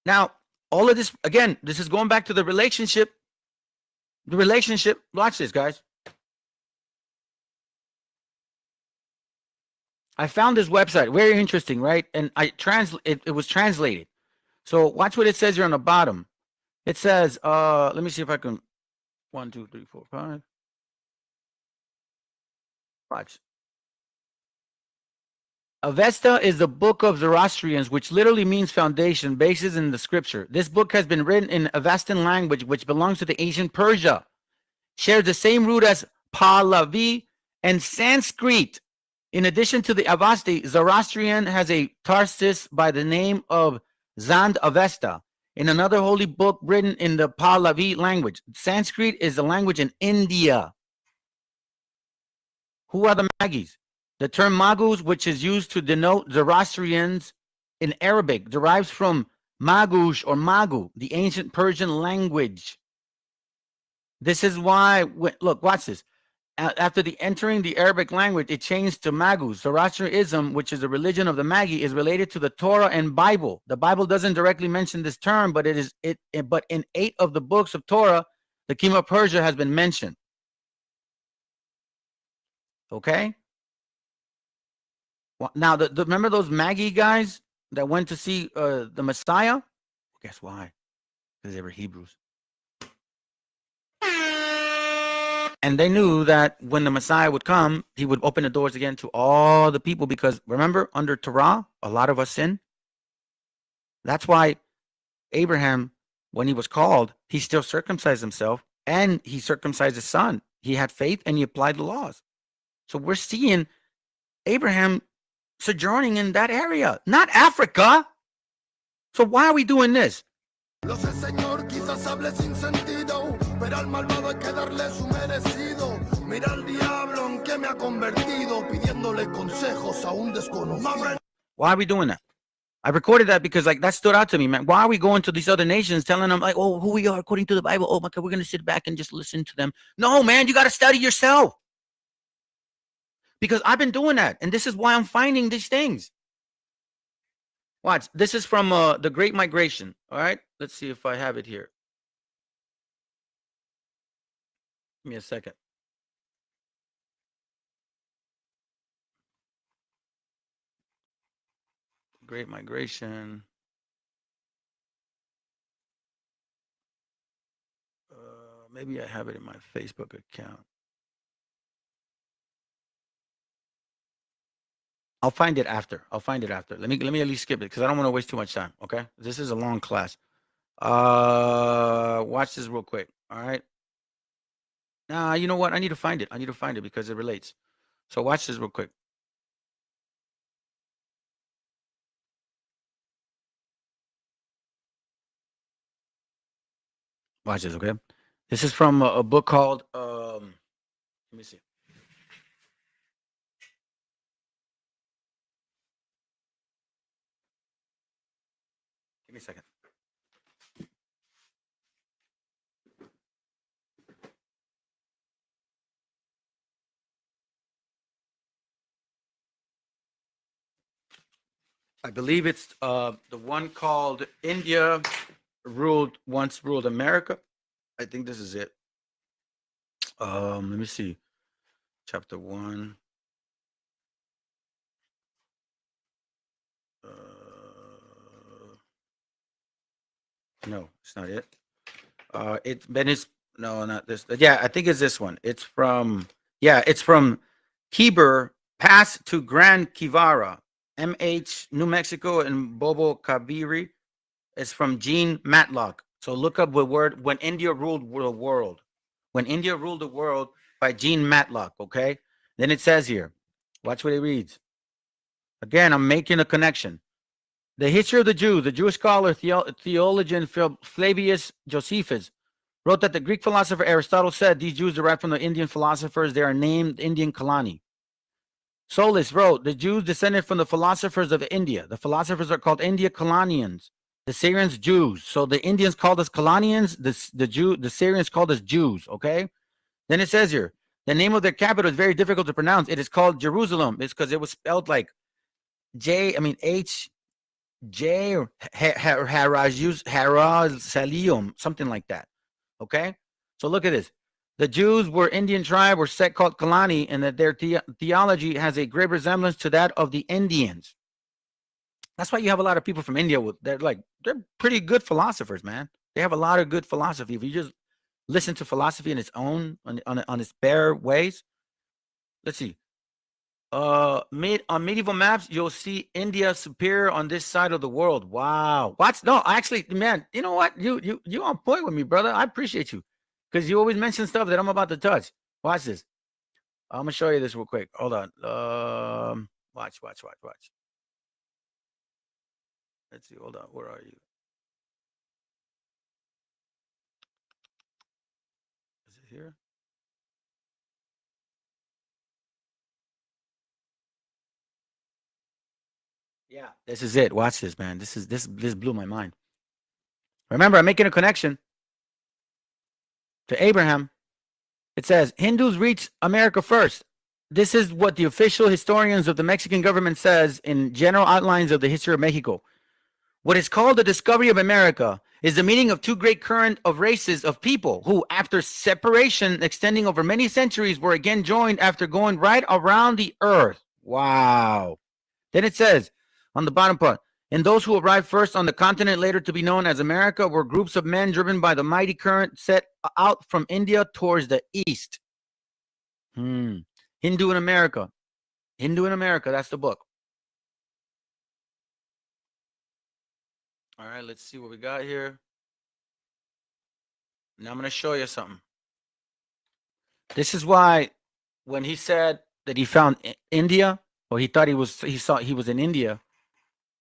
Now, all of this, again, this is going back to the relationship. The relationship, watch this, guys. I found this website, very interesting, right? And it was translated. So watch what it says here on the bottom. It says, let me see if I can, 1, 2, 3, 4, 5. Watch. Avesta is the book of Zoroastrians, which literally means foundation, basis in the scripture. This book has been written in Avestan language, which belongs to the ancient Persia. Shares the same root as Pahlavi and Sanskrit. In addition to the Avasti, Zoroastrian has a Tarsis by the name of Zand Avesta, in another holy book written in the Pahlavi language. Sanskrit is the language in India. Who are the Magis? The term Magus, which is used to denote Zoroastrians in Arabic, derives from Magush or Magu, the ancient Persian language. This is why, look, watch this. After entering the Arabic language, it changed to Magus. Zoroastrianism, which is the religion of the Magi, is related to the Torah and Bible. The Bible doesn't directly mention this term, but but in 8 of the books of Torah, the kingdom of Persia has been mentioned. Okay. Well, now, remember those Magi guys that went to see the Messiah? Well, guess why? Because they were Hebrews. And they knew that when the Messiah would come, he would open the doors again to all the people, because remember, under Torah, a lot of us sin. That's why Abraham, when he was called, he still circumcised himself and he circumcised his son. He had faith and he applied the laws. So we're seeing Abraham sojourning in that area, not Africa. So why are we doing this? Lo sé, Señor, quizás hable sin sentido, pero al malvado hay que darle su merecido. Mira al diablo en que me ha convertido, pidiéndole consejos a un desconocido. Why are we doing that? I recorded that because that stood out to me, man. Why are we going to these other nations telling them oh, who we are according to the Bible? Oh my God, we're going to sit back and just listen to them. No, man, you got to study yourself. Because I've been doing that. And this is why I'm finding these things. Watch. This is from the Great Migration. All right. Let's see if I have it here. Give me a second. Great Migration. maybe I have it in my Facebook account. I'll find it after. Let me at least skip it because I don't want to waste too much time. Okay, this is a long class. Watch this real quick. All right. Nah, you know what? I need to find it. Because it relates. So watch this real quick. Watch this, okay? This is from a book called let me see. Give me a second. I believe it's the one called India once ruled America. I think this is it. Let me see. Chapter 1. No, it's not it. No, not this. Yeah, I think it's this one. It's from Heber Pass to Grand Kivara, MH, New Mexico, and Bobo Kabiri. It's from Gene Matlock. So look up the word When India Ruled the World. When India Ruled the World by Gene Matlock, okay? Then it says here, watch what it reads. Again, I'm making a connection. The history of the Jews, the Jewish scholar, theologian Flavius Josephus wrote that the Greek philosopher Aristotle said these Jews derived from the Indian philosophers. They are named Indian Kalani. Solis wrote, the Jews descended from the philosophers of India. The philosophers are called India Kalanians. The Syrians, Jews. So the Indians called us Kalanians. The Syrians called us Jews, okay? Then it says here, the name of their capital is very difficult to pronounce. It is called Jerusalem. It's because it was spelled like H, J, or Harazalium, something like that. Okay? So look at this. The Jews were Indian tribe or sect called Kalani, and that their theology has a great resemblance to that of the Indians. That's why you have a lot of people from India. They're pretty good philosophers, man. They have a lot of good philosophy. If you just listen to philosophy in its own, on its bare ways. Let's see. On medieval maps, you'll see India superior on this side of the world. Wow. No, actually, man, you know what? You on point with me, brother. I appreciate you. Because you always mention stuff that I'm about to touch. Watch this. I'm gonna show you this real quick. Hold on. Watch. Let's see. Hold on. Where are you? Is it here? Yeah, this is it. Watch this, man. This blew my mind. Remember, I'm making a connection to Abraham. It says Hindus reached America first. This is what the official historians of the Mexican government says in general outlines of the history of Mexico. What is called the discovery of America is the meeting of two great current of races of people who, after separation extending over many centuries, were again joined after going right around the earth. Wow. Then it says on the bottom part, and those who arrived first on the continent, later to be known as America, were groups of men driven by the mighty current set out from India towards the east. Hindu in America. That's the book. All right, let's see what we got here. Now I'm going to show you something. This is why when he said that he found India, or he thought he was in India,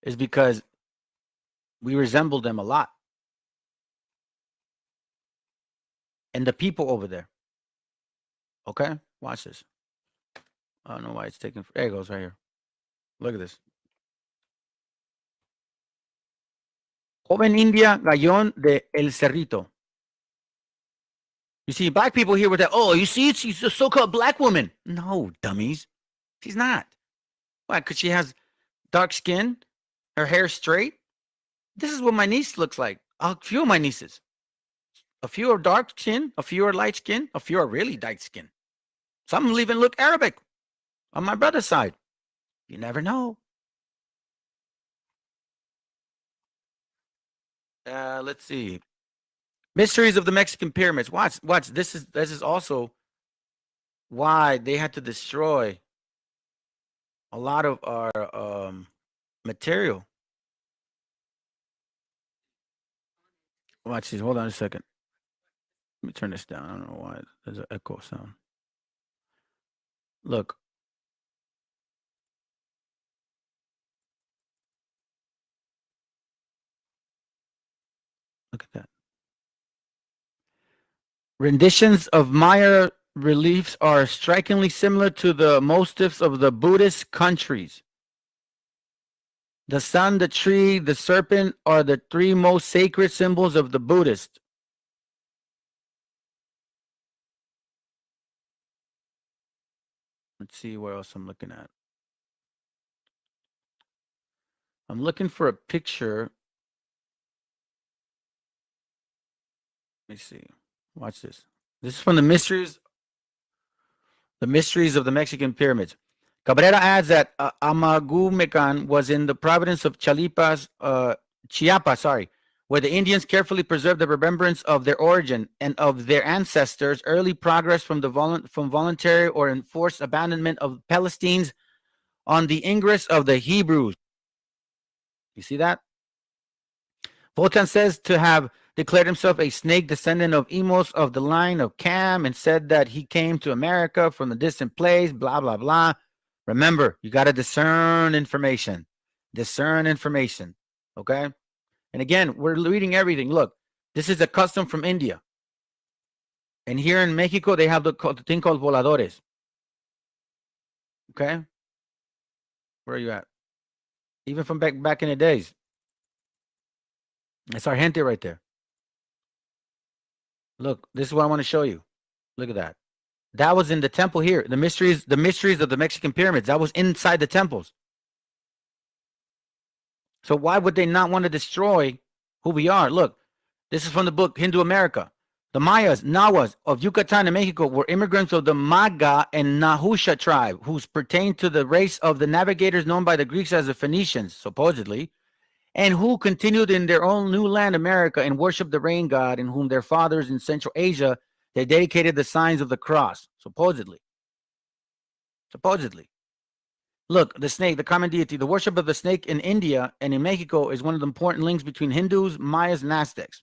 is because we resembled them a lot. And the people over there. Okay, watch this. I don't know why it's taking. There it goes right here. Look at this. Joven India Gallón de El Cerrito. You see, black people here with that. Oh, you see, she's a so-called black woman. No, dummies. She's not. Why? Because she has dark skin, her hair straight. This is what my niece looks like. A few of my nieces. A few are dark skin, a few are light skin, a few are really dark skin. Some even look Arabic on my brother's side. You never know. Let's see. Mysteries of the Mexican pyramids. Watch. This is also why they had to destroy a lot of our material. Watch this. Hold on a second. Let me turn this down. I don't know why there's an echo sound. Look. Look at that. Renditions of Maya reliefs are strikingly similar to the motifs of the Buddhist countries. The sun, the tree, the serpent are the three most sacred symbols of the Buddhist. Let's see what else I'm looking at. I'm looking for a picture. Let me see. Watch this. This is from the mysteries of the Mexican pyramids. Cabrera adds that Amagumecan was in the province of Chiapas, where the Indians carefully preserved the remembrance of their origin and of their ancestors' early progress from voluntary or enforced abandonment of Palestinians on the ingress of the Hebrews. You see that? Voltan says to have declared himself a snake descendant of Emos of the line of Cam and said that he came to America from the distant place, blah, blah, blah. Remember, you got to discern information. Discern information. Okay? And again, we're reading everything. Look, this is a custom from India. And here in Mexico, they have the thing called voladores. Okay? Where are you at? Even from back in the days. It's our gente right there. Look, this is what I want to show you. Look at that. That was in the temple here. The mysteries of the Mexican pyramids. That was inside the temples. So why would they not want to destroy who we are? Look, this is from the book Hindu America. The Mayas, Nahuas of Yucatan and Mexico were immigrants of the Maga and Nahusha tribe, who pertained to the race of the navigators known by the Greeks as the Phoenicians, supposedly, and who continued in their own new land, America, and worshiped the rain god, in whom their fathers in Central Asia, they dedicated the signs of the cross, supposedly. Supposedly. Look, the snake, the common deity, the worship of the snake in India and in Mexico is one of the important links between Hindus, Mayas, and Aztecs.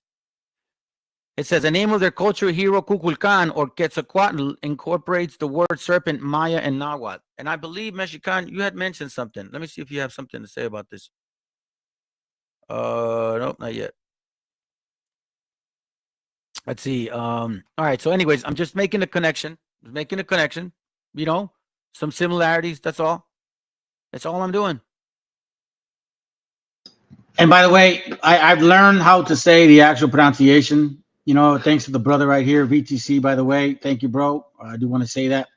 It says the name of their culture, hero Kukulkan or Quetzalcoatl, incorporates the word serpent, Maya, and Nahuatl. And I believe, Meshiacha, you had mentioned something. Let me see if you have something to say about this. Nope, not yet. Let's see. All right. So, anyways, I'm just making a connection. You know, some similarities. That's all. That's all I'm doing. And by the way, I've learned how to say the actual pronunciation. You know, thanks to the brother right here, VTC. By the way, thank you, bro. I do want to say that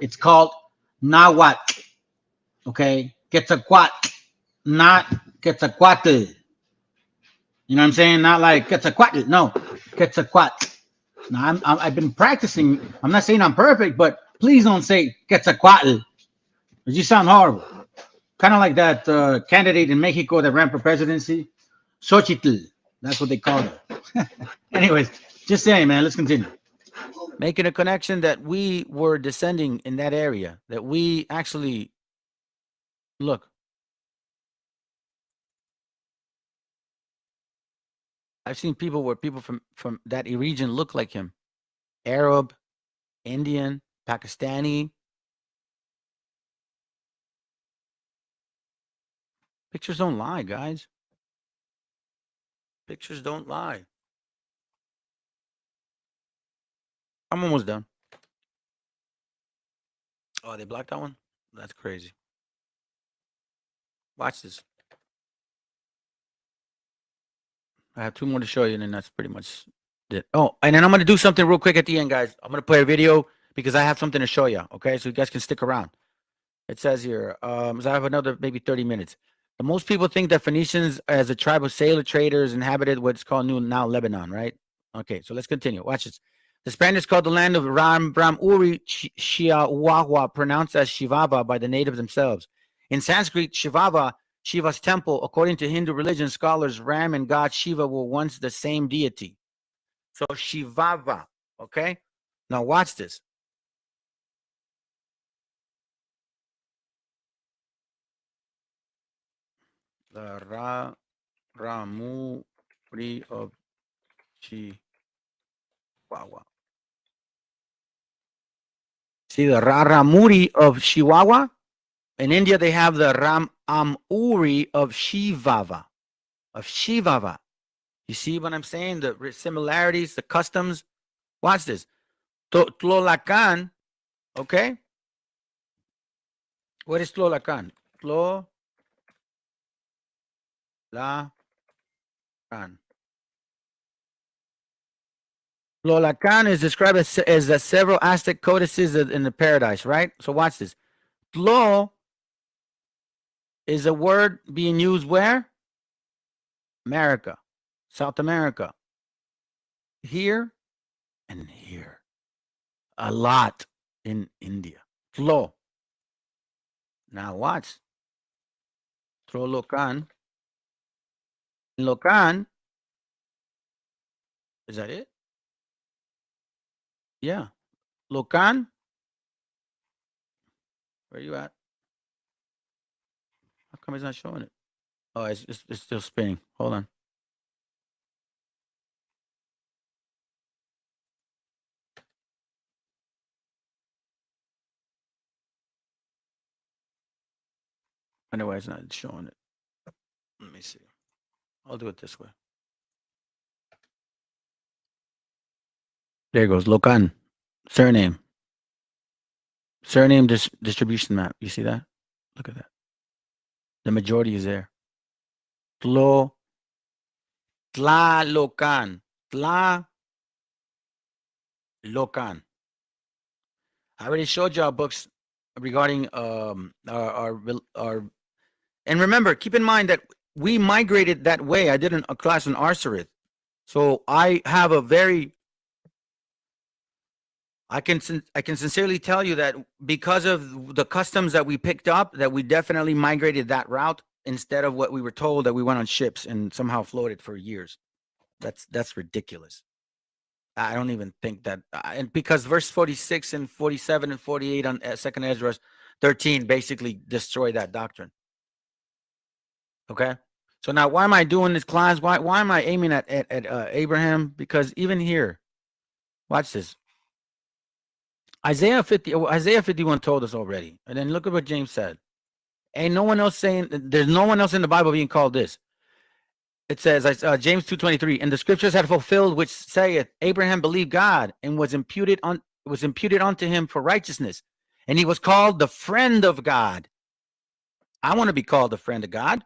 it's called Nahuatl. Okay, Quetzalcoatl, not Quetzalcoatl. You know what I'm saying? Not like Quetzalcoatl. No, Quetzalcoatl. Now I've been practicing. I'm not saying I'm perfect, but please don't say Quetzalcoatl, because you sound horrible. Kind of like that candidate in Mexico that ran for presidency, Xochitl. That's what they call her. Anyways, just saying, man. Let's continue. Making a connection that we were descending in that area. That we actually look. I've seen people where people from that region look like him. Arab, Indian, Pakistani. Pictures don't lie, guys. Pictures don't lie. I'm almost done. Oh, they blocked that one? That's crazy. Watch this. I have two more to show you, and then that's pretty much it. Oh, and then I'm going to do something real quick at the end, guys. I'm going to play a video because I have something to show you, okay? So you guys can stick around. It says here, so I have another maybe 30 minutes. Most people think that Phoenicians as a tribe of sailor traders inhabited what's called now Lebanon, right? Okay, so let's continue. Watch this. The Spaniards called the land of Ram Uri Chihuahua, pronounced as Shivava by the natives themselves. In Sanskrit, Shivava, Shiva's temple, according to Hindu religion scholars, Ram and God Shiva were once the same deity. So Shivava. Okay. Now watch this. The Ramuri of Chihuahua. See the Raramuri of Chihuahua? In India, they have the Ramamuri of Shivava. You see what I'm saying? The similarities, the customs. Watch this. Tlolacan, okay? What is Tlolacan? Tlolacan. Tlolacan is described as the several Aztec codices in the paradise, right? So watch this. Tlo is a word being used where? America, South America. Here and here. A lot in India. Tlo. Now watch. Tlolocan. Locan. Is that it? Yeah. Locan. Where you at? How come it's not showing it? Oh, it's still spinning. Hold on. Anyway, it's not showing it. Let me see. I'll do it this way. There goes. Locan. Surname. Surname distribution map. You see that? Look at that. The majority is there. Tlalocan. Tlalocan. I already showed y'all books regarding our and remember, keep in mind that we migrated that way. I did a class on Arsarid. So I have a very I can sincerely tell you that because of the customs that we picked up, that we definitely migrated that route instead of what we were told that we went on ships and somehow floated for years. That's ridiculous. I don't even think that, and because verse 46 and 47 and 48 on 2nd Ezra 13 basically destroy that doctrine. Okay, so now why am I doing this class? Why am I aiming at Abraham? Because even here, watch this. Isaiah 51 told us already, and then look at what James said. Ain't no one else saying. There's no one else in the Bible being called this. It says, James 2:23, and the scriptures had fulfilled, which saith, Abraham believed God, and was imputed unto him for righteousness, and he was called the friend of God. I want to be called the friend of God.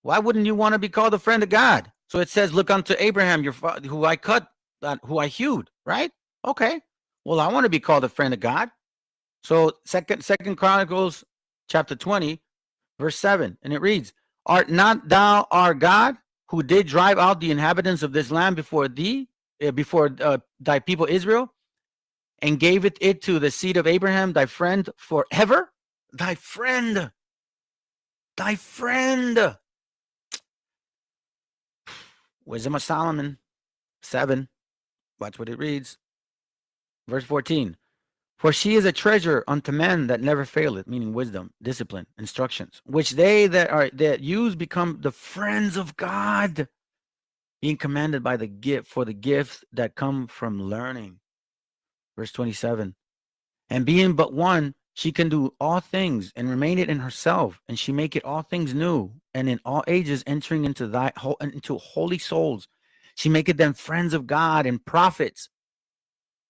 Why wouldn't you want to be called the friend of God? So it says, look unto Abraham, your father, who I who I hewed, right? Okay. Well, I want to be called a friend of God. So Second Chronicles chapter 20, verse 7, and it reads, art not thou our God, who did drive out the inhabitants of this land before thee, before thy people Israel, and gave it to the seed of Abraham, thy friend, forever? Thy friend. Wisdom of Solomon 7. Watch what it reads. Verse 14. For she is a treasure unto men that never faileth, meaning wisdom, discipline, instructions, which they that use become the friends of God, being commanded by the gift for the gifts that come from learning. Verse 27. And being but one, she can do all things and remain it in herself, and she make it all things new, and in all ages entering into holy souls. She maketh them friends of God and prophets.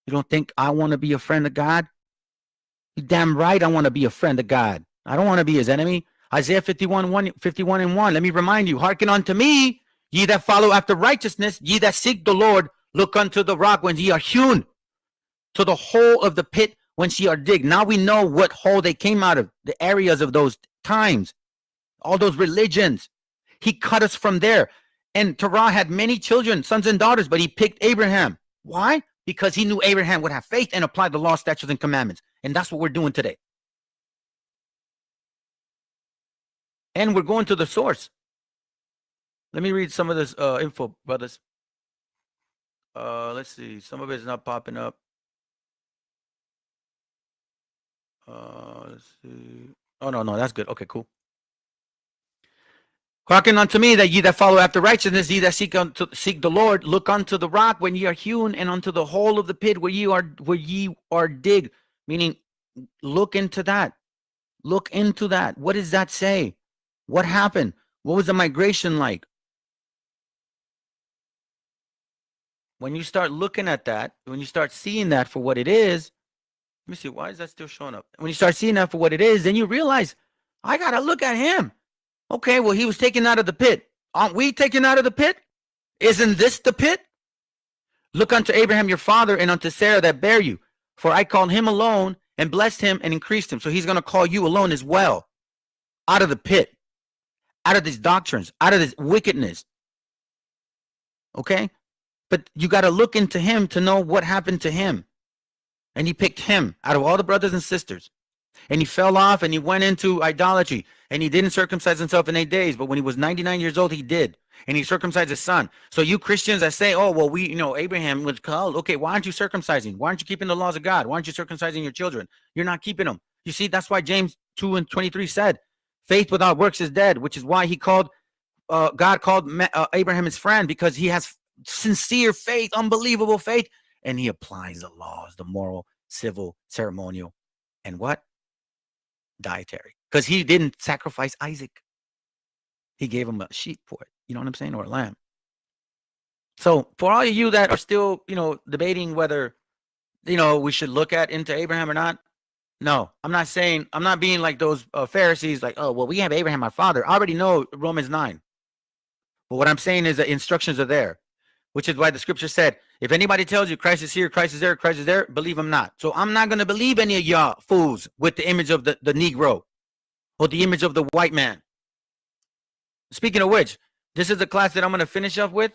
You don't think I want to be a friend of God? You damn right I want to be a friend of God. I don't want to be his enemy. Isaiah 51 and 1. Let me remind you, hearken unto me, ye that follow after righteousness, ye that seek the Lord, look unto the rock when ye are hewn, to the hole of the pit whence ye are digged. Now we know what hole they came out of, the areas of those times, all those religions. He cut us from there. And Terah had many children, sons and daughters, but he picked Abraham. Why? Because he knew Abraham would have faith and apply the law, statutes, and commandments. And that's what we're doing today. And we're going to the source. Let me read some of this info, brothers. Let's see. Some of it's not popping up. Let's see. Oh, no, that's good. Okay, cool. Hearken unto me, that ye that follow after righteousness, ye that seek the Lord, look unto the rock when ye are hewn, and unto the hole of the pit where ye are digged. Meaning, look into that. Look into that. What does that say? What happened? What was the migration like? When you start looking at that, when you start seeing that for what it is, let me see, why is that still showing up? When you start seeing that for what it is, then you realize, I got to look at him. Okay, well, he was taken out of the pit. Aren't we taken out of the pit? Isn't this the pit? Look unto Abraham your father and unto Sarah that bare you. For I called him alone and blessed him and increased him. So he's going to call you alone as well. Out of the pit. Out of these doctrines. Out of this wickedness. Okay? But you got to look into him to know what happened to him. And he picked him out of all the brothers and sisters. And he fell off and he went into idolatry. And he didn't circumcise himself in 8 days. But when he was 99 years old, he did. And he circumcised his son. So you Christians that say, oh, well, Abraham was called. Okay, why aren't you circumcising? Why aren't you keeping the laws of God? Why aren't you circumcising your children? You're not keeping them. You see, that's why James 2:23 said, faith without works is dead, which is why God called Abraham his friend, because he has sincere faith, unbelievable faith. And he applies the laws, the moral, civil, ceremonial, and what? Dietary. Because he didn't sacrifice Isaac. He gave him a sheep for it. You know what I'm saying? Or a lamb. So for all of you that are still, debating whether, we should look into Abraham or not. No, I'm not being like those Pharisees, like, oh, well, we have Abraham, our father. I already know Romans 9. But what I'm saying is the instructions are there, which is why the scripture said, if anybody tells you Christ is here, Christ is there, Christ is there, believe him not. So I'm not going to believe any of y'all fools with the image of the Negro or the image of the white man. Speaking of which, this is the class that I'm going to finish up with.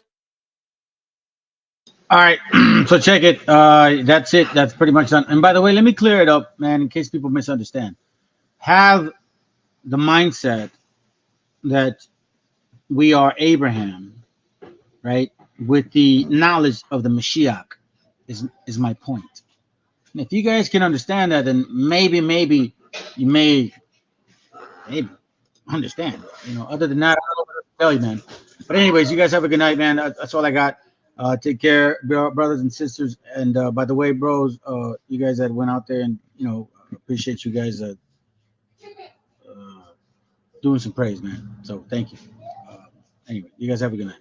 All right, so check it. That's it. That's pretty much done. And by the way, let me clear it up, man, in case people misunderstand. Have the mindset that we are Abraham, right? With the knowledge of the Meshiach is my point. And if you guys can understand that, then maybe you may understand. Other than that, I don't know what to tell you, man. But anyways, you guys have a good night, man. That's all I got. Take care, brothers and sisters. And by the way, bros, you guys that went out there and appreciate you guys doing some praise, man. So thank you. Anyway, you guys have a good night.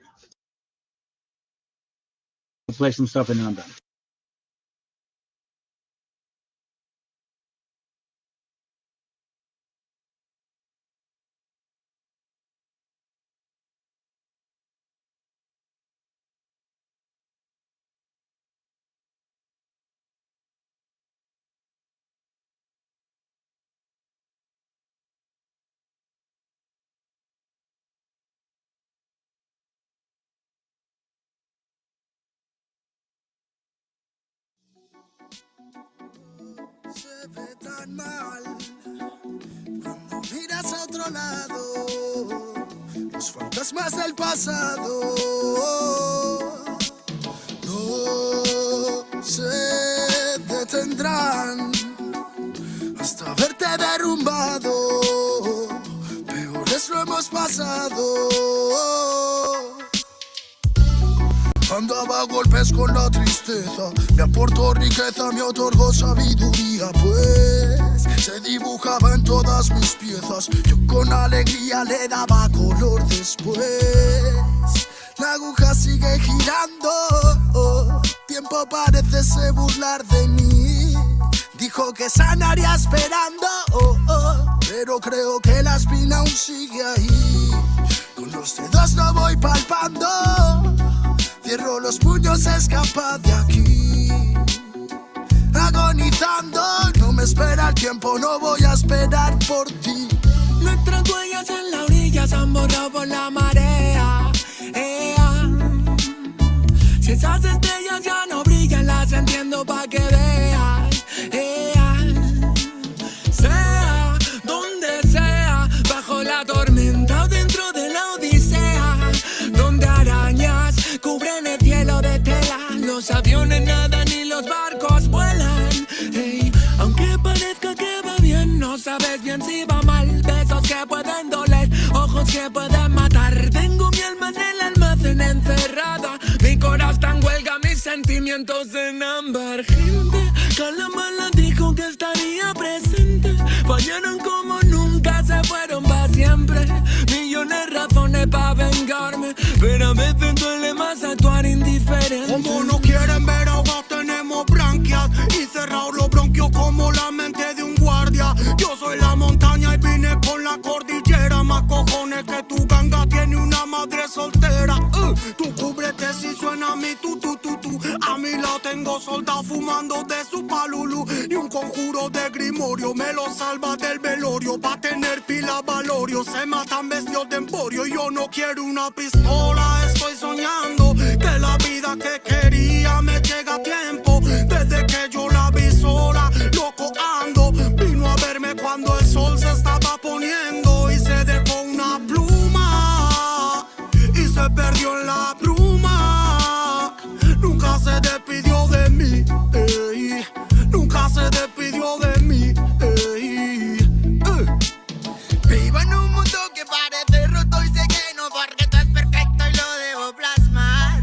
I'll play some stuff and then I'm done. Se ve tan mal cuando miras a otro lado, los fantasmas del pasado no se detendrán hasta verte derrumbado. Peores lo hemos pasado. Andaba a golpes con la tristeza, me aportó riqueza, me otorgó sabiduría, pues se dibujaba en todas mis piezas. Yo con alegría le daba color después. La aguja sigue girando, tiempo parece se burlar de mí. Dijo que sanaría esperando, pero creo que la espina aún sigue ahí. Con los dedos no voy palpando. Cierro los puños, escapa de aquí. Agonizando, no me espera el tiempo, no voy a esperar por ti. Nuestras huellas en la orilla se han borrado por la marea. Si esas estrellas ya no brillan, las entiendo pa' que veas. Sea donde sea, bajo la tormenta o dentro de la odisea, donde arañas cubren el cielo de tela, los que pueden matar. Tengo mi alma en el almacén encerrada, mi corazón está en huelga, mis sentimientos en ámbar. Gente que la mala dijo que estaría presente, fallaron como nunca, se fueron para siempre. Millones de razones para vengarme, pero a veces duele más actuar indiferente. Como no quieren ver ahogados tenemos branquias y cerrados los bronquios como la mente de un guardia. Yo soy la montaña y vine con la cordillera, más cojones que tu ganga tiene una madre soltera. Tú cúbrete si suena mi tu. A mi lado tengo soldados fumando de su palulú, y un conjuro de grimorio me lo salva del velorio. Pa' tener pila valorio se matan vestidos de emporio, y yo no quiero una pistola, estoy soñando que la vida que quería me llega a tiempo. Desde que yo la vi sola, loco ando, vino a verme cuando el sol se estaba poniendo y se dejó una pluma y se perdió en la bruma. Nunca se despidió de mí, ey. Nunca se despidió de mí, ey. Vivo en un mundo que parece roto y sé que no, porque todo es perfecto y lo debo plasmar.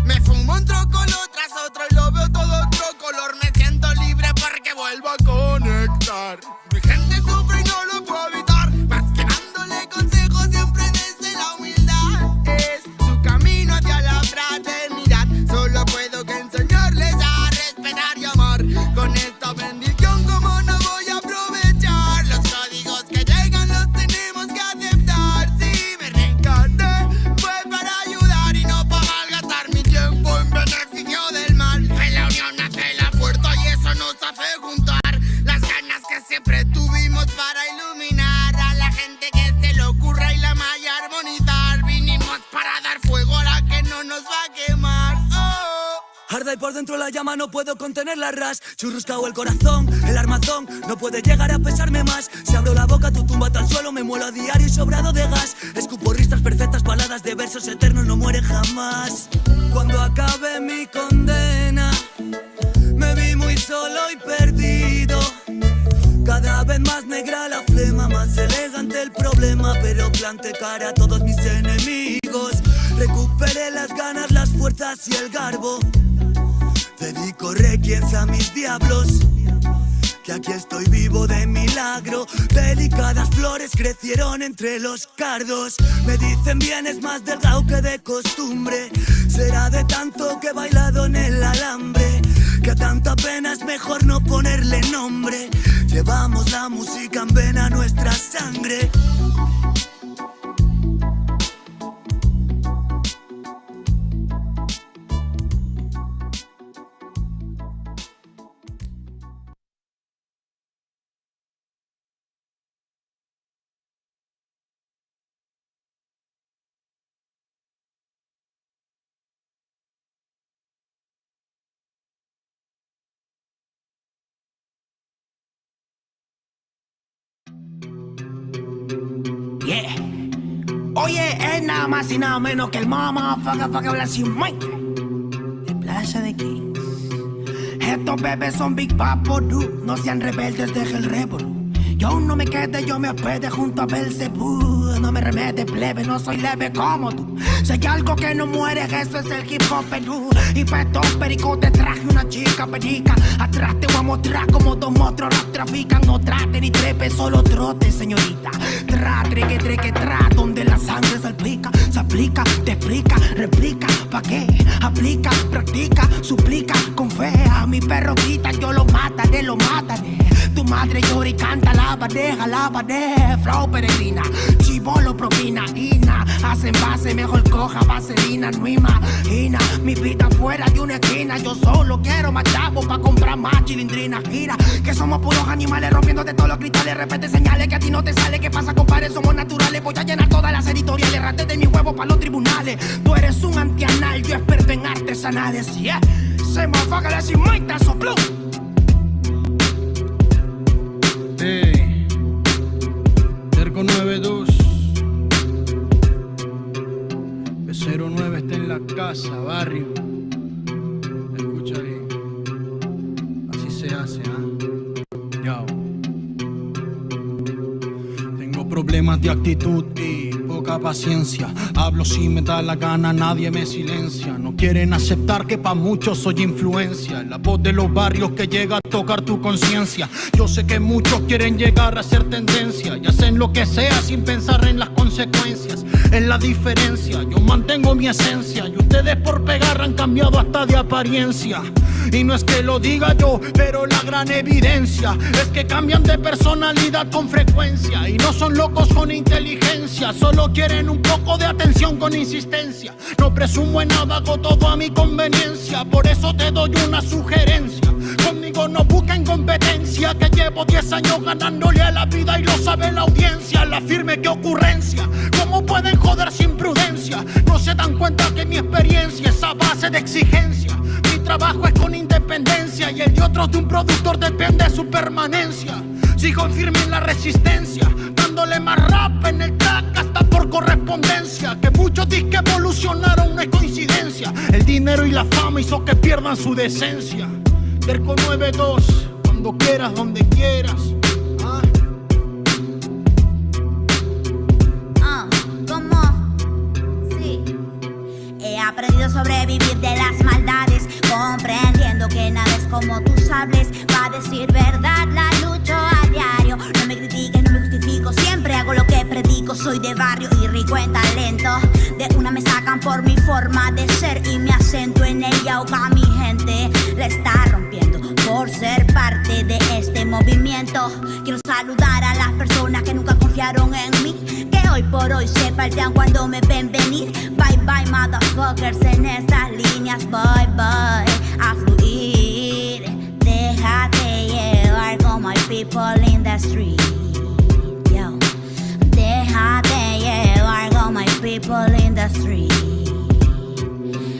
Me fumo un trocolor tras otro y lo veo todo otro color. Me siento libre porque vuelvo a conectar. Mi gente sufre y no lo puedo evitar, más que dándole consejos siempre desde la humildad. Es su camino hacia la fraternidad, solo puedo que enseñarles a respetar y amar. Con esta bendición como no voy a aprovechar los códigos que llegan, los tenemos que aceptar. Si me reencarné fue para ayudar y no para malgastar mi tiempo en beneficio del mal. En la unión nace la fuerza y eso nos hace juntar las ganas que siempre tuvimos para iluminar a la gente que se le ocurra y la malla armonizar. Vinimos para dar fuego a la que no nos va a quemar. Arda y por dentro la llama, no puedo contener la ras. Churruscao el corazón, el armazón no puede llegar a pesarme más. Si abro la boca, tu tumba al suelo, me muelo a diario y sobrado de gas. Escupo ristas perfectas, baladas de versos eternos, no mueren jamás. Cuando acabe mi condena, me vi muy solo y perdido. Cada vez más negra la flema, más elegante el problema, pero planté cara a todos mis enemigos. Recuperé las ganas, las fuerzas y el garbo. Dedico requiems a mis diablos, que aquí estoy vivo de milagro. Delicadas flores crecieron entre los cardos. Me dicen bien, es más delgado que de costumbre. Será de tanto que he bailado en el alambre, que a tanta pena es mejor no ponerle nombre. Llevamos la música en vena, nuestra sangre. Yeah. Oye, es nada más y nada menos que el motherfucker Blasio Mike de Plaza de Kings. Estos bebés son Big Papo, no sean rebeldes, deja el revolú. Yo no me quede, yo me hospede junto a Belzebú. No me remete, plebe, no soy leve como tú. Si hay algo que no muere, eso es el hip hop Perú. Y pa' estos pericos te traje una chica perica. Atrás te voy a mostrar como dos monstruos rap trafican. No trate ni trepe, solo trote, señorita. Treque, donde la sangre salpica. Se aplica, te explica, replica. ¿Pa' qué? Aplica, practica, suplica. Con fe a mi perro quita, yo lo mataré. Tu madre llora y canta, jalabade, flow peregrina, chivolo propina, ina, hacen base, mejor coja vaselina, no imagina, mi vida fuera de una esquina, yo solo quiero más chavos pa' comprar más chilindrina, gira, que somos puros animales rompiendo de todos los cristales, repete señales que a ti no te sale, ¿qué pasa compadre? Somos naturales, voy a llenar todas las editoriales, rate de mi huevo pa' los tribunales, tú eres un antianal, yo experto en artesanales, yeah, se me afaga la cimaita, sopló. Cerco 92 B09 está en la casa, barrio. Escucha bien, así se hace, Yo tengo problemas de actitud y poca paciencia. Hablo si me da la gana, nadie me silencia. No quieren aceptar que pa' muchos soy influencia. La voz de los barrios que llega a tocar tu conciencia. Yo sé que muchos quieren llegar a ser tendencia y hacen lo que sea sin pensar en las consecuencias. Es la diferencia, yo mantengo mi esencia y ustedes por pegar han cambiado hasta de apariencia. Y no es que lo diga yo, pero la gran evidencia es que cambian de personalidad con frecuencia. Y no son locos con inteligencia, solo quieren un poco de atención con insistencia. No presumo en nada, hago todo a mi conveniencia. Por eso te doy una sugerencia: conmigo no busquen competencia, que llevo 10 años ganándole a la vida y lo sabe la audiencia. La firme que ocurrencia, ¿cómo pueden joder sin prudencia? No se dan cuenta que mi experiencia es a base de exigencia. Mi trabajo es con independencia y el de otros de un productor depende de su permanencia. Sigo firme en la resistencia, dándole más rap en el track hasta por correspondencia. Que muchos disques evolucionaron, no es coincidencia. El dinero y la fama hizo que pierdan su decencia. Terco 92, cuando quieras, donde quieras. ¿Cómo? Sí. He aprendido a sobrevivir de las maldades, comprendiendo que nada es como tú sabes. Va a decir verdad, la lucho a diario. No me critiques, no me justifico, siempre hago lo que predico. Soy de barrio y rico en talento. De una me sacan por mi forma de ser y mi acento en el yauca. Mi gente la está rompiendo por ser parte de este movimiento. Quiero saludar a las personas que nunca confiaron en mí, que hoy por hoy se paltean cuando me ven venir. Bye bye motherfuckers en estas líneas. Bye bye a fluir. Déjate llevar como hay people in the street. Yo. Déjate llevar como hay people in the street.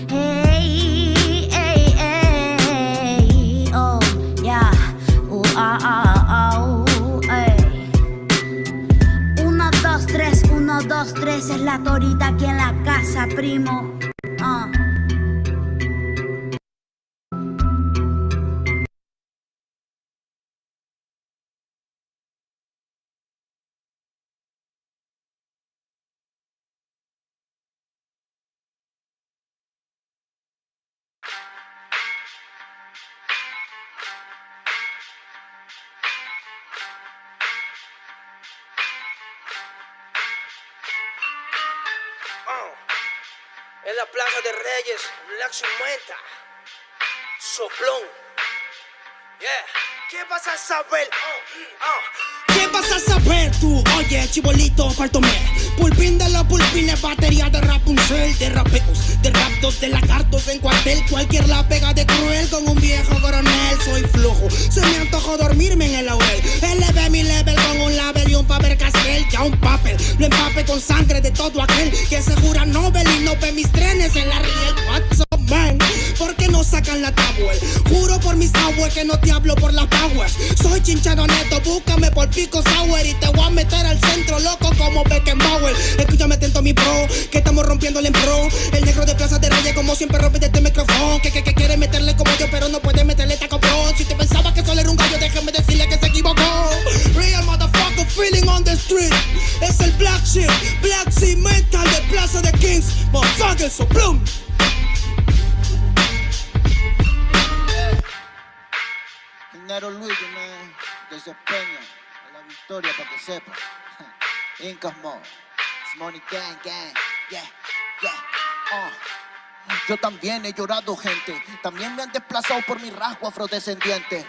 Hey, hey, hey, oh, yeah. Hey. 1, 2, 3, 1, 2, 3 es la torita aquí en la casa, primo. En la Plaza de Reyes, la Sumenta, Soplón. Yeah. ¿Qué vas a saber? ¿Qué vas a saber tú? Oye, chibolito, faltóme. Pulpín de los pulpines, batería de Rapunzel, de rapeos, de raptos, de lagartos en cuartel. Cualquier la pega de cruel con un viejo coronel. Soy flojo, se me antojó dormirme en el laurel. Elevé mi level con un label y un Faber Castell. Ya un papel, lo empape con sangre de todo aquel que se jura Nobel y no ve mis trenes en la riel. What's up, man? ¿Por qué no sacan la tablet? Juro por mis aguas que no te hablo por las powers. Soy chinchado neto, búscame por Pico Sour y te voy a meter al centro loco como Beckenbauer. Escúchame atento mi pro, que estamos rompiéndole en pro. El negro de Plaza de Reyes como siempre rompe de este micrófono. Que quiere meterle como yo pero no puede meterle taco pro. Si te pensaba que solo era un gallo, déjame decirle que se equivocó. Real motherfucker feeling on the street. Es el Black Sheep, Black Sea Mental de Plaza de Kings. Motherfucker, so bloom. Dinero Luigi, man, desempeño en la victoria para que sepa. Incas Mo, it's money gang, gang, yeah, yeah, Yo también he llorado, gente. También me han desplazado por mi rasgo afrodescendiente.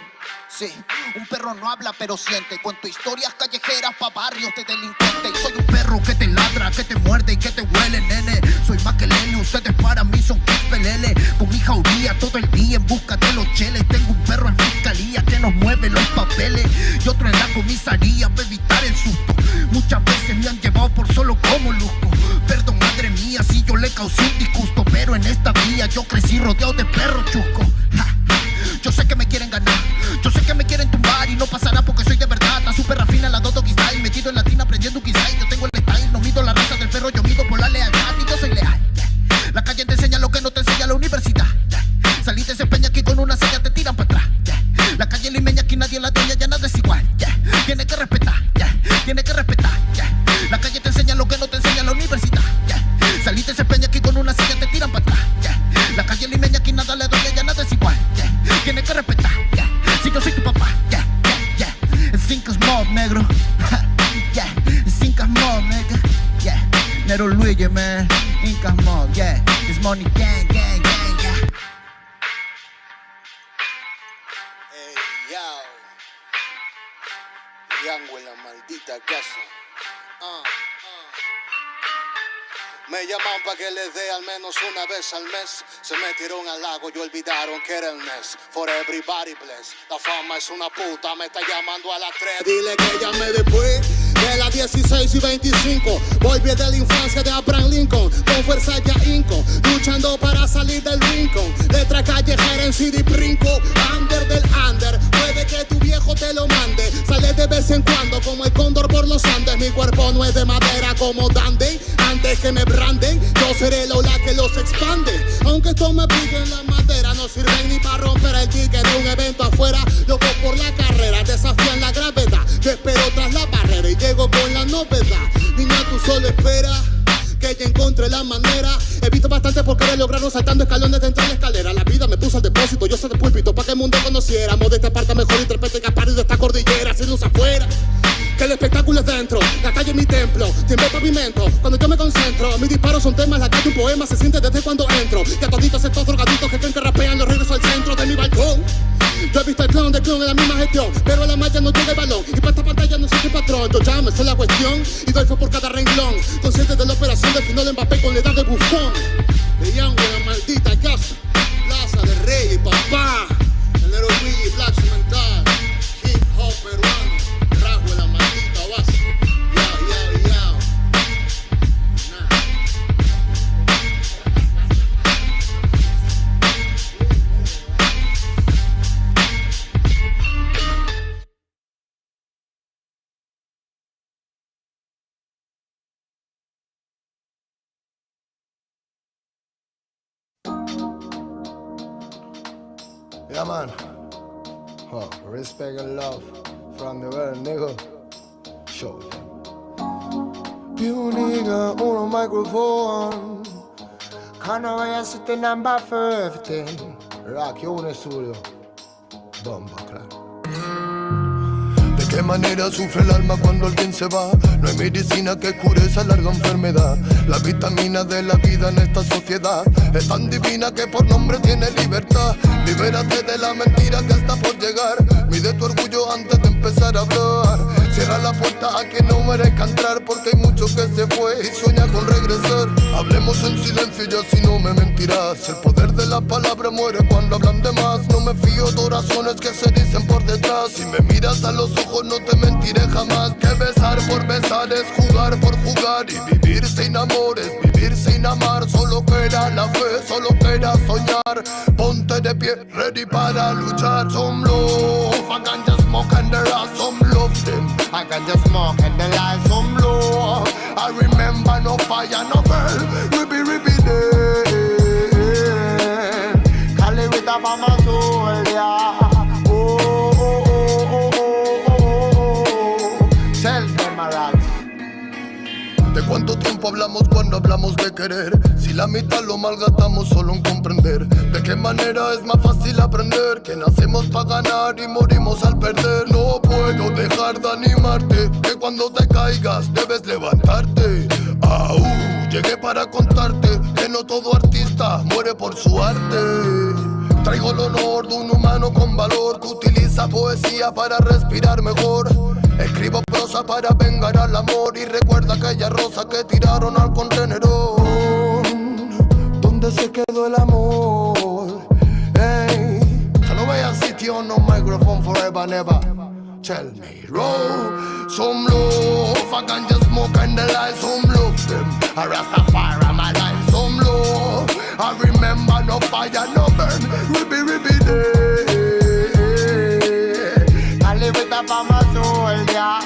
Sí, un perro no habla pero siente. Cuento historias callejeras pa' barrios de delincuentes. Soy un perro que te ladra, que te muerde y que te huele, nene. Soy más que Lene, ustedes para mí son pelele. Con mi jauría todo el día en busca de los cheles. Tengo un perro en fiscalía que nos mueve los papeles y otro en la comisaría para evitar el susto. Muchas veces me han llevado por solo como luzco. Perdón, madre mía, si yo le causé un disgusto, pero en esta vía yo crecí rodeado de perros chuscos. Yo sé que me quieren ganar, yo sé que me quieren tumbar y no pasará porque soy de verdad. Está súper refina la Dodo Style, metido en latina aprendiendo un style. Yo tengo el style, no mido la raza del perro, yo mido por la lealtad y yo soy leal. La calle te enseña lo que no te enseña la universidad. Saliste ese peña aquí con una seña te tiran para atrás. La calle limeña aquí nadie la tenía, ya nada es igual. Tiene que respetar, tiene que respetar. La calle te enseña lo que no te enseña la universidad. Luigi, man. Incas Mob, yeah. This money gang, gang, gang, yeah. Hey, yo. Yango en la maldita casa. Me llaman pa' que les dé al menos una vez al mes. Se metieron al lago y olvidaron que era el mes. For everybody bless. La fama es una puta, me está llamando a las 3. Dile que llame después de las 16 y 25. Volví de la infancia de Abraham Lincoln. Con fuerza ya inco, luchando para salir del rincón. Letra callejera en City Brinco. Under del under, puede que tu viejo te lo mande. Sale de vez en cuando como el cóndor por los Andes. Mi cuerpo no es de madera como Dandy. Antes que me branden, yo seré el ola que los expande. Aunque esto me pique en la madera, no sirven ni para romper el ticket de un evento afuera. Loco por la carrera, desafían la gravedad. Yo espero tras la barrera y llego con la novedad. Niña, tú solo espera que ya encontré la manera. He visto bastante por querer lograrlo saltando escalones dentro de la escalera. La vida me puso al depósito, yo soy de púlpito pa' que el mundo conociéramos. De esta parte mejor intérprete capaz de esta cordillera, sin luz afuera. Que el espectáculo es dentro, la calle es mi templo, tiembla el pavimento, cuando yo me concentro. Mis disparos son temas, la calle un poema, se siente desde cuando entro. Y a toditos estos drogaditos que creen que rapean, los regreso al centro de mi balcón. Yo he visto el clon del clon en la misma gestión, pero a la malla no llega el balón. Y para esta pantalla no existe patrón, yo ya me sé la cuestión y doy fe por cada renglón. Consciente de la operación del final Mbappé con la edad de bufón. De Yango en la maldita casa, Plaza de Rey y papá. El Nero Luigi, Black Cimental, hip hop peruano. Rasgo en la maldita base. Yao, yao, yao. Yeah, man. Respect and love from the world, nigga. Show them. You nigga on a microphone. Can't I sit in number 15? Rock you on the studio. Bomba, claro. ¿De qué manera sufre el alma cuando alguien se va? No hay medicina que cure esa larga enfermedad. La vitamina de la vida en esta sociedad es tan divina que por nombre tiene libertad. Libérate de la mentira que está por llegar. Mide tu orgullo antes de empezar a hablar. Cierra la puerta a quien no merezca entrar, porque hay mucho que se fue y sueña con regresar. Hablemos en silencio y así no me mentirás. El poder de la palabra muere cuando hablan de más. No me fío de oraciones que se dicen por detrás. Si me miras a los ojos no te mentiré jamás. Que besar por besar es jugar por jugar. Y vivir sin amor es vivir sin amar. Solo queda la fe, solo queda soñar. Ponte de pie, ready para luchar. Some love, I can just smoke and there are some love them. I can just smoke and there are some love. I remember no fire, no burn. Ribby there. Cali with a mama soul, yeah. ¿De cuánto tiempo hablamos cuando hablamos de querer? Si la mitad lo malgastamos solo en comprender. ¿De qué manera es más fácil aprender? Que nacemos para ganar y morimos al perder. No puedo dejar de animarte, que cuando te caigas debes levantarte. Llegué para contarte que no todo artista muere por su arte. Traigo el honor de un humano con valor que utiliza poesía para respirar mejor. Escribo prosa para vengar al amor y recuerda aquella rosa que tiraron al contenedor. ¿Dónde se quedó el amor? Hey, I no voy a sitio on no microphone forever never. Tell me, roll some love. I can just smoke and the light some love them. I Rastafari my life some love. I remember no fire no burn. Ribby day. I live with the farmer soul, yeah.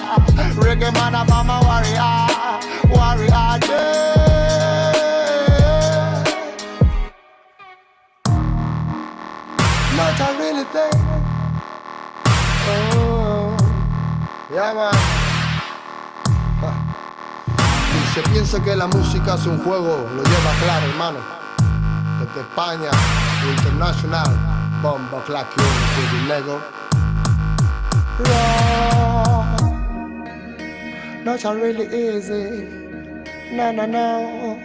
Reggae man a farmer warrior day. Not a really thing. Oh, yeah man. Y se piensa que la música es un juego, lo lleva claro, hermano. Desde España, international, bomba clack you, Lego. Not really easy. No.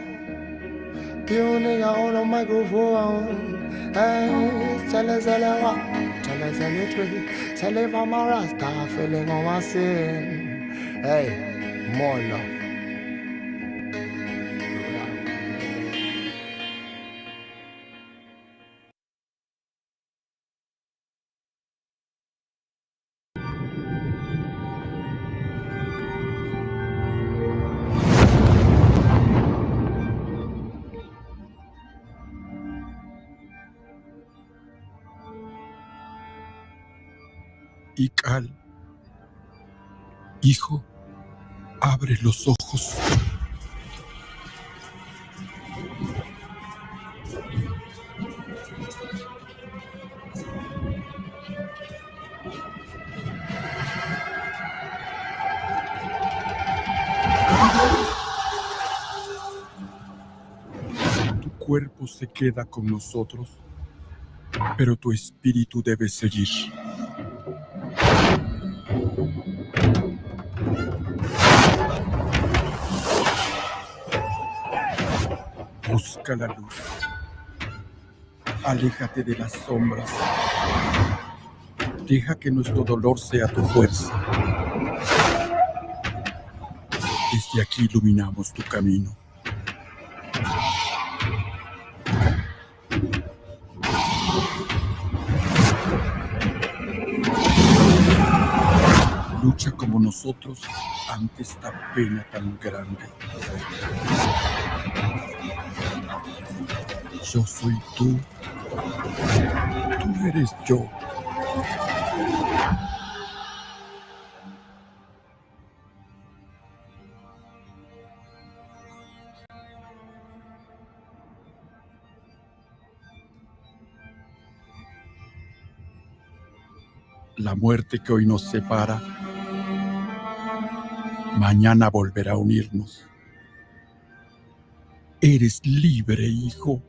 Tuning on a microphone. Hey, tell us any tree. Tell if I'm a rasta, feeling on my sin. Hey, more love. Ical, hijo, abre los ojos. Tu cuerpo se queda con nosotros, pero tu espíritu debe seguir. Busca la luz. Aléjate de las sombras. Deja que nuestro dolor sea tu fuerza. Desde aquí iluminamos tu camino. Lucha como nosotros ante esta pena tan grande. Yo soy tú. Tú eres yo. La muerte que hoy nos separa, mañana volverá a unirnos. Eres libre, hijo.